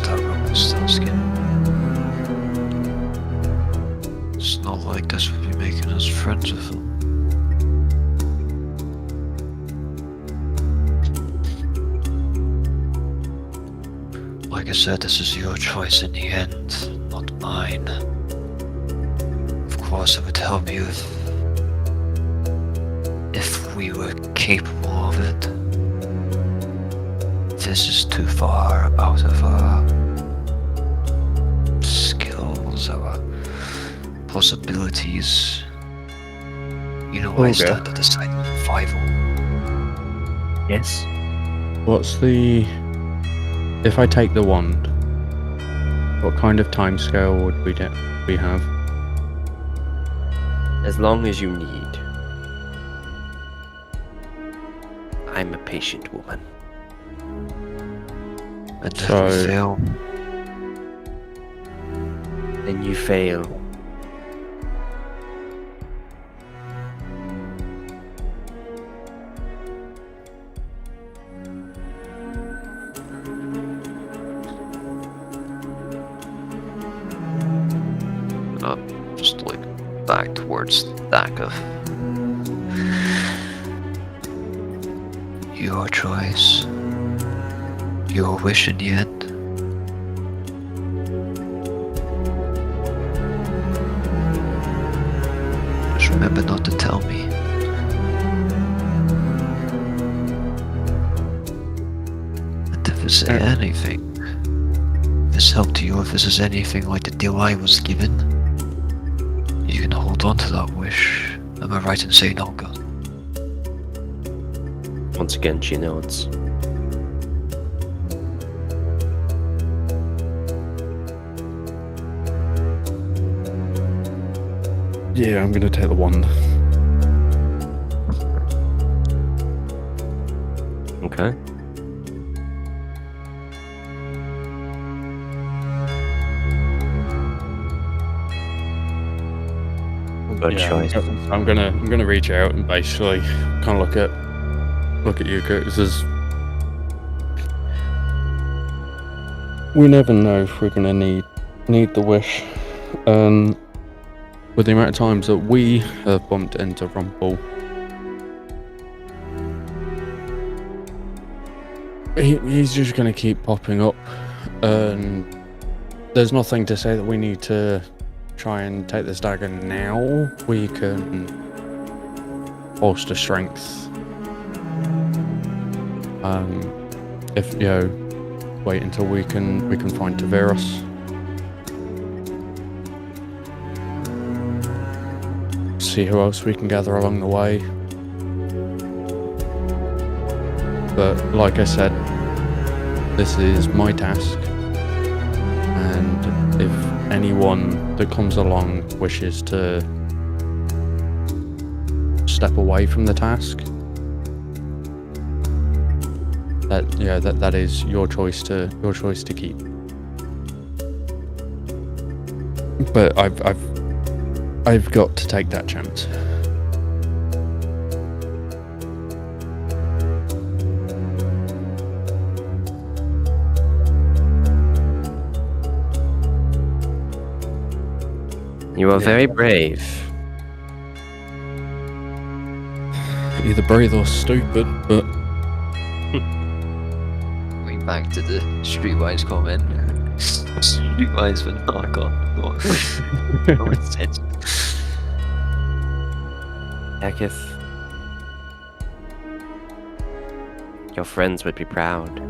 That Rumpelstiltskin. It's not like this would be making us friends with him. Like I said, this is your choice in the end, not mine. Of course, it would help you if we were capable of it. This is too far out of our skills, our possibilities. You know, I stand at the side of survival. Yes? If I take the wand, what kind of timescale would we have? As long as you need. I'm a patient woman. And if we fail, then you fail. Just like back towards the stack of Your choice. Your wish in the end. Just remember not to tell me. And if there's anything, if this helped you, or if this is anything like the deal I was given, you can hold on to that wish. Am I right in saying, Olga? Once again, she nods. Yeah, I'm gonna take the wand. Okay. Good choice. I'm gonna reach out and basically kind of look at you, because we never know if we're gonna need the wish. With the amount of times that we have bumped into Rumple, he's just gonna keep popping up, and there's nothing to say that we need to try and take this dagger now. We can bolster strength. If wait until we can find Taveros. See who else we can gather along the way. But like I said, this is my task, and if anyone that comes along wishes to step away from the task, that is your choice to keep. But I've got to take that chance. You are very brave. Either brave or stupid, but Going back to the streetwise comment. Streetwise for Narcon. No sense. Vethxis, your friends would be proud.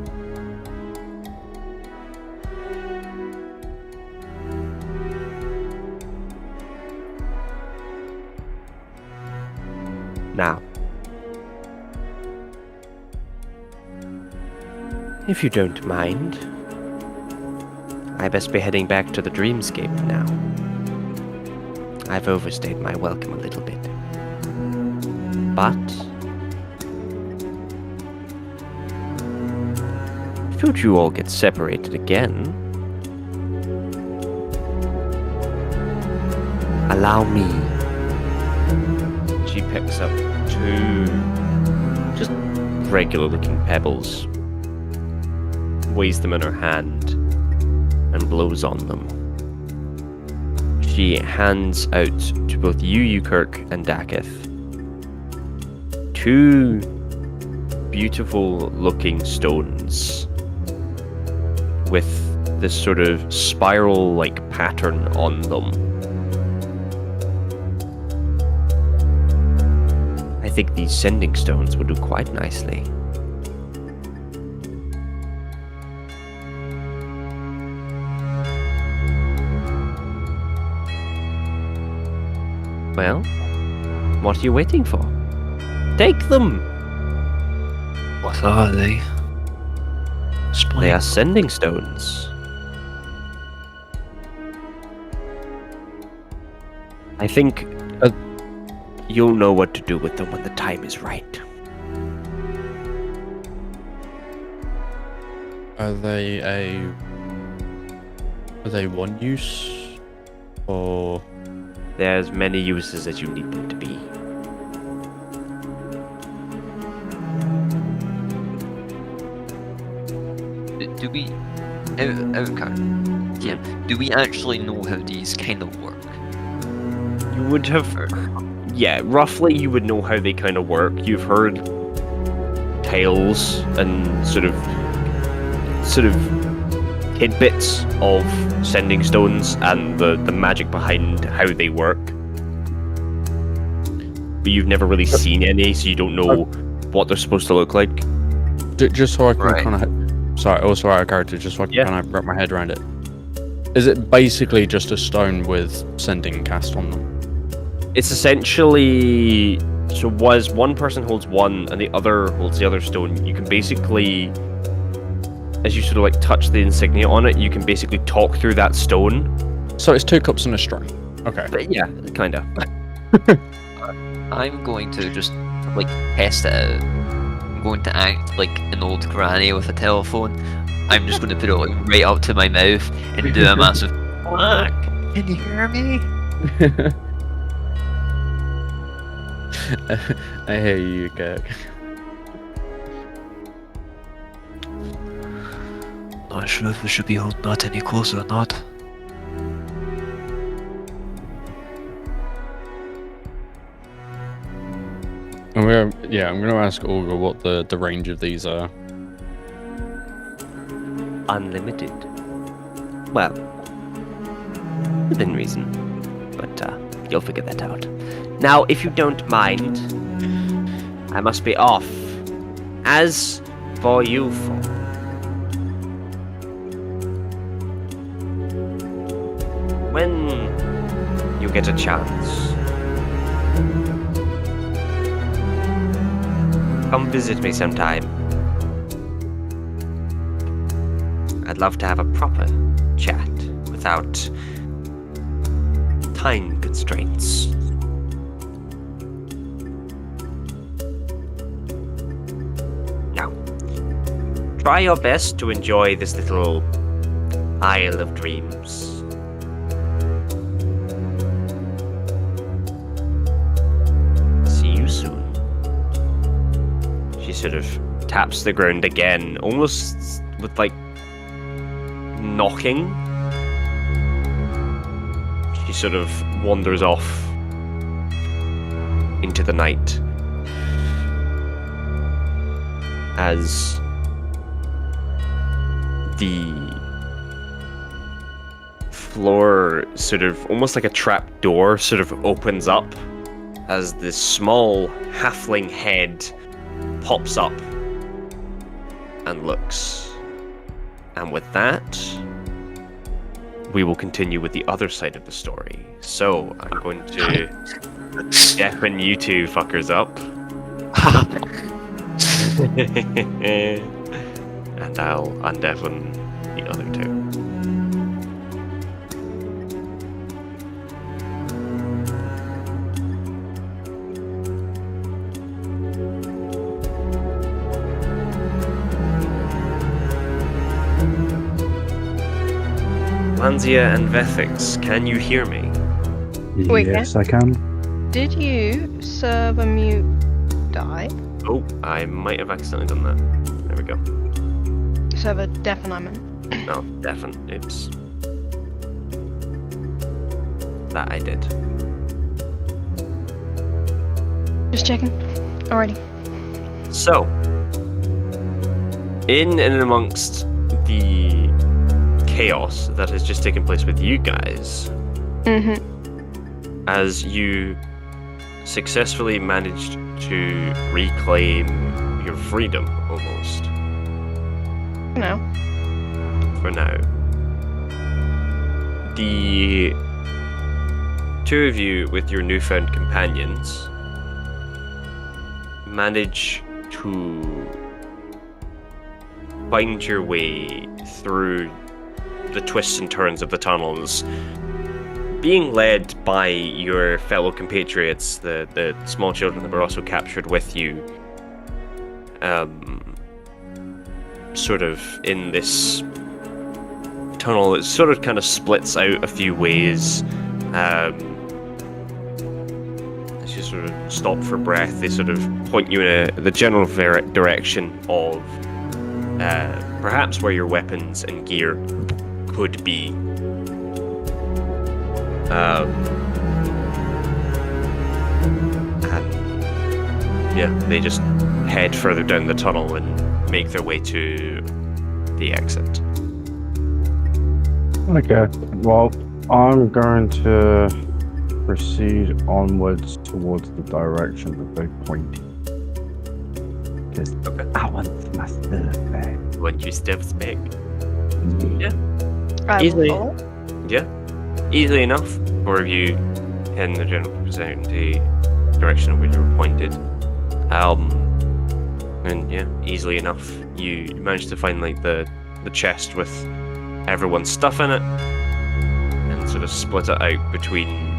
Now, if you don't mind, I best be heading back to the dreamscape now. I've overstayed my welcome a little bit. But should you all get separated again, allow me. She picks up two just regular looking pebbles, weighs them in her hand, and blows on them. She hands out to both you, Kirk, and Dakith, two beautiful looking stones with this sort of spiral like pattern on them. I think these sending stones would do quite nicely. Well, what are you waiting for? Take them! What are they? Explain. They are sending stones. I think you'll know what to do with them when the time is right. are they one use, or There's many uses as you need them to be. Do we... do we actually know how these kind of work? You would have... Yeah, roughly you would know how they kind of work. You've heard tales and sort of tidbits of sending stones and the magic behind how they work. But you've never really seen any, so you don't know what they're supposed to look like. Just so I can Right. kind of... Sorry, also out of character, just so I can Yeah. kind of wrap my head around it. Is it basically just a stone with sending cast on them? It's essentially, so was one person holds one and the other holds the other stone, you can basically, as you sort of like touch the insignia on it, you can basically talk through that stone. So it's 2 cups and a string. Okay. But yeah, kinda. I'm going to just like test it out. I'm going to act like an old granny with a telephone. I'm just going to put it like right up to my mouth and do a massive quack. Can you hear me? I hear you, Kirk. Not sure if we should be holding that any closer or not. I'm gonna ask Olga what the range of these are. Unlimited. Well, within reason. But you'll figure that out. Now, if you don't mind, I must be off. As for you four, when you get a chance, come visit me sometime. I'd love to have a proper chat without time constraints. Now, try your best to enjoy this little Isle of Dreams. See you soon. She sort of taps the ground again, almost with like knocking. She sort of wanders off into the night as the floor sort of almost like a trap door sort of opens up as this small halfling head pops up and looks. And with that, we will continue with the other side of the story. So, I'm going to deafen you two fuckers up. And I'll undeafen the other two. Lanzia and Vethxis, can you hear me? Wait, Yes, I can. Did you serve a mute die? Oh, I might have accidentally done that. There we go. Serve a deafen, I meant. No, deafen. Oops. That I did. Just checking. Alrighty. So, in and amongst the chaos that has just taken place with you guys, as you successfully managed to reclaim your freedom, almost. No. For now. The two of you with your newfound companions manage to find your way through the twists and turns of the tunnels, being led by your fellow compatriots, the small children that were also captured with you, sort of in this tunnel. It sort of kind of splits out a few ways. As you sort of stop for breath, they sort of point you in the general direction of perhaps where your weapons and gear could be. And yeah, they just head further down the tunnel and make their way to the exit. Okay, well, I'm going to proceed onwards towards the direction that they pointed. Because I want my stuff back. When you steps back. I will Easily. follow. Yeah. Easily enough for you in the general vicinity direction in which you were pointed. And yeah, easily enough you managed to find like the chest with everyone's stuff in it and sort of split it out between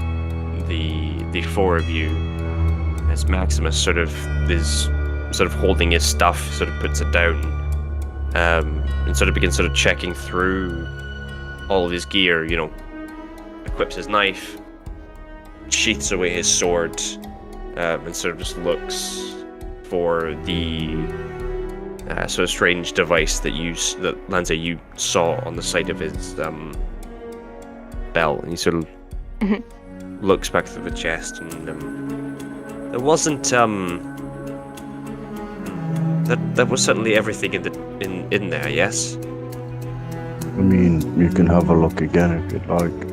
the four of you as Maximus sort of holding his stuff, sort of puts it down, and sort of begins sort of checking through all of his gear, you know, equips his knife, sheaths away his sword, and sort of just looks for the sort of strange device that Lanzia, you saw on the side of his belt, and he sort of looks back through the chest, and there wasn't that was certainly everything in there. Yes. I mean, you can have a look again if you'd like.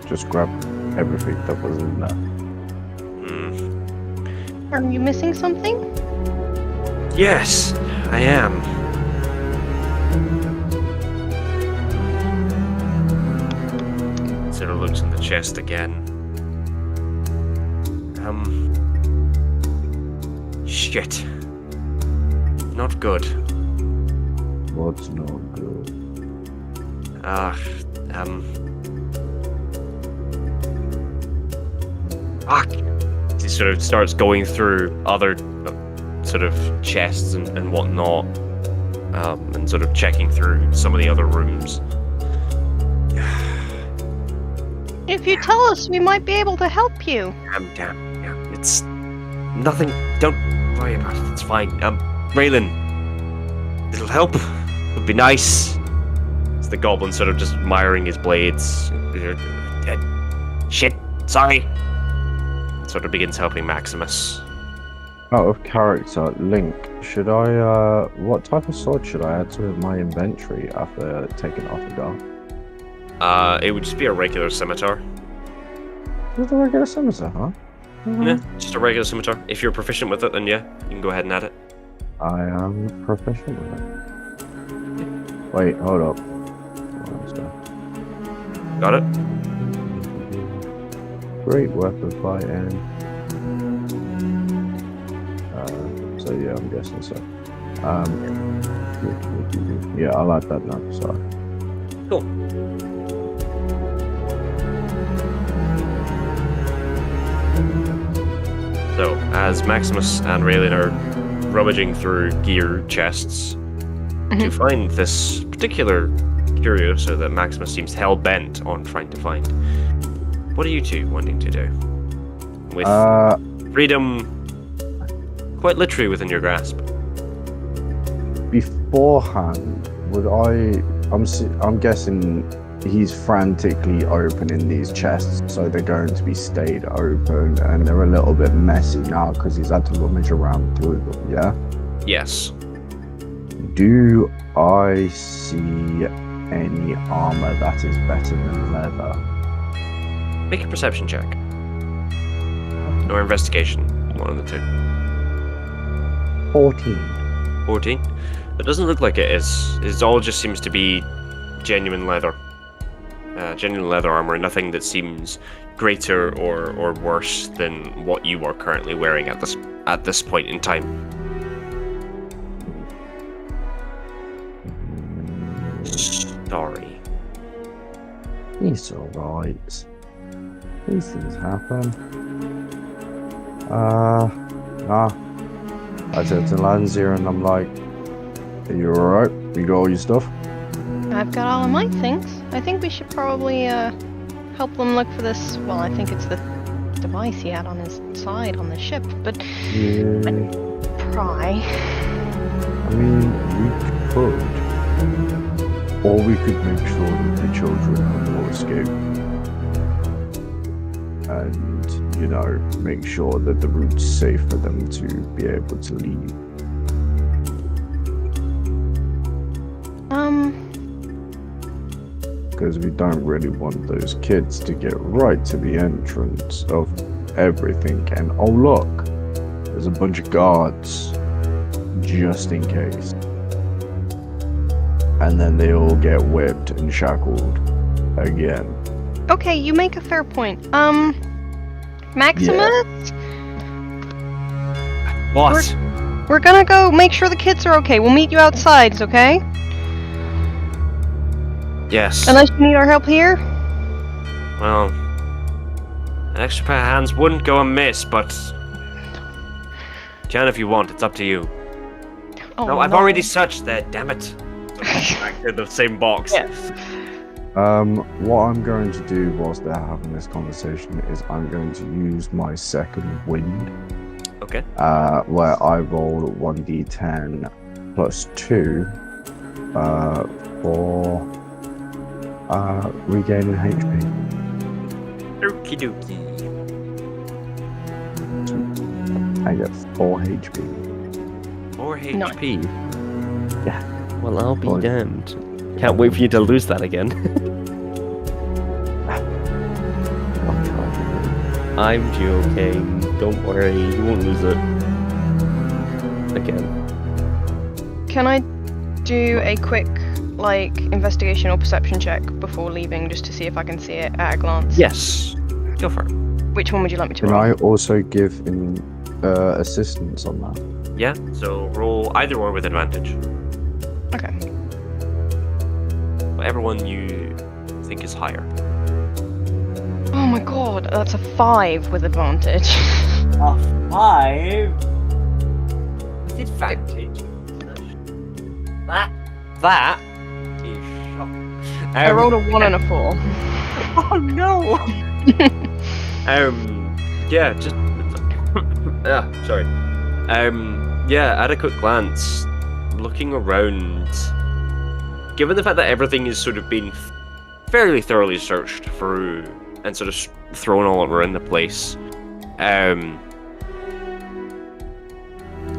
Just grab everything that was in there. Are you missing something? Yes, I am. Sort of looks in the chest again. Shit. Not good. What's not good? He sort of starts going through other sort of chests and whatnot, and sort of checking through some of the other rooms. If you tell us, we might be able to help you. Damn. Yeah, it's nothing. Don't worry about it. It's fine. Raylan, it'll help. Would be nice. It's the goblin sort of just miring his blades. Shit. Sorry. Sort of begins helping Maximus. Out of character, Link, should I, what type of sword should I add to my inventory after taking off the gun? It would just be a regular scimitar. Just a regular scimitar, huh? Yeah, just a regular scimitar. If you're proficient with it, then yeah, you can go ahead and add it. I am proficient with it. Wait, hold up. Got it? Great weapon fighting. So yeah, I'm guessing so. Yeah, I like that now, sorry. Cool. So, as Maximus and Raylan are rummaging through gear chests to find this particular curio that Maximus seems hell-bent on trying to find, what are you two wanting to do? With freedom quite literally within your grasp. Beforehand, I'm guessing he's frantically opening these chests, so they're going to be stayed open, and they're a little bit messy now because he's had to rummage around through them, yeah? Yes. Do I see any armor that is better than leather? Make a perception check. Or investigation, one of the two. 14. 14? It doesn't look like it is. It all just seems to be genuine leather. Genuine leather armor, nothing that seems greater or worse than what you are currently wearing at this point in time. Sorry. It's alright. These things happen. I said to Lanzia and I'm like, are you alright? You got all your stuff? I've got all of my things. I think we should probably help them look for this. Well, I think it's the device he had on his side on the ship, but Yeah. pry. I mean, we could. Or we could make sure that the children will escape. and, you know, make sure that the route's safe for them to be able to leave. Because we don't really want those kids to get right to the entrance of everything. And oh look, there's a bunch of guards, just in case. And then they all get whipped and shackled again. Okay, you make a fair point. Maximus? What? We're gonna go make sure the kids are okay. We'll meet you outside, okay? Yes. Unless you need our help here? Well, an extra pair of hands wouldn't go amiss, but can if you want. It's up to you. Oh, no, I've already searched there. Damn it! Back to the same box. Yeah. What I'm going to do whilst they're having this conversation is I'm going to use my second wind. Okay. Where I roll 1d10 plus 2 for regaining HP. Okie dokie. I get 4 HP. 4 HP. Yeah. Well, I'll be Fine. damned. Can't wait for you to lose that again. I'm joking. Don't worry, you won't lose it again. Can I do a quick, like, investigation or perception check before leaving, just to see if I can see it at a glance? Yes. Go for it. Which one would you like me to Can roll? I also give assistance on that? Yeah. So roll either one with advantage. Okay. Whatever one you think is higher. Oh my god, that's a 5 with advantage. A 5? With advantage? That is shocking. I rolled a 1 and a 4. Oh no! Yeah, just sorry. Yeah, at a quick glance, looking around, given the fact that everything has sort of been fairly thoroughly searched through and sort of thrown all around the place,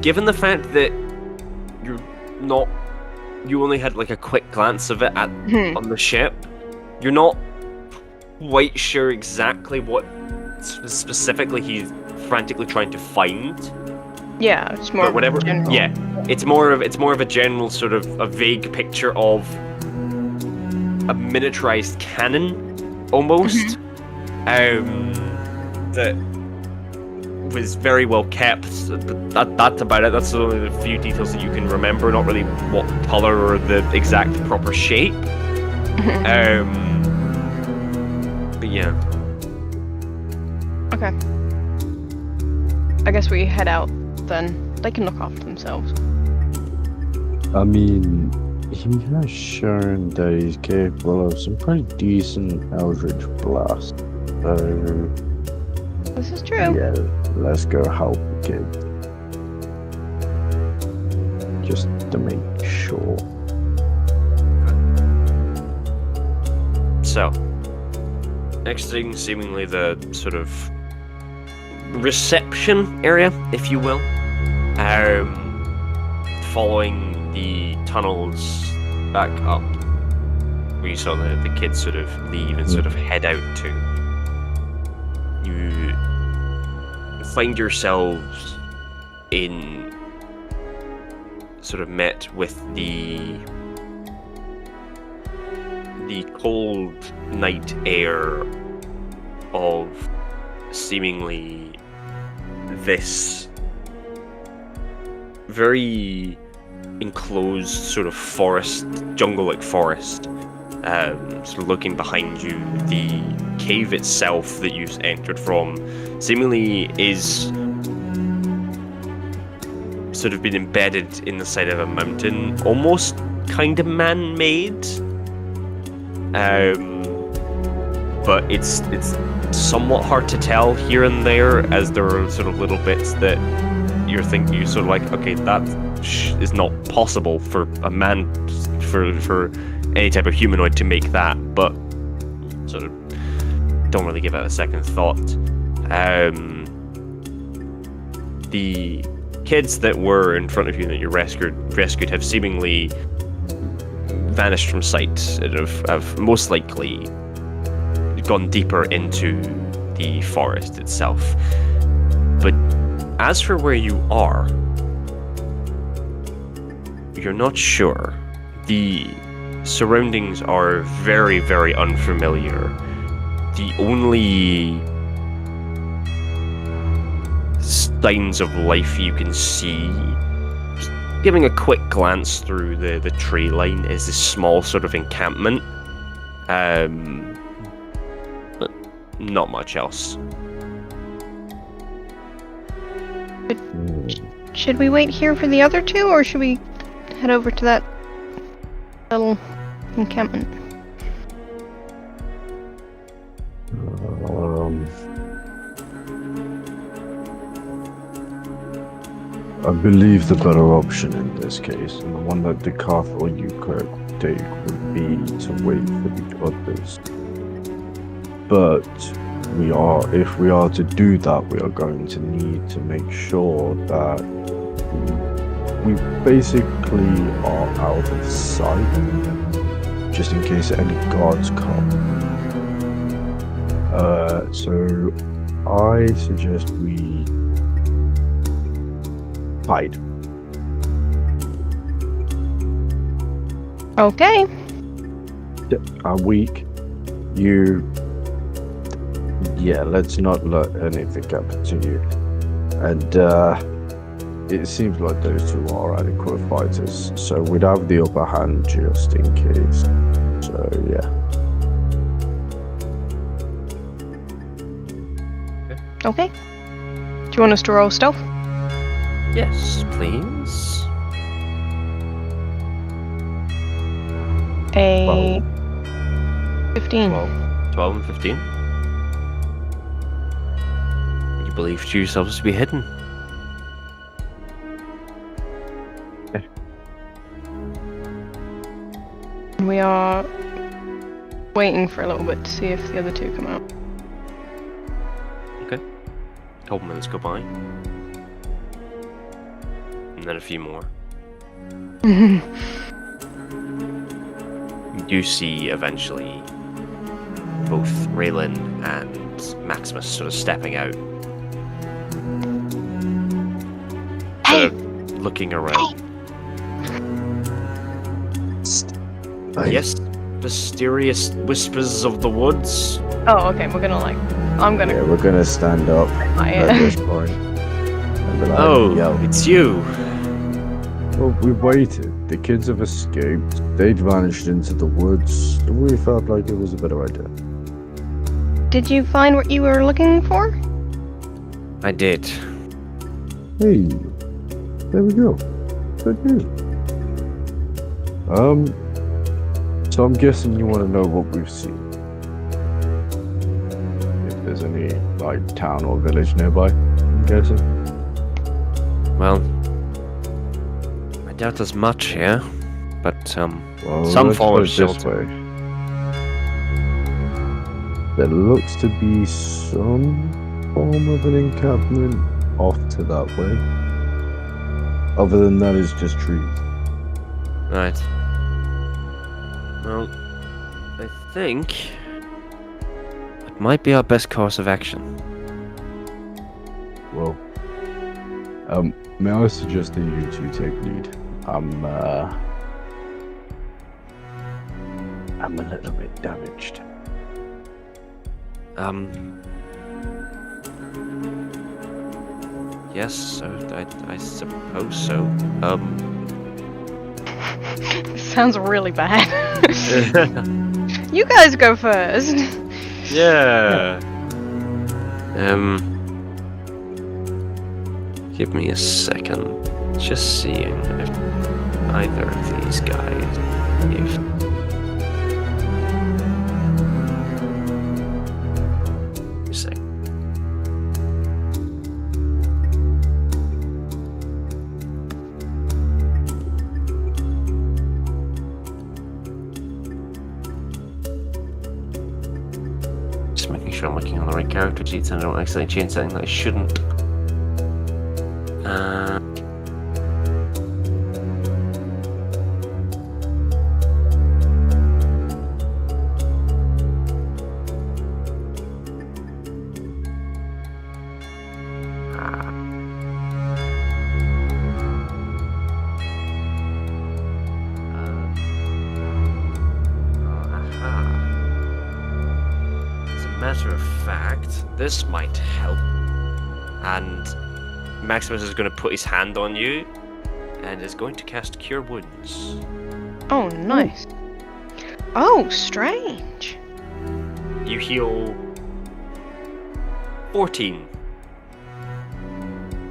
given the fact that you only had like a quick glance of it on the ship, you're not quite sure exactly what specifically he's frantically trying to find. Yeah, it's more But whatever. general. Yeah, it's more of a general sort of a vague picture of a miniaturized cannon, almost. That was very well kept. That's about it. That's only the few details that you can remember. Not really what color or the exact proper shape. But yeah. Okay. I guess we head out then. They can look after themselves. I mean, he has shown that he's capable of some pretty decent Eldritch Blast. So, This is true. yeah, let's go help the kid. Just to make sure. So, exiting seemingly the sort of reception area, if you will, following the tunnels back up, where you saw the kids sort of leave and sort of head out to. You find yourselves in sort of met with the cold night air of seemingly this very enclosed sort of forest, jungle-like forest. Sort of looking behind you, the cave itself that you've entered from seemingly is sort of been embedded in the side of a mountain, almost kind of man-made. But it's somewhat hard to tell here and there, as there are sort of little bits that you're sort of like, okay, that is not possible for a man, for any type of humanoid to make that, but sort of don't really give it a second thought. The kids that were in front of you that you rescued have seemingly vanished from sight and have most likely gone deeper into the forest itself. But as for where you are, you're not sure. The surroundings are very, very unfamiliar. The only signs of life you can see, just giving a quick glance through the tree line, is this small sort of encampment. But not much else. Should we wait here for the other two, or should we head over to that little encampment? I believe the better option in this case, and the one that the Carthel you could take, would be to wait for the others. But if we are to do that, we are going to need to make sure that we basically are out of sight, just in case any guards come. So I suggest we hide. Okay. I'm weak. Let's not let anything happen to you. And it seems like those two are adequate fighters, so we'd have the upper hand just in case. So yeah. Okay. Do you want us to roll stealth? Yes, please. A 15. 12 and 15. You believe yourselves to be hidden. We are waiting for a little bit to see if the other two come out. Okay. A couple minutes go by. And then a few more. You do see eventually both Raylan and Maximus sort of stepping out. Hey! Looking around. Yes, mysterious whispers of the woods. Oh, okay, we're gonna Yeah, we're gonna stand up at this point. And be like, yo. It's you. Well, we waited. The kids have escaped. They'd vanished into the woods. We felt like it was a better idea. Did you find what you were looking for? I did. Hey, there we go. Good news. So I'm guessing you want to know what we've seen. If there's any, like, town or village nearby, I'm guessing. Well, I doubt there's much here, but Well, some let's form put of it this shelter. way. There looks to be some form of an encampment off to that way. Other than that, it's just trees. Right. Well, I think it might be our best course of action. Well, may I suggest that you two take lead? I'm a little bit damaged. Yes, I suppose so. Sounds really bad. You guys go first. Yeah. Give me a second. Just seeing if either of these guys, sure I'm looking on the right character sheets and I don't accidentally change something that I shouldn't. Matter of fact, this might help. And Maximus is going to put his hand on you and is going to cast Cure Wounds. Oh, nice. Oh, strange. You heal 14.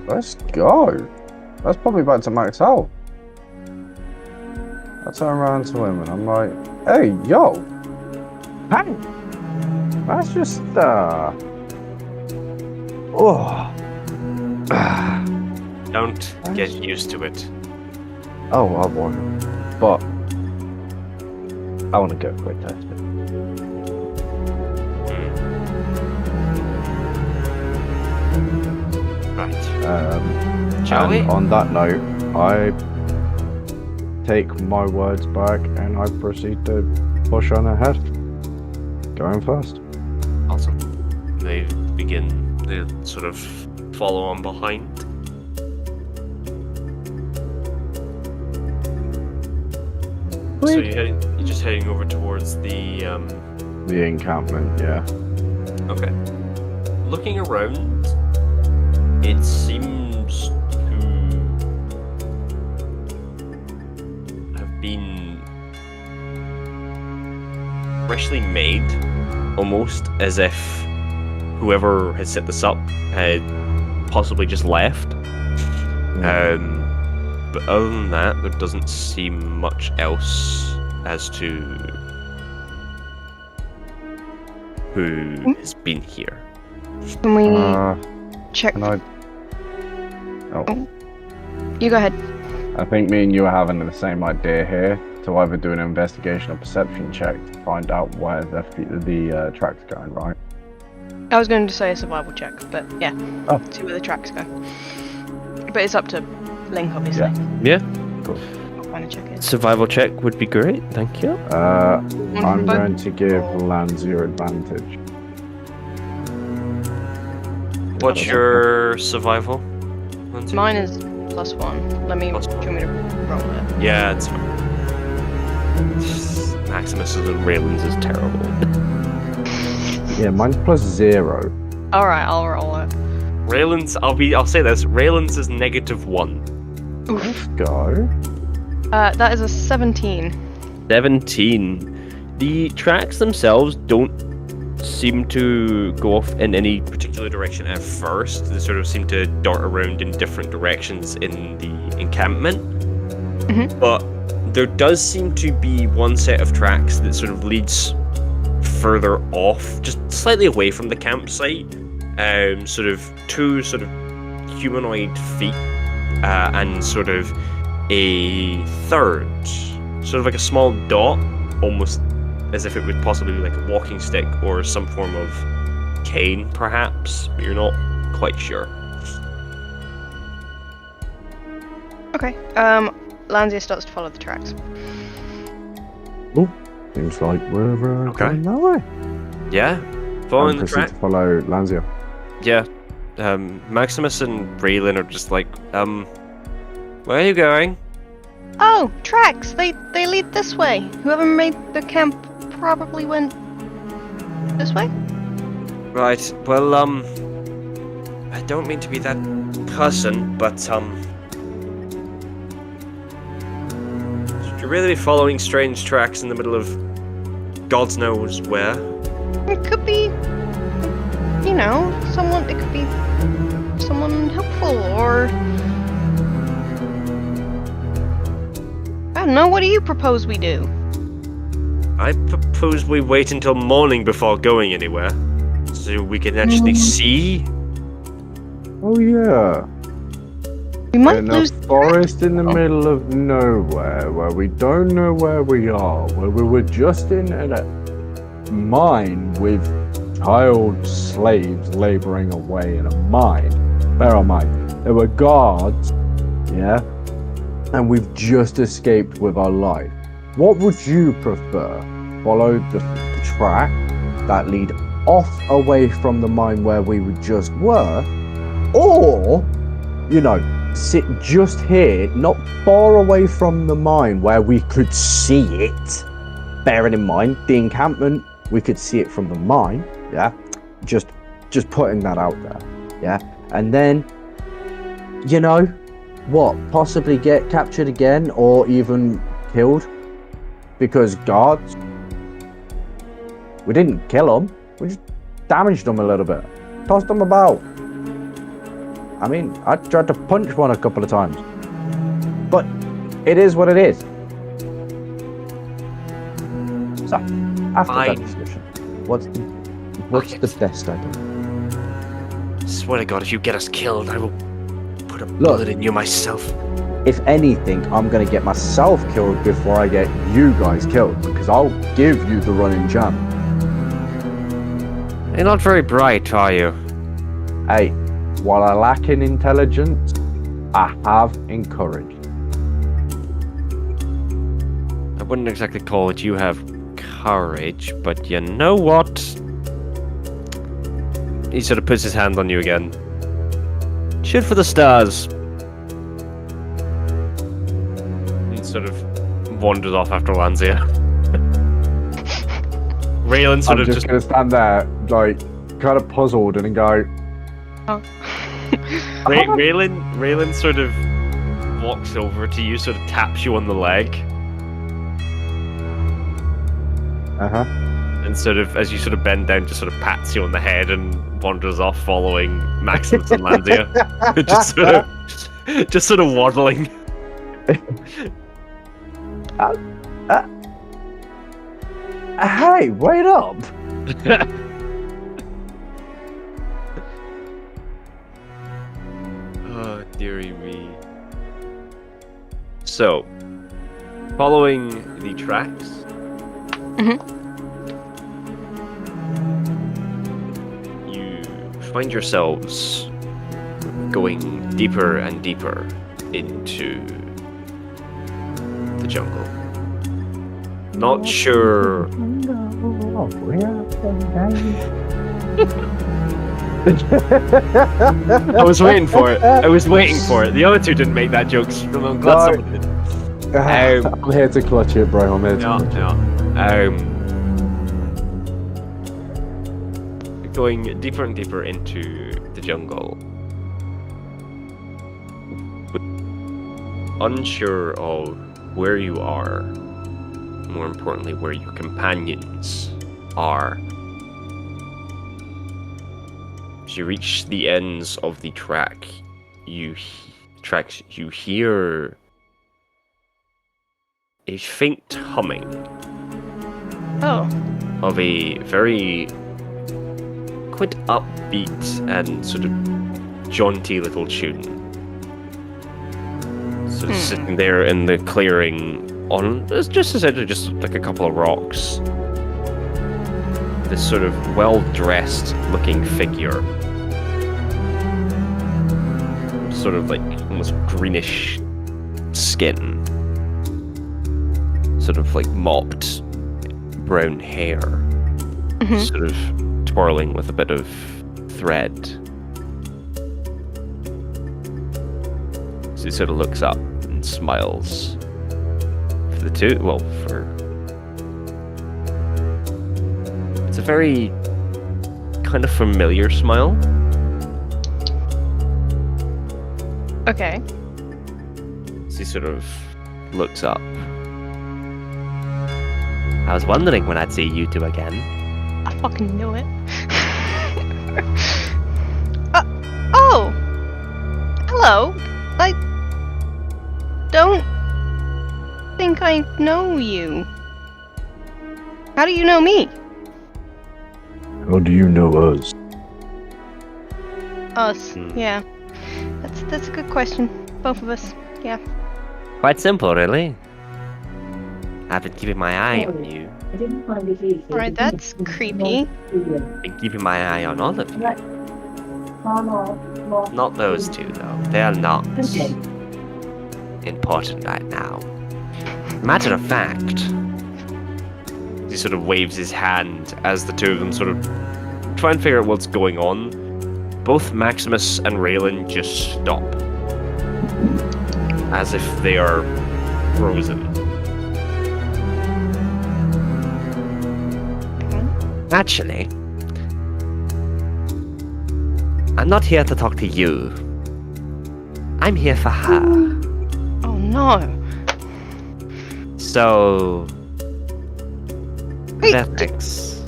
Let's go. That's probably about to max out. I turn around to him and I'm like, hey, yo. Hey. That's just, Don't get used to it. Oh, I won't. But I want to go quick test it. Right. Shall we? On that note, I take my words back and I proceed to push on ahead. Going first. Awesome. They sort of follow on behind. So you're just heading over towards the encampment, yeah. Okay. Looking around, it seems to have been freshly made, almost as if whoever had set this up had possibly just left. But other than that, there doesn't seem much else as to who has been here. Can we check? Can I... Oh. You go ahead. I think me and you are having the same idea here to either do an investigation or perception check to find out where the track's going, right? I was going to say a survival check, but yeah. Oh. See where the tracks go. But it's up to Link, obviously. Yeah. Cool. I'll find a check in. Survival check would be great, thank you. I'm going to give Lanzia advantage. What's your survival? Mine is +1. Let me. Do you want me to roll it? Yeah, it's fine. Maximus and Raylan's is terrible. Yeah, mine's +0. Alright, I'll roll it. Raylan's, I'll say this, Raylan's is -1. Let's go. That is a 17. 17. The tracks themselves don't seem to go off in any particular direction at first. They sort of seem to dart around in different directions in the encampment. Mm-hmm. But there does seem to be one set of tracks that sort of leads further off, just slightly away from the campsite. Sort of two sort of humanoid feet and sort of a third, sort of like a small dot, almost as if it would possibly be like a walking stick or some form of cane, perhaps, but you're not quite sure. Okay. Lanzia starts to follow the tracks. Oh, seems like we're going that way. Yeah, following the track. To follow Lanzia. Yeah, Maximus and Raylan are just like, where are you going? Oh, tracks! They lead this way. Whoever made the camp probably went this way? Right, well, I don't mean to be that person, but, should you really be following strange tracks in the middle of God knows where? It could be, you know, it could be someone helpful, or I don't know, what do you propose we do? I propose we wait until morning before going anywhere, so we can actually see. Oh yeah. We might in lose a forest in the middle of nowhere, where we don't know where we are, where we were just in a mine with child slaves laboring away in a mine. Bear in mind, there were guards, yeah, and we've just escaped with our life. What would you prefer? Follow the track that lead off away from the mine where we just were, or, you know, sit just here, not far away from the mine where we could see it. Bearing in mind, the encampment, we could see it from the mine, yeah? Just putting that out there, yeah? And then, you know, what? Possibly get captured again or even killed? Because guards, we didn't kill them, we just damaged them a little bit. Tossed them about. I mean, I tried to punch one a couple of times. But it is what it is. So, after that discussion, what's the best idea? Swear to God, if you get us killed, I will put a bullet in you myself. If anything, I'm gonna get myself killed before I get you guys killed, because I'll give you the running jump. You're not very bright, are you? Hey, while I lack in intelligence, I have encouraged. I wouldn't exactly call it you have courage, but you know what? He sort of puts his hand on you again. Shoot for the stars. And sort of wanders off after Lanzia. Raylan sort of just gonna stand there, like, kind of puzzled and go. Oh. Raylan sort of walks over to you, sort of taps you on the leg. And sort of, as you sort of bend down, just sort of pats you on the head and wanders off following Maximus and Lanzia. just sort of waddling. Hey, wait up! Oh, dearie me. So, following the tracks, you find yourselves going deeper and deeper into the jungle. Not sure. I was waiting for it. The other two didn't make that joke. I'm glad someone did. I'm here to clutch it, bro. I'm here to clutch it. Going deeper and deeper into the jungle. Unsure of where you are, more importantly, where your companions are. As you reach the ends of the track, you hear a faint humming of a very quite upbeat and sort of jaunty little tune. So sitting there in the clearing on just essentially just like a couple of rocks. This sort of well-dressed looking figure. Sort of like almost greenish skin. Sort of like mopped brown hair. Sort of twirling with a bit of thread. So he sort of looks up and smiles. For the two, well, it's a very kind of familiar smile. Okay. So he sort of looks up. I was wondering when I'd see you two again. I fucking knew it. Oh! Hello. I don't think I know you. How do you know me? How do you know us? Us, yeah. That's a good question. Both of us, yeah. Quite simple, really. I've been keeping my eye on you. Alright, that's creepy. Been keeping my eye on all of you. Not those two, though. They are not important right now. Matter of fact, he sort of waves his hand as the two of them sort of try and figure out what's going on. Both Maximus and Raylan just stop. As if they are frozen. Actually, I'm not here to talk to you. I'm here for her. Oh no. So... Hey. Vethxis.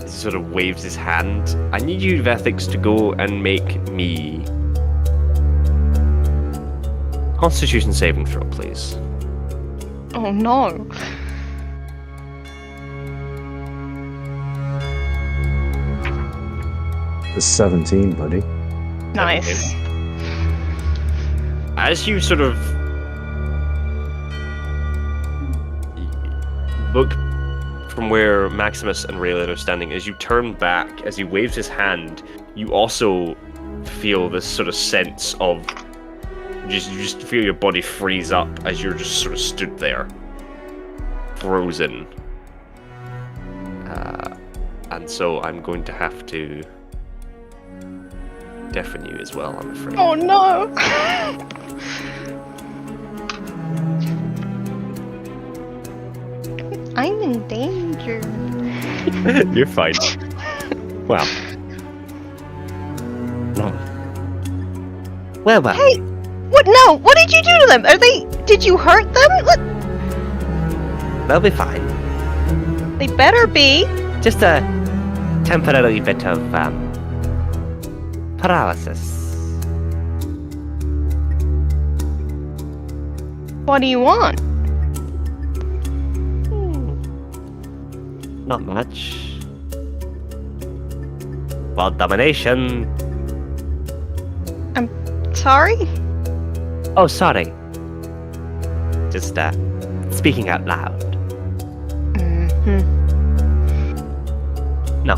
He sort of waves his hand. I need you, Vethxis, to go and make me... Constitution saving throw, please. Oh no. It's 17, buddy. Nice. As you sort of look from where Maximus and Raylan are standing, as you turn back, as he waves his hand, you also feel this sort of sense of you just feel your body freeze up as you're just sort of stood there, frozen. And so I'm going to have to deafen you as well, I'm afraid. Oh no. I'm in danger. You're fine. Well. Well. Hey, what? No, what did you do to them? Did you hurt them? What? They'll be fine. They better be. Just a temporary bit of, paralysis. What do you want? Not much. World domination. Sorry? Oh, sorry. Just, speaking out loud. Mm-hmm. No,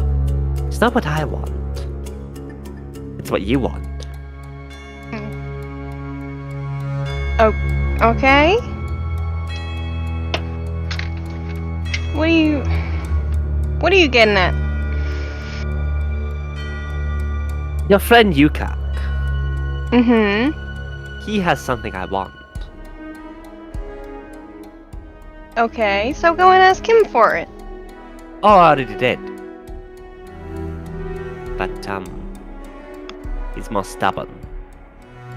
it's not what I want. It's what you want. Oh, okay. What are you getting at? Your friend Yukak. Mm-hmm. He has something I want. Okay, so go and ask him for it. Oh, I already did. But, he's more stubborn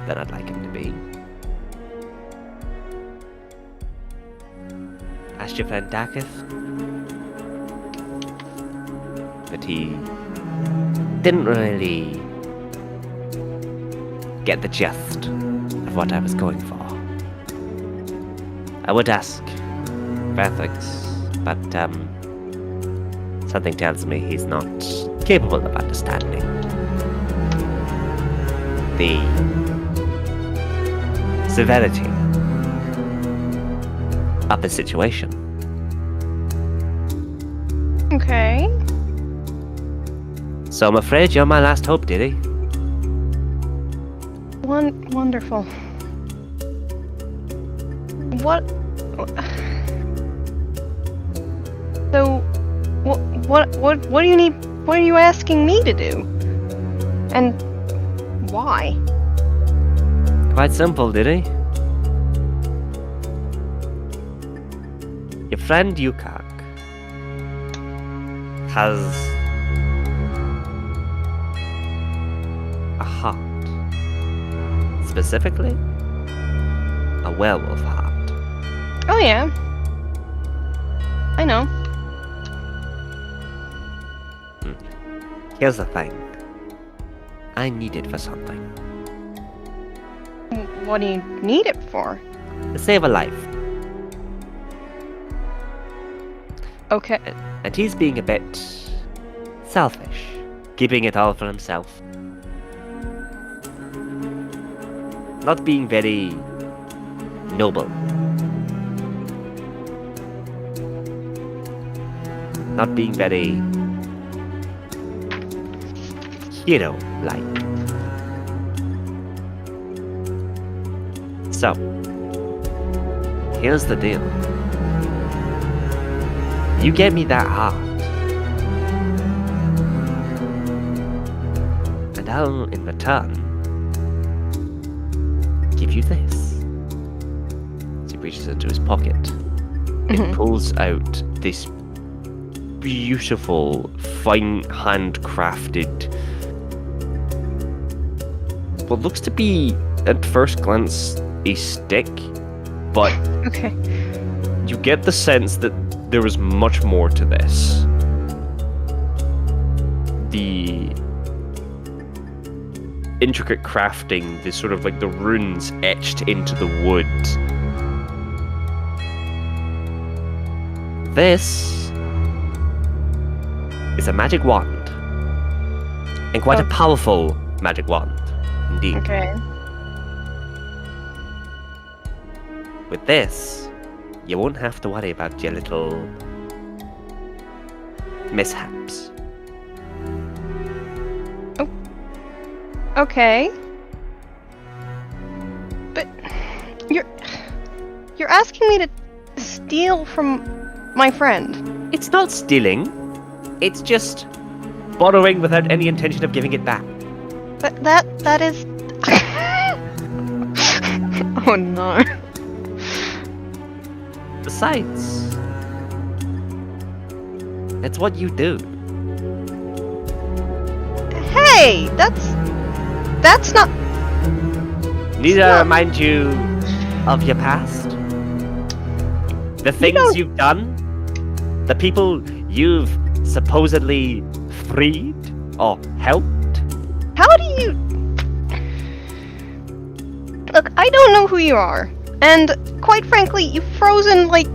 than I'd like him to be. Asked your friend Dakith, but he didn't really get the gist of what I was going for. I would ask Vethxis, but something tells me he's not capable of understanding the severity of the situation. Okay. So I'm afraid you're my last hope, Diddy. Wonderful. What? So, what do you need? What are you asking me to do? And why? Quite simple, Diddy. Your friend Yukak has a heart. Specifically, a werewolf heart. Oh yeah. I know. Here's the thing. I need it for something. What do you need it for? To save a life. Okay. And he's being a bit selfish, keeping it all for himself. not being very noble. Not being very hero-like. So, here's the deal. You get me that heart, and I'll, in return, give you this. So he reaches into his pocket and pulls out this beautiful, fine handcrafted, what looks to be, at first glance, a stick, but Okay. you get the sense that there was much more to this. The intricate crafting, the sort of like the runes etched into the wood. This is a magic wand, and quite a powerful magic wand, indeed. Okay. With this, you won't have to worry about your little mishaps. Okay. But you're asking me to steal from my friend. It's not stealing, it's just borrowing without any intention of giving it back. But that is. Oh no. Besides, it's what you do. Hey, that's not. Need to Stop. remind you of your past? The things don't- you've done? The people you've supposedly freed or helped? How do you? Look, I don't know who you are, and quite frankly, you've frozen like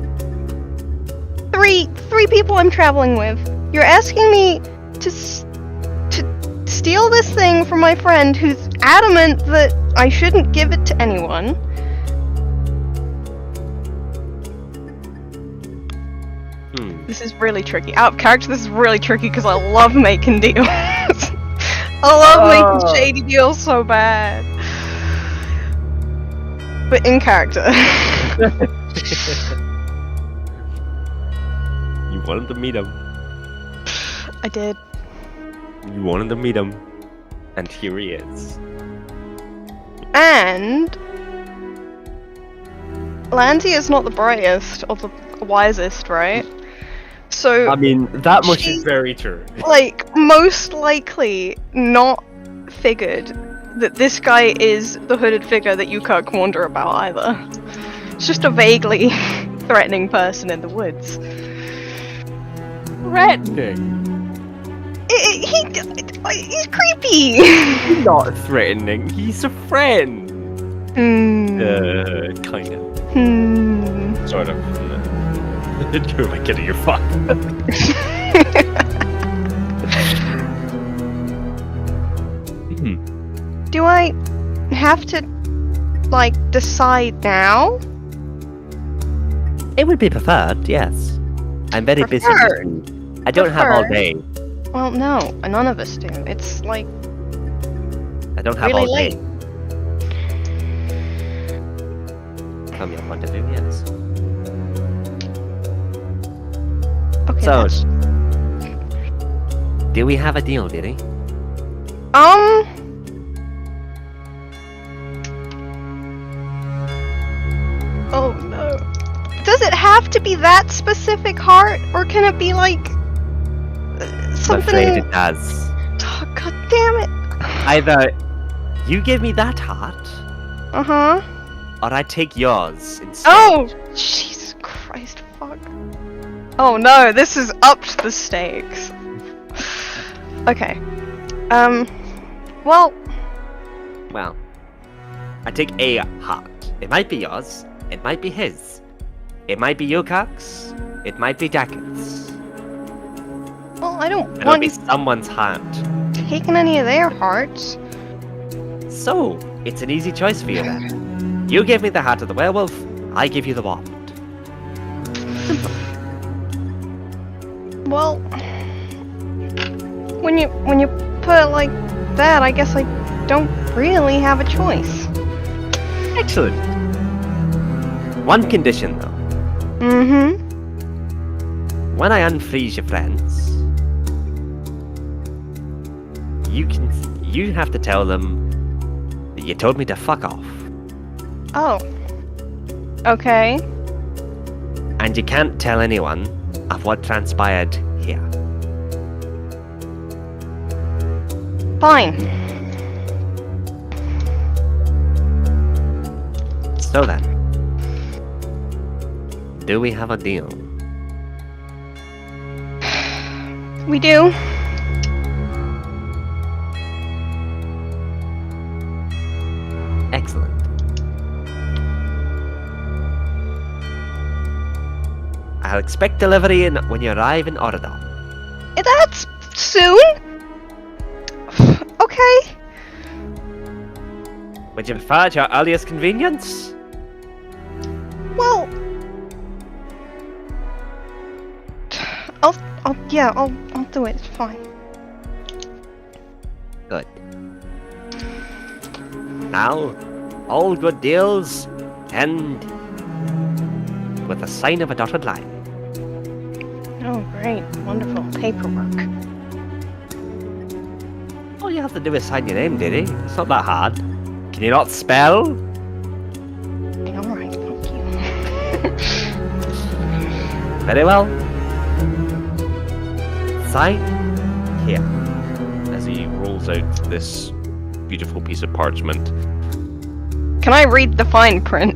three people I'm traveling with. You're asking me to steal this thing from my friend who's adamant that I shouldn't give it to anyone. This is really tricky. Out of character, this is really tricky because I love making deals. I love making shady deals so bad. But in character. You wanted to meet him. I did. You wanted to meet him. And here he is. And Lanzia is not the brightest or the wisest, right? So I mean, that much She- is very true. like most likely not figured that this guy is the hooded figure that you can't wonder about either. It's just a vaguely threatening person in the woods. Threatening? He's creepy. Not threatening, he's a friend. Hmm. Kind of. Hmm. Sort of. Who am I kidding? You're fucked. Do I have to, like, decide now? It would be preferred, yes. I'm very busy. Preferred. I don't have all Preferred. day. Well, no, none of us do. It's like I don't have really all day. late. From your point of view, yes. Okay. So, that's- do we have a deal, Diddy? Oh no. Does it have to be that specific heart, or can it be like I'm something? afraid it does. Oh, God damn it. Either you give me that heart, Uh huh. or I take yours instead. Oh, Jesus Christ, fuck. Oh no, this is upped the stakes. Okay. Well, Well, I take a heart. It might be yours. It might be his. It might be Yoka's. It might be Dakot's. I don't It'll want be you someone's heart. taking any of their hearts. So, It's an easy choice for you then. You give me the hat of the werewolf, I give you the wand. Well, when you put it like that, I guess I don't really have a choice. Excellent. One condition though. Mm-hmm. When I unfreeze your friends, you have to tell them that you told me to fuck off. Oh. Okay. And you can't tell anyone of what transpired here. Fine. So then, do we have a deal? We do. Excellent. I'll expect delivery when you arrive in Aurradon. That's soon? Okay. Would you prefer at your earliest convenience? Well, I'll do it. It's fine. Good. Now, all good deals end with the sign of a dotted line. Oh, great. Wonderful. Paperwork. All you have to do is sign your name, dearie. It's not that hard. Can you not spell? Alright, thank you. Very well. Sign here. As he rolls out this beautiful piece of parchment. Can I read the fine print?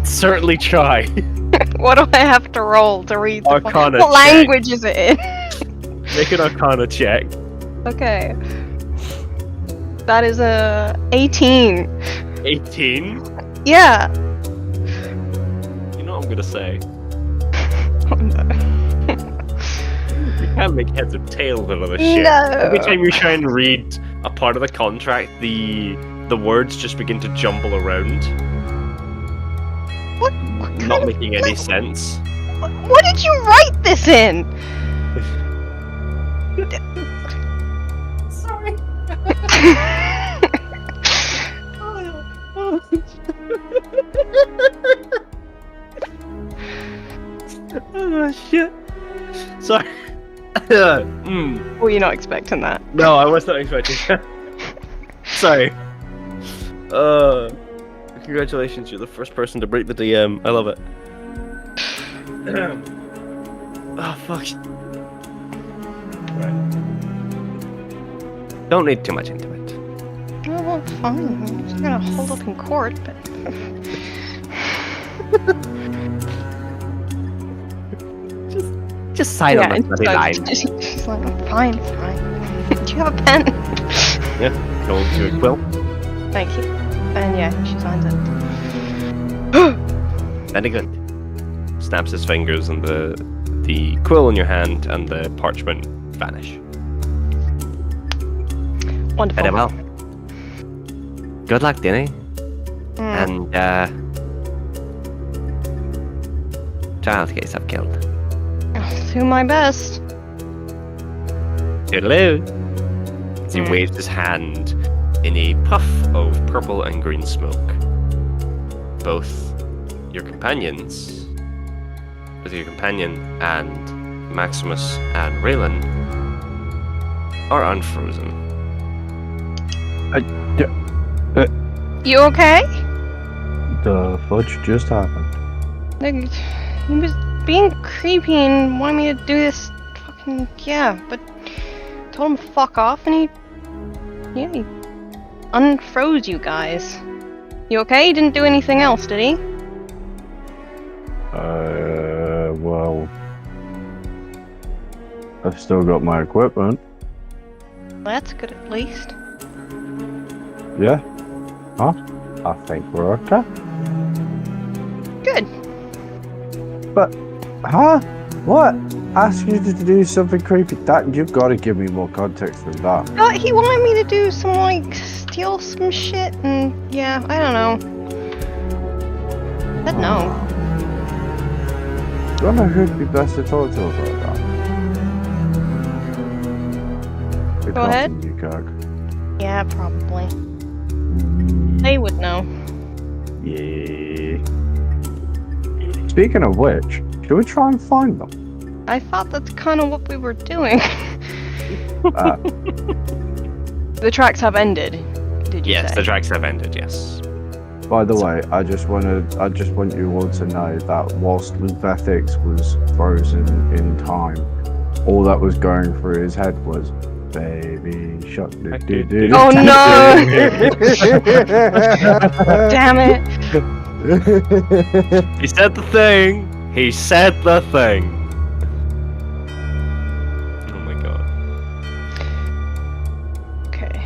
Certainly try. What do I have to roll to read the Arcana What check. language is it in? Make an Arcana check. Okay. That is a 18. 18? Yeah. You know what I'm gonna say? You can't make heads or tails out of this shit. No. Every time you try and read a part of the contract, the words just begin to jumble around, What not kind making any sense. What did you write this in? Sorry. Oh shit. Sorry. Well, you're not expecting that. No, I was not expecting that. Sorry. Congratulations, you're the first person to break the DM. I love it. Oh, fuck. Right. Don't read too much into it. Oh, well, fine. I'm just gonna hold up in court, but... Just sign on the and bloody line. she's like, I'm fine, fine. Do you have a pen? Yeah, go to a quill. Thank you. And yeah, she signs it. Very good. Snaps his fingers and the quill in your hand and the parchment vanish. Wonderful. Very well. Good luck, Dinny. And try not to get yourself killed. I'll do my best. Toodaloo. As he waves his hand in a puff of purple and green smoke. Both your companions, and Maximus and Raylan, are unfrozen. You okay? The fudge just happened. He was being creepy and wanted me to do this fucking... Yeah, but... told him to fuck off and he unfroze you guys. You okay? He didn't do anything else, did he? Well... I've still got my equipment. That's good at least. Yeah. Huh? I think we're okay. Good. But... Huh? What? ask you to do something creepy. That you've got to give me more context than that. He wanted me to do some, like, steal some shit, and yeah, I don't know. But no. I don't know who'd be best to talk to about that. Go ahead. You, Kirk. Yeah, probably. They would know. Yeah. Speaking of which, should we try and find them? I thought that's kind of what we were doing. The tracks have ended. Did you Yes, say? the tracks have ended. Yes. By the way, I just want you all to know that whilst Vethxis was frozen in time, all that was going through his head was, "Baby, shut the do." Oh no! Damn it! He said the thing. He said the thing. Oh my god. Okay.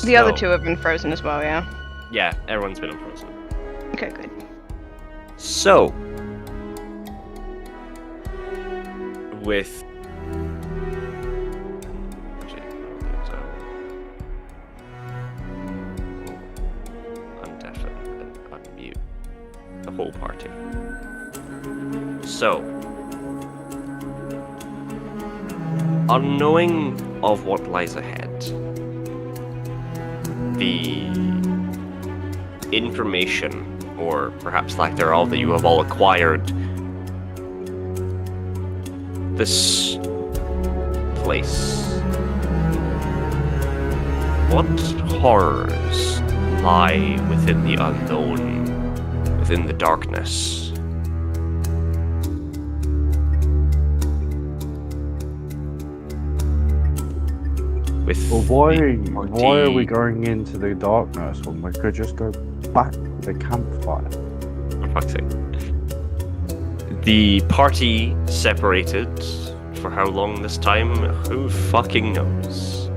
The other two have been frozen as well, yeah? Yeah, everyone's been unfrozen. Okay, good. So, with unmute the whole party. So, unknowing of what lies ahead, the information, or perhaps lack thereof, that you have all acquired, this place. What horrors lie within the unknown, within the darkness? With Well, why the are we going into the darkness when we could just go back to the campfire? For fuck's sake. The party separated for how long this time? Who fucking knows?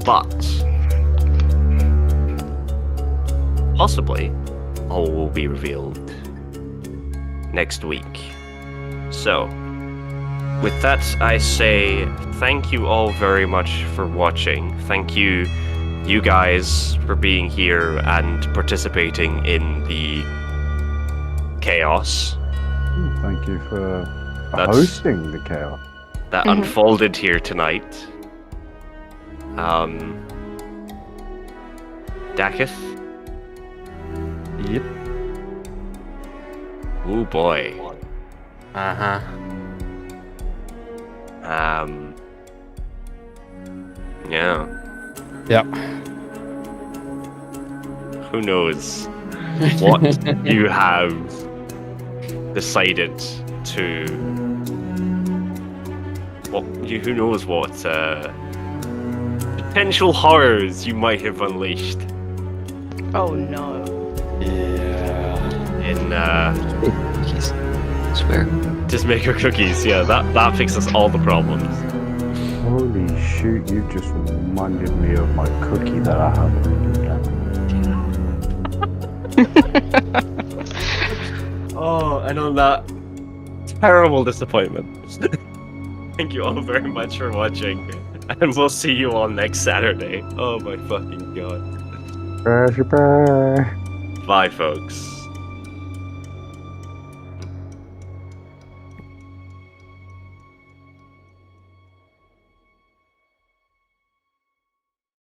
But possibly all will be revealed next week. So, with that, I say thank you all very much for watching. Thank you, you guys, for being here and participating in the chaos Thank you for That's- hosting the chaos. that Mhm. unfolded here tonight. Dakith? Yep. Oh boy. Uh-huh. Yeah. Yep. Who knows what you have decided to. Who knows what potential horrors you might have unleashed Oh no. Yeah. in Cookies. Swear. just make your cookies. Yeah, that fixes all the problems. Holy shoot, you just reminded me of my cookie that I haven't eaten. Oh, and on that terrible disappointment. Thank you all very much for watching, and we'll see you all next Saturday. Oh my fucking god. Bye. Bye, folks.